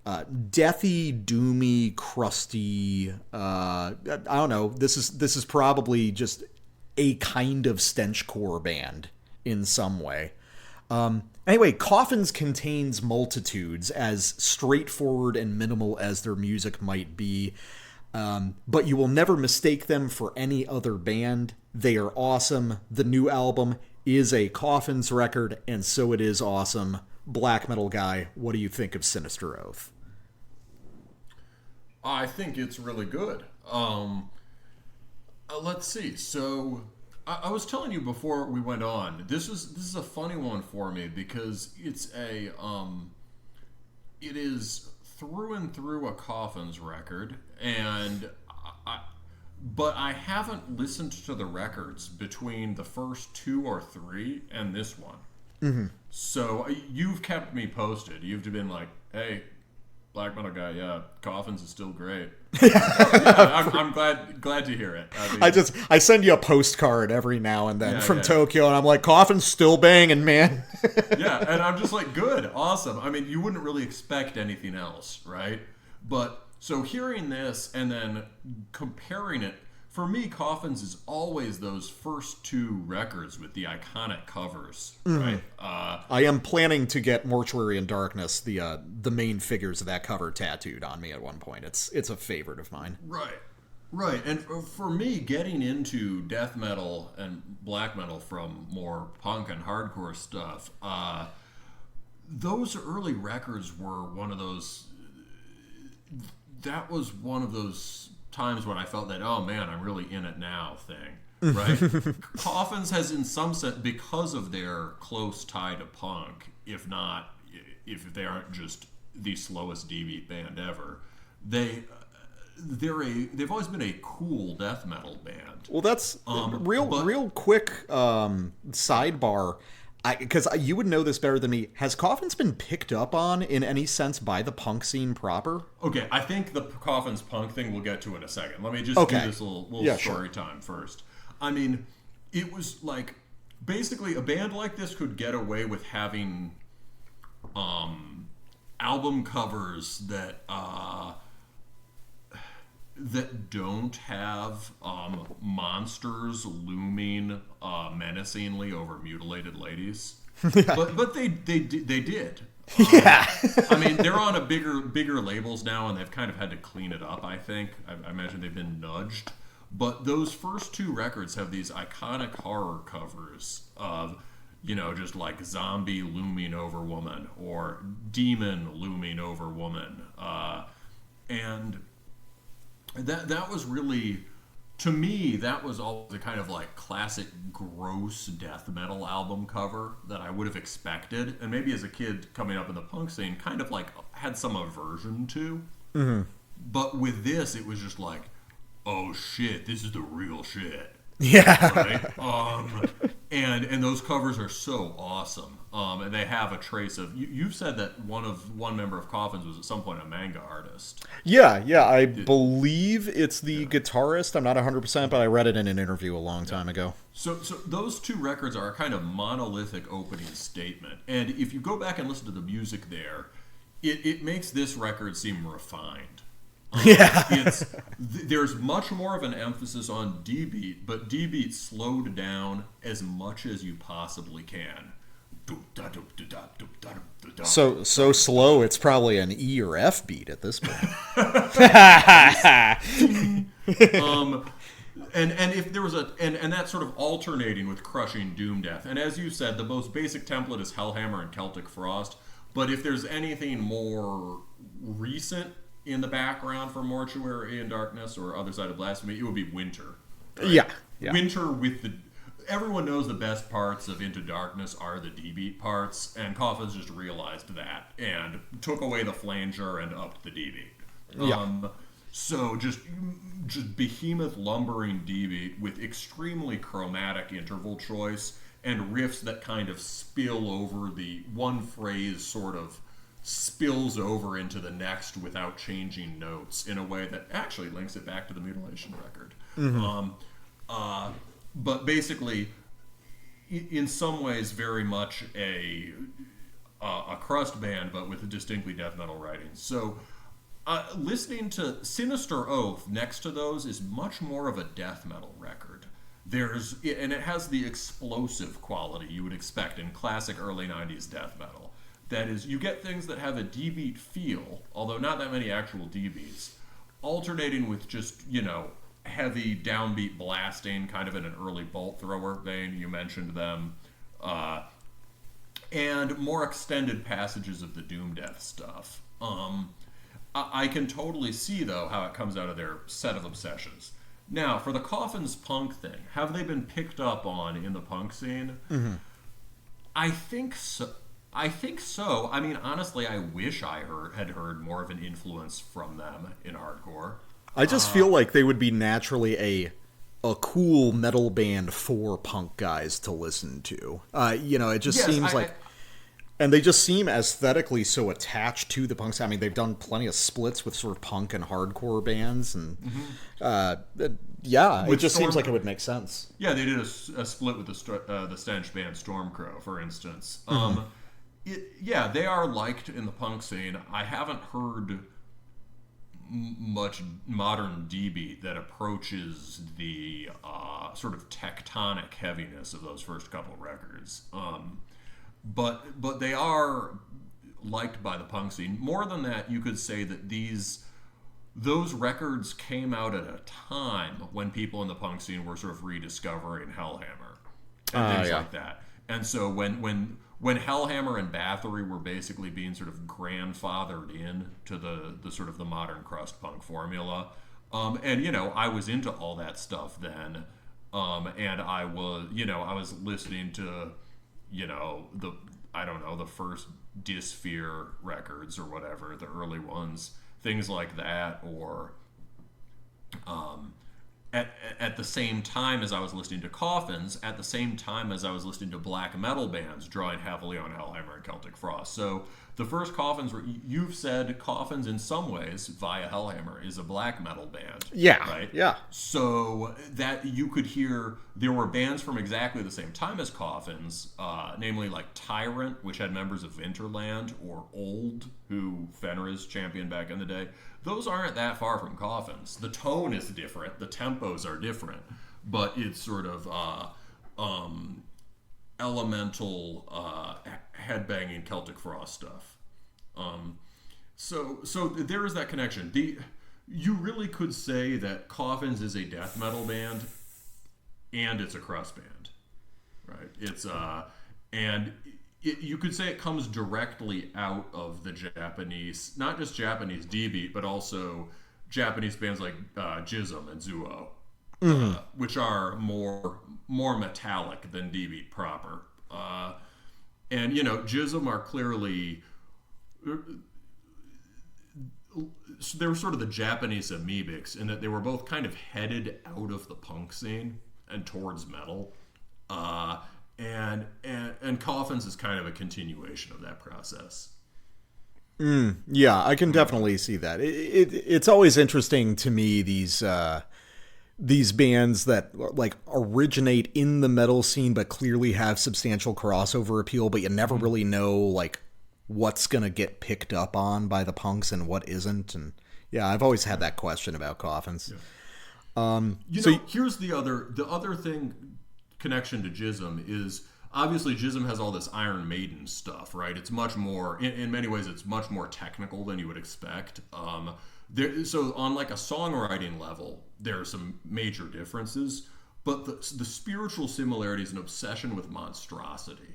deathy, doomy, crusty, I don't know, this is probably just a kind of stenchcore band in some way. Anyway, Coffins contains multitudes, as straightforward and minimal as their music might be. But you will never mistake them for any other band. They are awesome. The new album is a Coffins record, and so it is awesome. Black metal guy, what do you think of Sinister Oath? I think it's really good. Let's see. So I was telling you before we went on, this is a funny one for me because it is through and through a Coffins record, but I haven't listened to the records between the first 2 or 3 and this one. Mm-hmm. So you've kept me posted. You've been like, hey, black metal guy, yeah, Coffins is still great. I'm glad to hear it. I mean, I send you a postcard every now and then from Tokyo, and I'm like, Coffin's still banging, man. Yeah, and I'm just like, good, awesome. I mean, you wouldn't really expect anything else, right? But so hearing this and then comparing it, for me, Coffins is always those first 2 records with the iconic covers, right? I am planning to get Mortuary and Darkness, the main figures of that cover, tattooed on me at one point. It's a favorite of mine. Right. And for me, getting into death metal and black metal from more punk and hardcore stuff, those early records were one of those... That was one of those times when I felt that, oh man, I'm really in it now thing, right? Coffins has, in some sense, because of their close tie to punk, if they aren't just the slowest D-beat band ever, they've always been a cool death metal band. Well, that's real quick sidebar. Because you would know this better than me. Has Coffins been picked up on in any sense by the punk scene proper? Okay, I think the Coffins punk thing we'll get to in a second. Let me just do this little story time first. I mean, it was like, basically a band like this could get away with having album covers that don't have monsters looming menacingly over mutilated ladies, but they did. Yeah, I mean, they're on a bigger labels now, and they've kind of had to clean it up. I think I imagine they've been nudged, but those first 2 records have these iconic horror covers of, just like zombie looming over woman or demon looming over woman, and that was really, to me, that was all the kind of like classic gross death metal album cover that I would have expected, and maybe as a kid coming up in the punk scene, kind of like had some aversion to. Mm-hmm. But with this, it was just like, oh shit, this is the real shit. Yeah. Right? And those covers are so awesome. And they have a trace of... You've said that one member of Coffins was at some point a manga artist. Yeah, I believe it's the guitarist. I'm not 100%, but I read it in an interview a long time ago. So those two records are a kind of monolithic opening statement. And if you go back and listen to the music there, it makes this record seem refined. There's much more of an emphasis on D-beat, but D-beat slowed down as much as you possibly can. So slow, it's probably an E or F beat at this point. And if there was and that's sort of alternating with crushing doom death. And as you said, the most basic template is Hellhammer and Celtic Frost. But if there's anything more recent in the background for Mortuary and Darkness or Other Side of Blasphemy, it would be Winter. Right? Yeah. Winter with the... Everyone knows the best parts of Into Darkness are the D-beat parts, and Coffins just realized that and took away the flanger and upped the D-beat. So just behemoth lumbering D-beat with extremely chromatic interval choice and riffs that kind of spill over the one phrase sort of spills over into the next without changing notes in a way that actually links it back to the Mutilation record. But basically, in some ways, very much a crust band, but with a distinctly death metal writing. So listening to Sinister Oath next to those is much more of a death metal record. And it has the explosive quality you would expect in classic early 90s death metal. That is, you get things that have a D-beat feel, although not that many actual D-beats, alternating with just, heavy downbeat blasting, kind of in an early bolt thrower vein. You mentioned them. And more extended passages of the Doom Death stuff. I can totally see, though, how it comes out of their set of obsessions. Now, for the Coffins punk thing, have they been picked up on in the punk scene? I think so. I mean, honestly, I wish I had heard more of an influence from them in hardcore. I just feel like they would be naturally a cool metal band for punk guys to listen to. It just seems like... And they just seem aesthetically so attached to the punk. I mean, they've done plenty of splits with sort of punk and hardcore bands, and it just seems like it would make sense. Yeah, they did a split with the Stench band Stormcrow, for instance. They are liked in the punk scene. I haven't heard much modern D-beat that approaches the sort of tectonic heaviness of those first couple records. But they are liked by the punk scene. More than that, you could say that those records came out at a time when people in the punk scene were sort of rediscovering Hellhammer and things like that. And so when Hellhammer and Bathory were basically being sort of grandfathered in to the sort of the modern crust punk formula, and I was into all that stuff then, and I was listening to the first Dysphere records or whatever, the early ones, things like that, or at the same time as I was listening to Coffins, at the same time as I was listening to black metal bands drawing heavily on Hellhammer and Celtic Frost. So the first Coffins you've said Coffins in some ways via Hellhammer is a black metal band. Yeah. Right? Yeah. So that you could hear there were bands from exactly the same time as Coffins, namely like Tyrant, which had members of Interland, or Old, who Fenris championed back in the day. Those aren't that far from Coffins. The tone is different, the tempos are different, but it's sort of elemental headbanging Celtic Frost stuff. So there is that connection. You really could say that Coffins is a death metal band, and it's a crust band, right? It's you could say it comes directly out of the Japanese, not just Japanese D-beat, but also Japanese bands like Jism and Zuo, which are more metallic than D-beat proper. And Jism are clearly, they were sort of the Japanese amoebics in that they were both kind of headed out of the punk scene and towards metal. And Coffins is kind of a continuation of that process. Yeah, I can definitely see that. It's always interesting to me, these bands that like originate in the metal scene but clearly have substantial crossover appeal, but you never really know like what's gonna get picked up on by the punks and what isn't. And yeah, I've always had that question about Coffins. Yeah. Here's the other thing, connection to Jism is obviously Jism has all this Iron Maiden stuff, right? It's much more, in many ways, it's much more technical than you would expect. So on like a songwriting level, there are some major differences, but the spiritual similarities and obsession with monstrosity.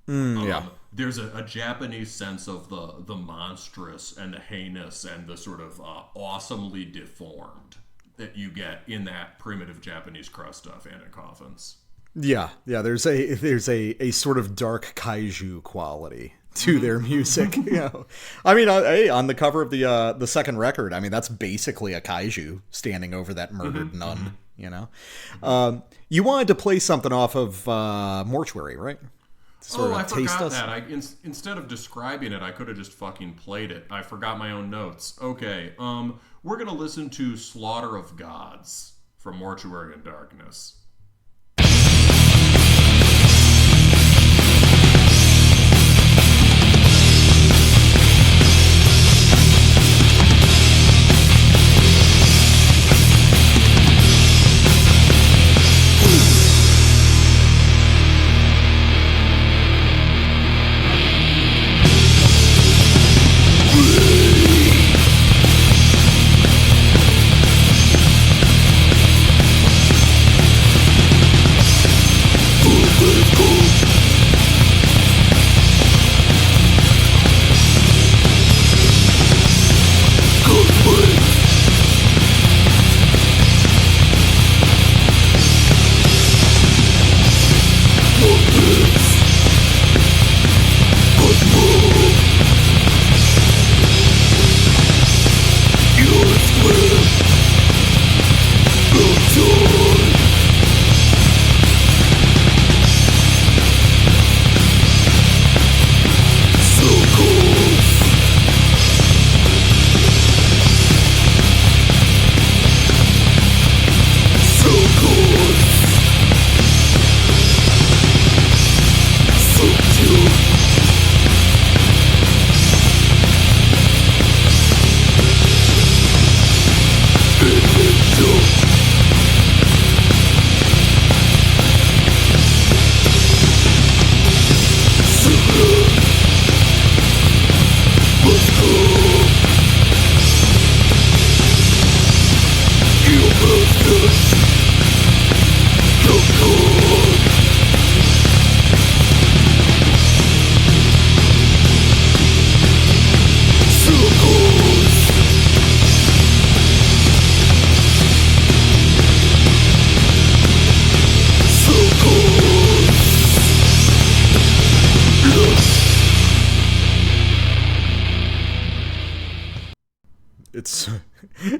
There's a Japanese sense of the monstrous and the heinous and the sort of awesomely deformed that you get in that primitive Japanese crust stuff and in Coffins. Yeah, there's a sort of dark kaiju quality to their music. I mean, on the cover of the second record, I mean, that's basically a kaiju standing over that murdered nun. You wanted to play something off of Mortuary, right? I forgot that. Instead of describing it, I could have just fucking played it. I forgot my own notes. Okay, we're gonna listen to "Slaughter of Gods" from Mortuary and Darkness.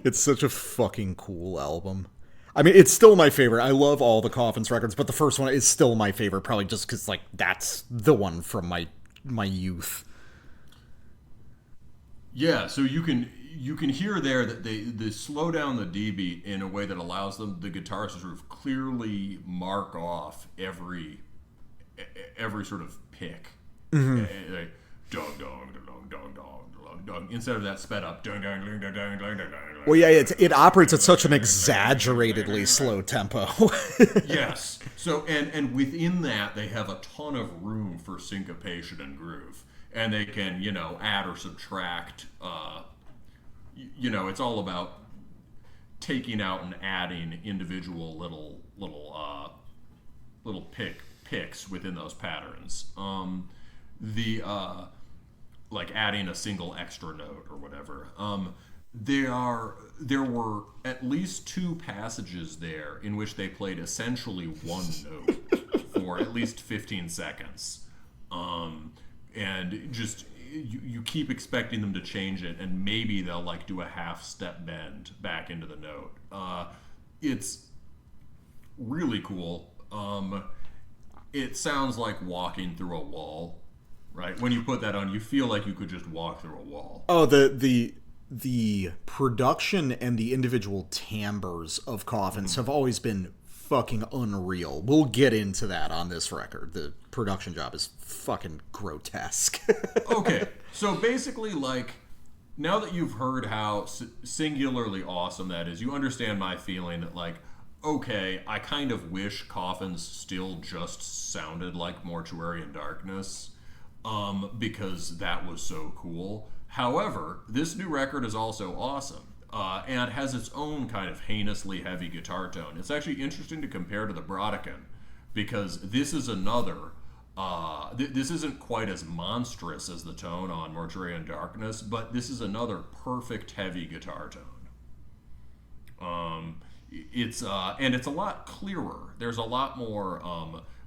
It's such a fucking cool album. I mean, it's still my favorite. I love all the Coffins records, but the first one is still my favorite, probably just because, like, that's the one from my youth. Yeah, so you can hear there that they slow down the D beat in a way that allows the guitarist to sort of clearly mark off every sort of pick. Like, dong dong dong dong dong dong, instead of that sped up dong dong dong dong dong dong dong. Well, yeah, it operates at such an exaggeratedly slow tempo. Yes. So and within that they have a ton of room for syncopation and groove, and they can add or subtract. It's all about taking out and adding individual little picks within those patterns. Like adding a single extra note or whatever. There were at least two passages there in which they played essentially one note for at least 15 seconds. And just you keep expecting them to change it, and maybe they'll like do a half step bend back into the note. It's really cool. it sounds like walking through a wall, right? When you put that on, you feel like you could just walk through a wall. Oh, the production and the individual timbres of Coffins have always been fucking unreal. We'll get into that on this record. The production job is fucking grotesque. Okay, so basically, like, now that you've heard how singularly awesome that is, you understand my feeling that, like, okay, I kind of wish Coffins still just sounded like Mortuary and Darkness, because that was so cool. However, this new record is also awesome, and has its own kind of heinously heavy guitar tone. It's actually interesting to compare to the Brodequin, because this is another... this isn't quite as monstrous as the tone on Mortuary and Darkness, but this is another perfect heavy guitar tone. It's a lot clearer. There's a lot more.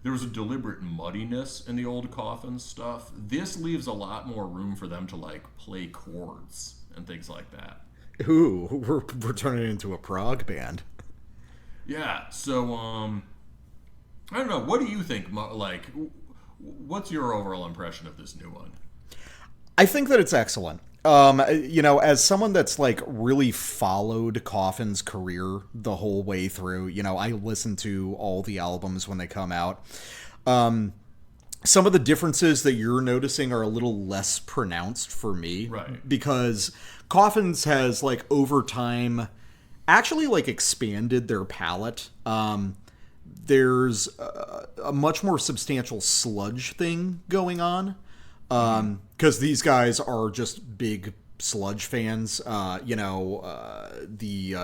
There was a deliberate muddiness in the old Coffins stuff. This leaves a lot more room for them to like play chords and things like that. Ooh, we're turning it into a prog band. Yeah. So I don't know. What do you think? Like, what's your overall impression of this new one? I think that it's excellent. As someone that's like really followed Coffin's career the whole way through, I listen to all the albums when they come out. Some of the differences that you're noticing are a little less pronounced for me. Right. Because Coffins has like over time actually like expanded their palette. There's a much more substantial sludge thing going on. Because these guys are just big sludge fans. The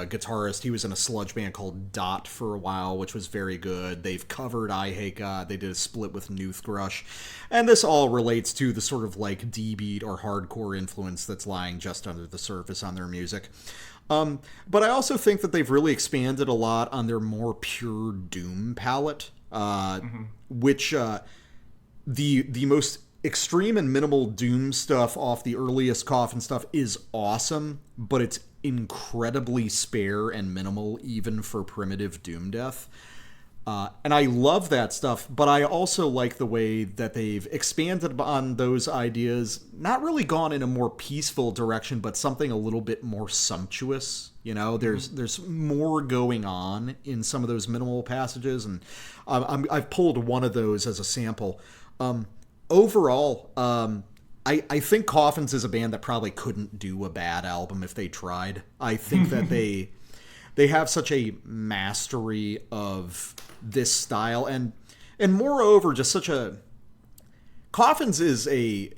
guitarist, he was in a sludge band called Dot for a while, which was very good. They've covered I Hate God. They did a split with Noothgrush. And this all relates to the sort of like D-beat or hardcore influence that's lying just under the surface on their music. But I also think that they've really expanded a lot on their more pure doom palette, which the most extreme and minimal doom stuff off the earliest Coffin stuff is awesome, but it's incredibly spare and minimal even for primitive doom death. And I love that stuff, but I also like the way that they've expanded on those ideas, not really gone in a more peaceful direction, but something a little bit more sumptuous. There's more going on in some of those minimal passages, and I've pulled one of those as a sample. Overall, I think Coffins is a band that probably couldn't do a bad album if they tried. I think that they have such a mastery of this style, and moreover, just such a... Coffins is a...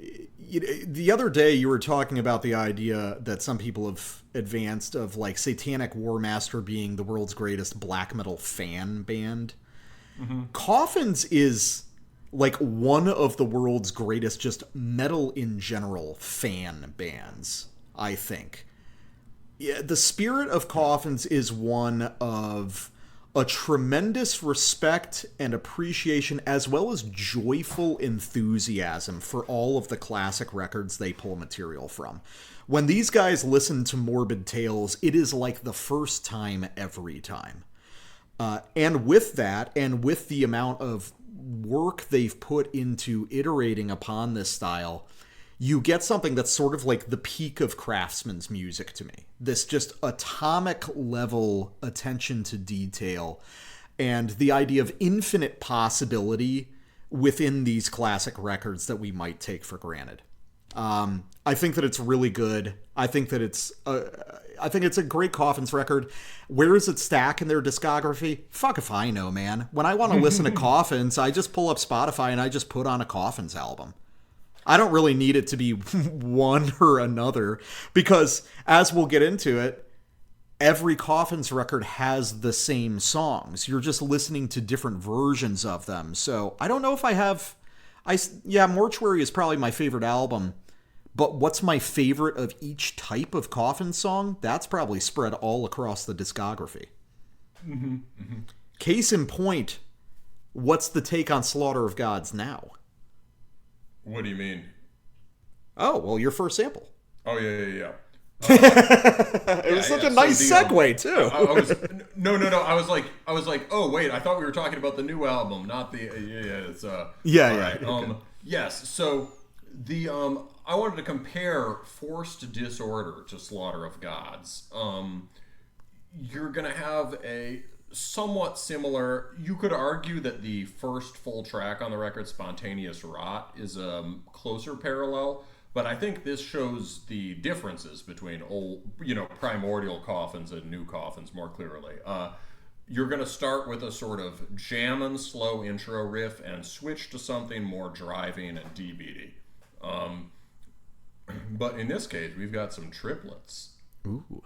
The other day you were talking about the idea that some people have advanced of like Satanic Warmaster being the world's greatest black metal fan band. Coffins is like one of the world's greatest just metal in general fan bands, I think. Yeah, the spirit of Coffins is one of a tremendous respect and appreciation, as well as joyful enthusiasm for all of the classic records they pull material from. When these guys listen to Morbid Tales, it is like the first time every time. And with that, and with the amount of work they've put into iterating upon this style, you get something that's sort of like the peak of craftsman's music to me. This just atomic level attention to detail and the idea of infinite possibility within these classic records that we might take for granted. I think that it's really good. I think that it's a great Coffins record. Where does it stack in their discography? Fuck if I know, man. When I want to listen to Coffins, I just pull up Spotify and I just put on a Coffins album. I don't really need it to be one or another, because as we'll get into it, every Coffins record has the same songs. You're just listening to different versions of them. So I don't know if I have... Mortuary is probably my favorite album, but what's my favorite of each type of Coffin song? That's probably spread all across the discography. Case in point, what's the take on Slaughter of Gods now? What do you mean? Oh, well, your first sample. Oh, yeah. It was such a nice segue too. I was no. I was like, oh wait, I thought we were talking about the new album, not the It's yeah. Right. Okay. Yes. So the I wanted to compare Forced Disorder to Slaughter of Gods. You're gonna have a somewhat similar. You could argue that the first full track on the record, Spontaneous Rot, is a closer parallel. But I think this shows the differences between old, primordial Coffins and new Coffins more clearly. You're going to start with a sort of jammin' slow intro riff and switch to something more driving and D.D.D.H. But in this case, we've got some triplets. Ooh.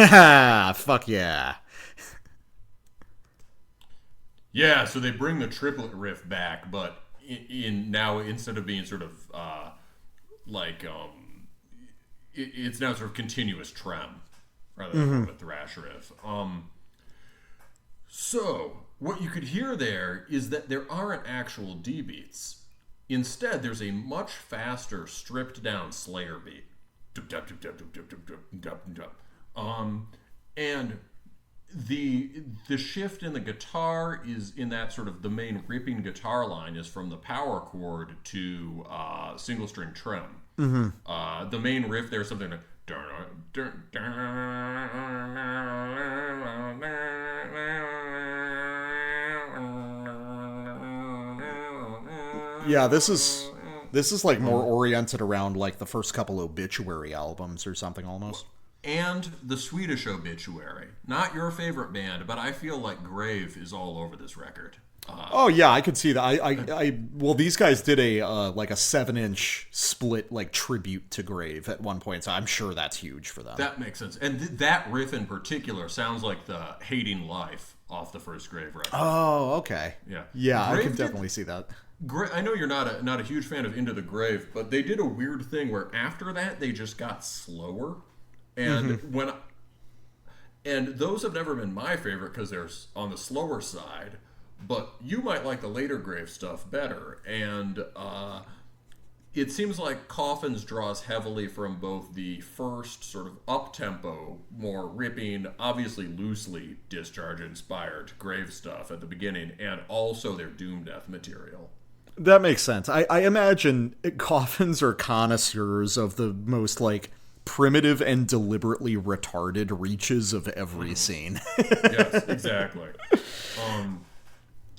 Haha, fuck yeah. Yeah, so they bring the triplet riff back, but in now instead of being sort of it's now sort of continuous trem rather than a thrash riff. So what you could hear there is that there aren't actual D beats. Instead, there's a much faster, stripped down Slayer beat. And the shift in the guitar is in that sort of the main ripping guitar line is from the power chord to single string trem. The main riff there's something like yeah, this is like more oriented around like the first couple Obituary albums or something almost. And the Swedish Obituary. Not your favorite band, but I feel like Grave is all over this record. Oh yeah, I could see that. Well, these guys did a like a 7-inch split like tribute to Grave at one point, so I'm sure that's huge for them. That makes sense. And that riff in particular sounds like the Hating Life off the first Grave record. Oh, okay. Yeah, I can definitely see that. I know you're not a huge fan of Into the Grave, but they did a weird thing where after that they just got slower. And And those have never been my favorite because they're on the slower side. But you might like the later Grave stuff better. And it seems like Coffins draws heavily from both the first sort of up-tempo, more ripping, obviously loosely Discharge-inspired Grave stuff at the beginning, and also their Doom Death material. That makes sense. I imagine Coffins are connoisseurs of the most, like, primitive and deliberately retarded reaches of every scene. Yes, exactly.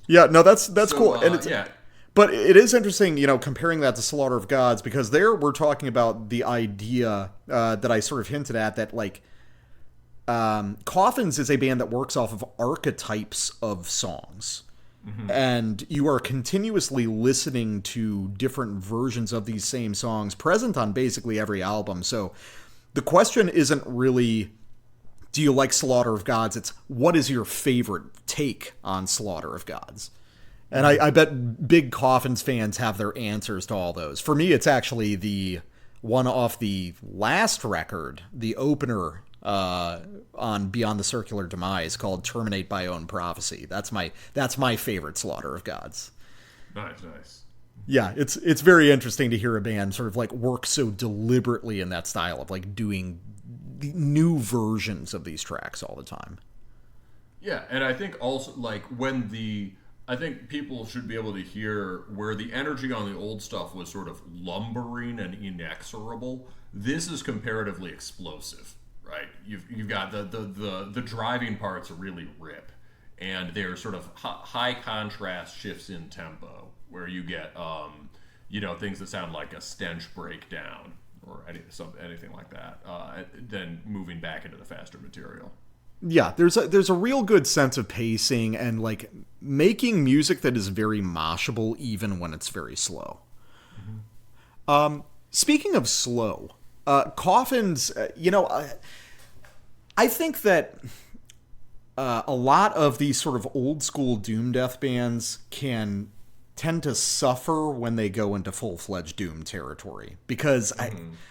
Yeah, no, that's cool. And it's, yeah. But it is interesting, comparing that to Slaughter of Gods, because there we're talking about the idea that I sort of hinted at, that, like, Coffins is a band that works off of archetypes of songs. Mm-hmm. And you are continuously listening to different versions of these same songs present on basically every album. So the question isn't really, do you like Slaughter of Gods? It's, what is your favorite take on Slaughter of Gods? And I bet big Coffins fans have their answers to all those. For me, it's actually the one off the last record, the opener on Beyond the Circular Demise, called Terminate by Own Prophecy. That's my favorite Slaughter of Gods. Nice. Yeah, it's very interesting to hear a band sort of like work so deliberately in that style of like doing the new versions of these tracks all the time. Yeah, and I think also like I think people should be able to hear where the energy on the old stuff was sort of lumbering and inexorable. This is comparatively explosive, right? You've got the driving parts really rip, and they're sort of high contrast shifts in tempo, where you get things that sound like a stench breakdown or anything like that, then moving back into the faster material. Yeah, there's a real good sense of pacing and like making music that is very moshable even when it's very slow. Mm-hmm. Speaking of slow, Coffins, I think that a lot of these sort of old school Doom Death bands can tend to suffer when they go into full-fledged Doom territory, because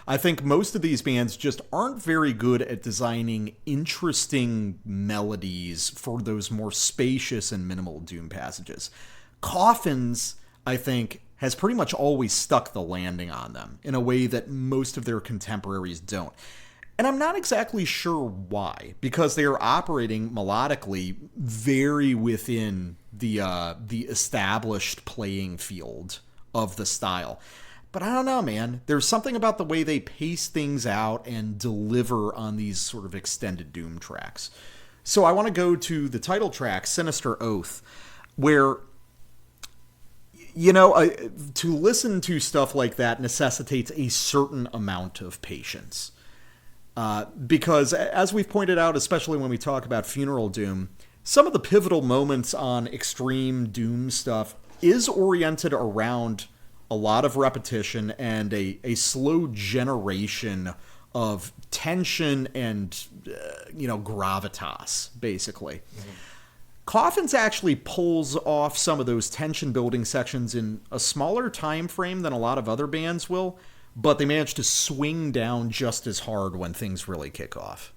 I think most of these bands just aren't very good at designing interesting melodies for those more spacious and minimal Doom passages. Coffins, I think, has pretty much always stuck the landing on them in a way that most of their contemporaries don't. And I'm not exactly sure why, because they are operating melodically very within the established playing field of the style. But I don't know, man. There's something about the way they pace things out and deliver on these sort of extended Doom tracks. So I want to go to the title track, Sinister Oath, where, to listen to stuff like that necessitates a certain amount of patience. Because, as we've pointed out, especially when we talk about Funeral Doom, some of the pivotal moments on extreme Doom stuff is oriented around a lot of repetition and a slow generation of tension and, gravitas, basically. Mm-hmm. Coffins actually pulls off some of those tension-building sections in a smaller time frame than a lot of other bands will, but they manage to swing down just as hard when things really kick off.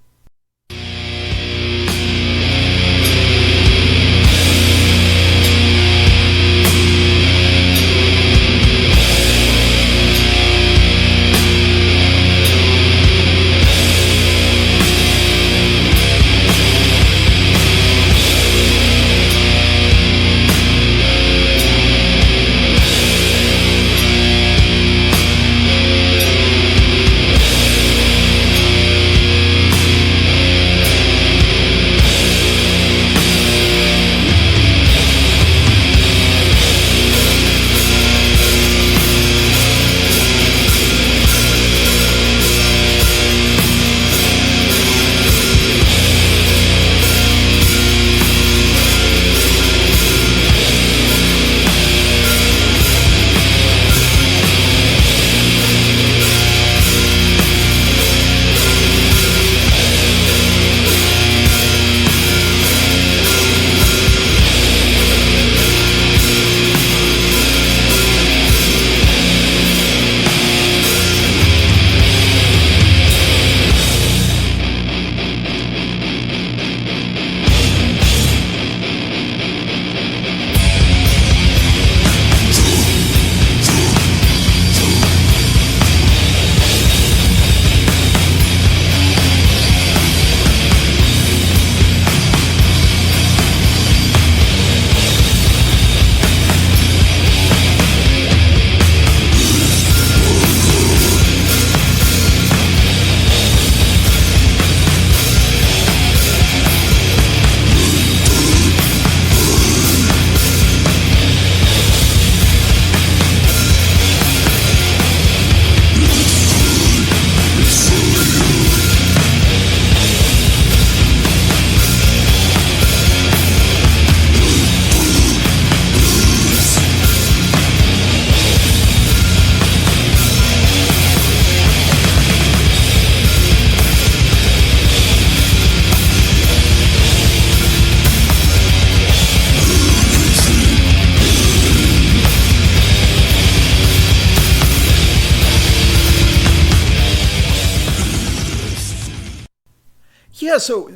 Yeah, so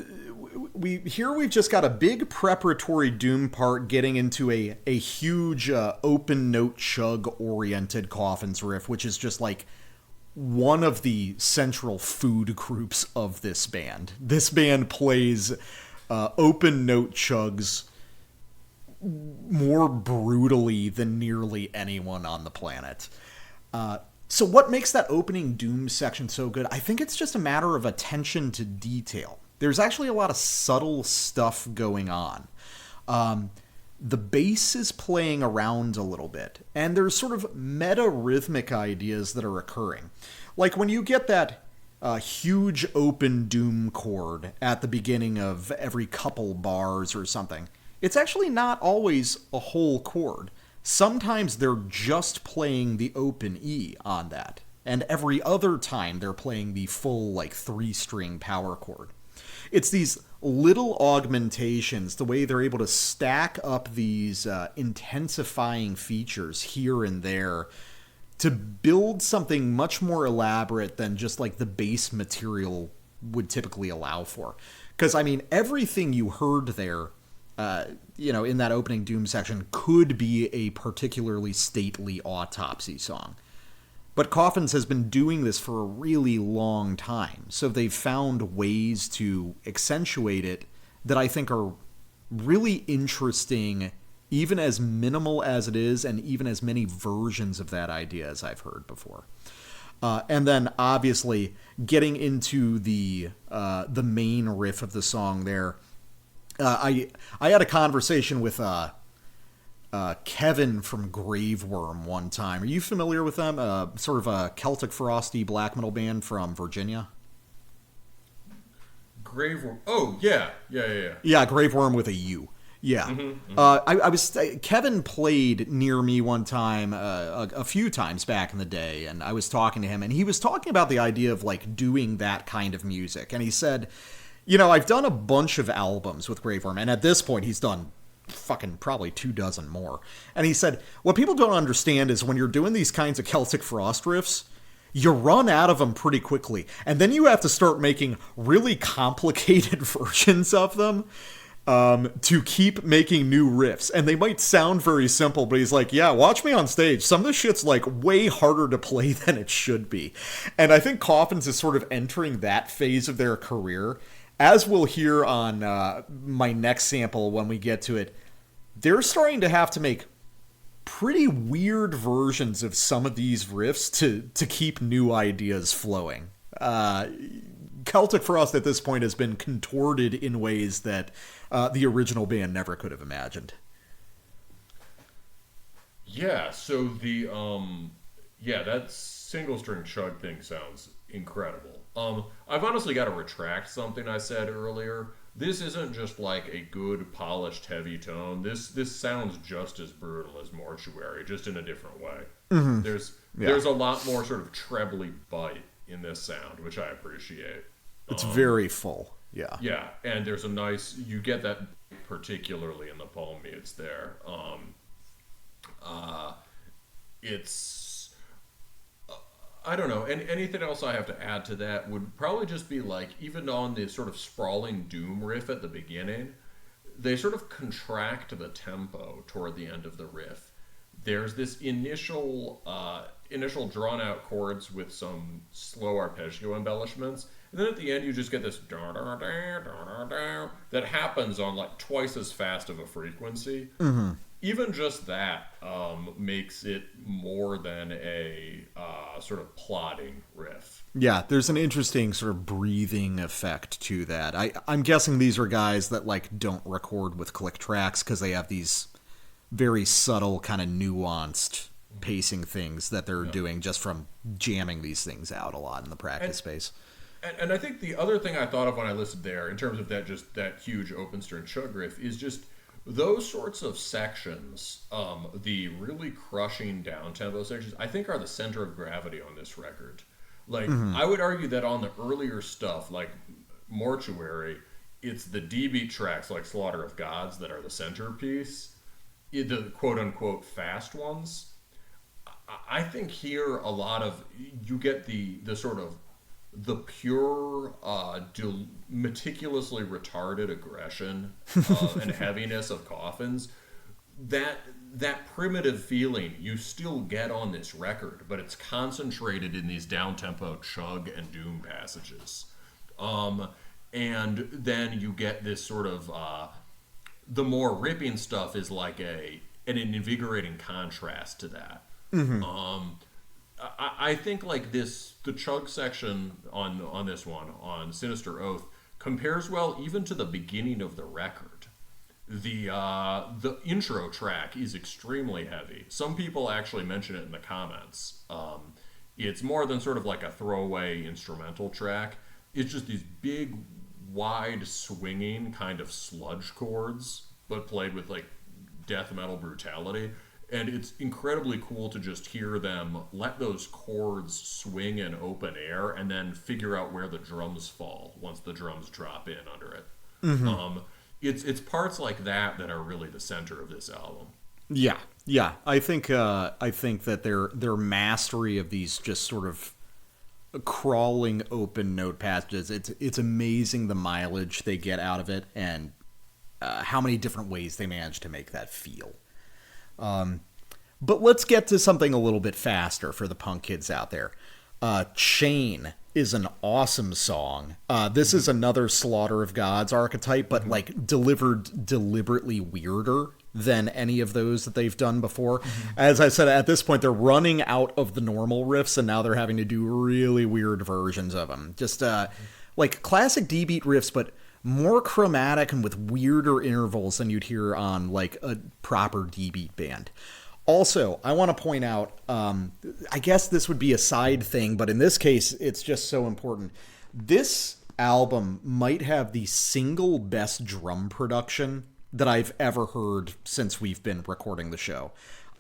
we've just got a big preparatory Doom part getting into a huge open note chug oriented Coffins riff, which is just like one of the central food groups of this band. This band plays open note chugs more brutally than nearly anyone on the planet. So what makes that opening Doom section so good? I think it's just a matter of attention to detail. There's actually a lot of subtle stuff going on. The bass is playing around a little bit, and there's sort of meta-rhythmic ideas that are occurring. Like when you get that huge open Doom chord at the beginning of every couple bars or something, it's actually not always a whole chord. Sometimes they're just playing the open E on that, and every other time they're playing the full, like, 3-string power chord. It's these little augmentations, the way they're able to stack up these intensifying features here and there to build something much more elaborate than just, like, the base material would typically allow for. Because, I mean, everything you heard there, in that opening Doom section could be a particularly stately Autopsy song. But Coffins has been doing this for a really long time, so they've found ways to accentuate it that I think are really interesting, even as minimal as it is, and even as many versions of that idea as I've heard before. And then, obviously, getting into the main riff of the song there, I had a conversation with Kevin from Graveworm one time. Are you familiar with them? Sort of a Celtic frosty black metal band from Virginia. Graveworm. Oh, yeah. Yeah, Graveworm with a U. Yeah. Mm-hmm. Kevin played near me one time, a few times back in the day, and I was talking to him, and he was talking about the idea of, like, doing that kind of music. And he said, I've done a bunch of albums with Graveworm, and at this point he's done fucking probably 24 more. And he said, what people don't understand is when you're doing these kinds of Celtic Frost riffs, you run out of them pretty quickly. And then you have to start making really complicated versions of them to keep making new riffs. And they might sound very simple, but he's like, yeah, watch me on stage. Some of this shit's like way harder to play than it should be. And I think Coffins is sort of entering that phase of their career. As we'll hear on my next sample when we get to it, they're starting to have to make pretty weird versions of some of these riffs to keep new ideas flowing. Celtic Frost at this point has been contorted in ways that the original band never could have imagined. Yeah, so that single string chug thing sounds incredible. I've honestly got to retract something I said earlier. This isn't just like a good, polished, heavy tone. This sounds just as brutal as Mortuary, just in a different way. Mm-hmm. There's a lot more sort of trebly bite in this sound, which I appreciate. It's very full. Yeah. Yeah, and there's a nice... You get that particularly in the palm mutes there. It's... I don't know. And anything else I have to add to that would probably just be like, even on the sort of sprawling Doom riff at the beginning, they sort of contract the tempo toward the end of the riff. There's this initial drawn-out chords with some slow arpeggio embellishments, and then at the end you just get this that happens on like twice as fast of a frequency. Mm-hmm. Even just that makes it more than a sort of plodding riff. Yeah, there's an interesting sort of breathing effect to that. I'm guessing these are guys that like don't record with click tracks because they have these very subtle, kind of nuanced pacing things that they're doing just from jamming these things out a lot in the practice space. And I think the other thing I thought of when I listened there, in terms of that huge open string chug riff, is just those sorts of sections, the really crushing down-tempo sections, I think are the center of gravity on this record. Like, I would argue that on the earlier stuff, like Mortuary, it's the D-beat tracks like Slaughter of Gods that are the centerpiece, the quote-unquote fast ones. I think here a lot of, you get the sort of the pure, meticulously retarded aggression and heaviness of Coffins, that primitive feeling you still get on this record, but it's concentrated in these down-tempo chug and doom passages. And then you get this sort of, the more ripping stuff is like an invigorating contrast to that. I think like the chug section on this one, on Sinister Oath, compares well even to the beginning of the record. The intro track is extremely heavy. Some people actually mention it in the comments. It's more than sort of like a throwaway instrumental track. It's just these big, wide, swinging kind of sludge chords, but played with like death metal brutality. And it's incredibly cool to just hear them let those chords swing in open air and then figure out where the drums fall once the drums drop in under it. It's parts like that are really the center of this album. Yeah. I think that their mastery of these just sort of crawling open note passages, it's amazing the mileage they get out of it and how many different ways they manage to make that feel. But let's get to something a little bit faster for the punk kids out there. Chain is an awesome song. This is another Slaughter of Gods archetype, but like delivered deliberately weirder than any of those that they've done before. As I said, at this point, they're running out of the normal riffs, and now they're having to do really weird versions of them. Just like classic D-beat riffs, but more chromatic and with weirder intervals than you'd hear on like a proper D-beat band. Also, I want to point out, I guess this would be a side thing, but in this case, it's just so important. This album might have the single best drum production that I've ever heard since we've been recording the show.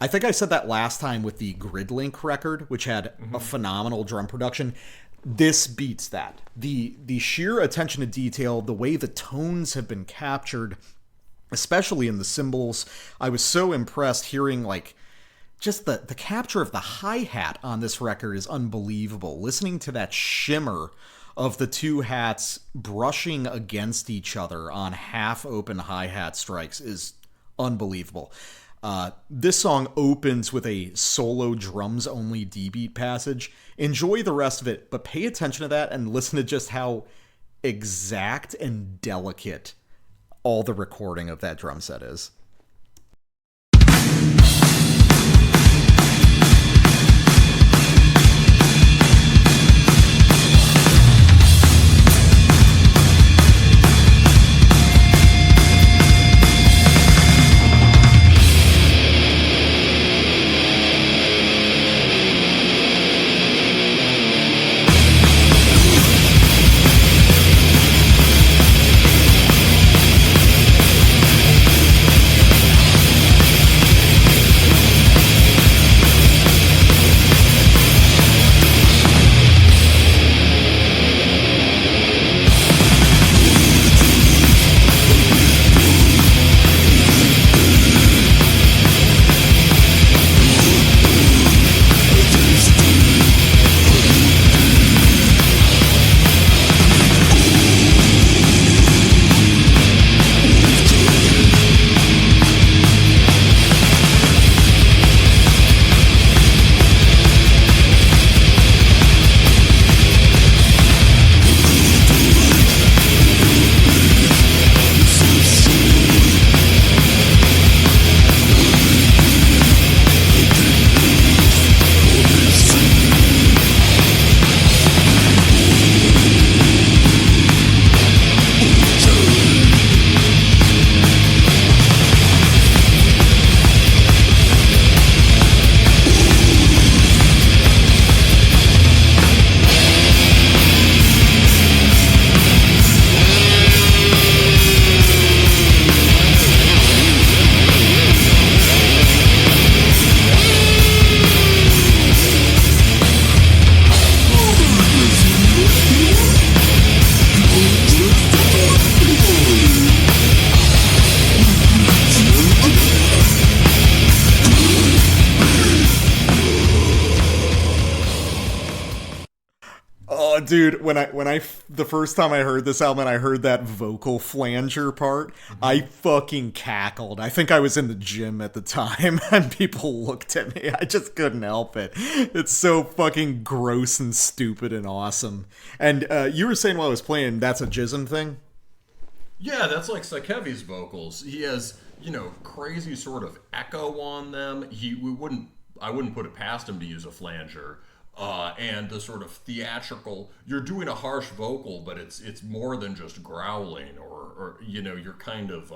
I think I said that last time with the Gridlink record, which had a phenomenal drum production. This beats that. The sheer attention to detail, the way the tones have been captured, especially in the cymbals. I was so impressed hearing like just the capture of the hi-hat on this record is unbelievable. Listening to that shimmer of the two hats brushing against each other on half-open hi-hat strikes is unbelievable. This song opens with a solo drums-only D-beat passage. Enjoy the rest of it, but pay attention to that and listen to just how exact and delicate all the recording of that drum set is. Oh, dude, the first time I heard this album and I heard that vocal flanger part, I fucking cackled. I think I was in the gym at the time and people looked at me. I just couldn't help it. It's so fucking gross and stupid and awesome. And you were saying while I was playing, that's a Jism thing? Yeah, that's like Sakevi's vocals. He has, crazy sort of echo on them. I wouldn't put it past him to use a flanger. And the sort of theatrical, you're doing a harsh vocal, but it's more than just growling or you're kind of,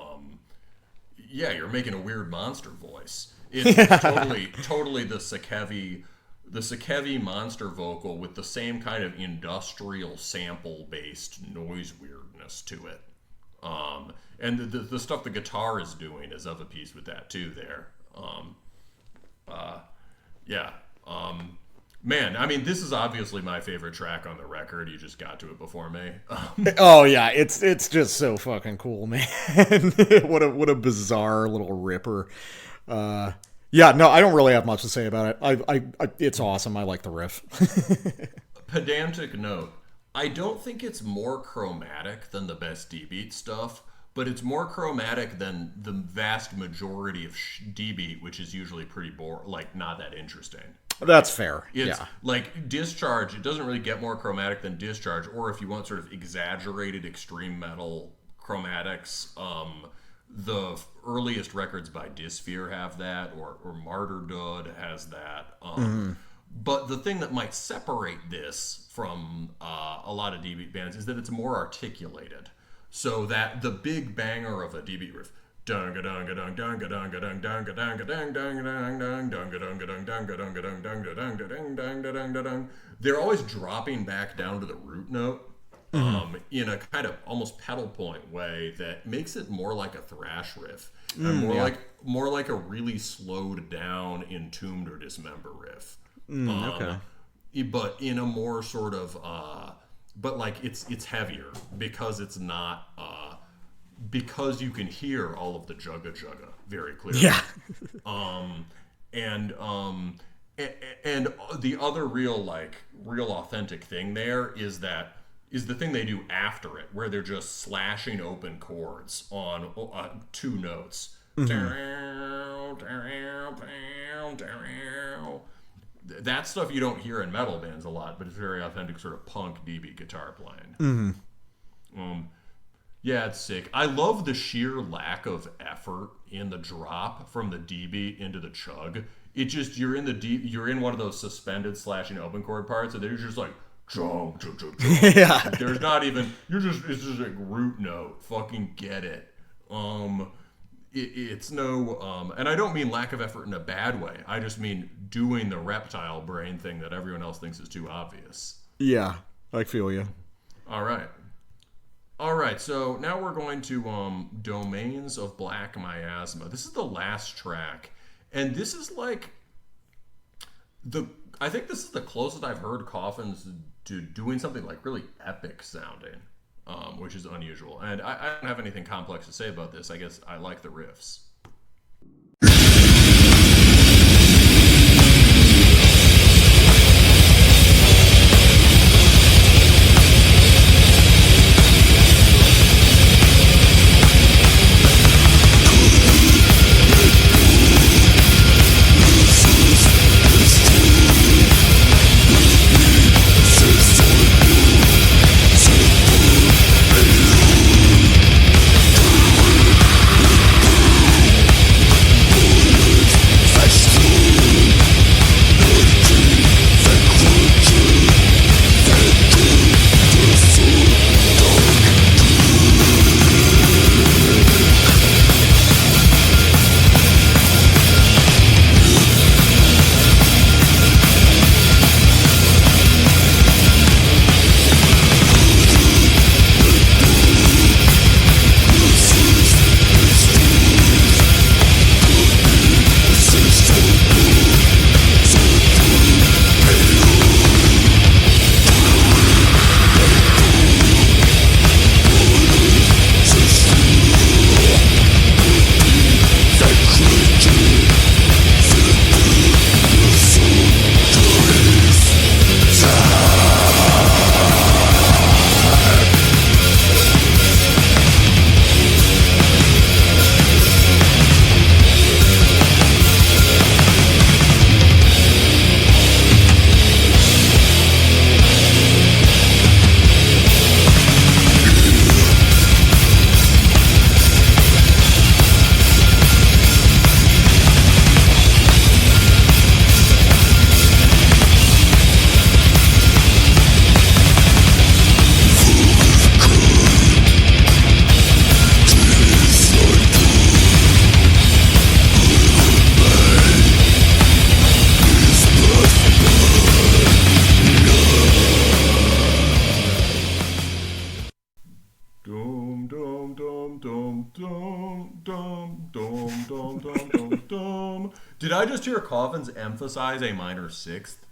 you're making a weird monster voice. It's totally the Sakevi monster vocal with the same kind of industrial sample-based noise weirdness to it. And the stuff the guitar is doing is of a piece with that too there. Man, I mean, this is obviously my favorite track on the record. You just got to it before me. Oh yeah, it's just so fucking cool, man. what a bizarre little ripper. Yeah, no, I don't really have much to say about it. I it's awesome. I like the riff. Pedantic note. I don't think it's more chromatic than the best D-Beat stuff, but it's more chromatic than the vast majority of D-Beat, which is usually pretty not that interesting. That's fair. It's like Discharge, it doesn't really get more chromatic than Discharge, or if you want sort of exaggerated extreme metal chromatics, the earliest records by Dysphere have that, or Martyrdud has that. But the thing that might separate this from a lot of D-Beat bands is that it's more articulated. So that the big banger of a D-Beat riff, they're always dropping back down to the root note in a kind of almost pedal point way that makes it more like a thrash riff and more like a really slowed down Entombed or Dismember riff. But in a more sort of but like it's heavier because it's not because you can hear all of the jugga very clearly. Yeah. And the other real authentic thing there is the thing they do after it, where they're just slashing open chords on two notes. That stuff you don't hear in metal bands a lot, but it's very authentic sort of punk DB guitar playing. Yeah, it's sick. I love the sheer lack of effort in the drop from the DB into the chug. It just, you're in one of those suspended slashing open chord parts, and they're just like chug, chug, chug, chug. Yeah. There's not even, it's just like root note. Fucking get it. It's no, and I don't mean lack of effort in a bad way. I just mean doing the reptile brain thing that everyone else thinks is too obvious. Yeah, I feel you. All right, so now we're going to Domains of Black Miasma. This is the last track, and this is like I think this is the closest I've heard Coffins to doing something like really epic sounding, which is unusual. And I don't have anything complex to say about this. I guess I like the riffs. dum, dum, dum, dum, dum, dum, dum. Did I just hear Coffins emphasize a minor sixth?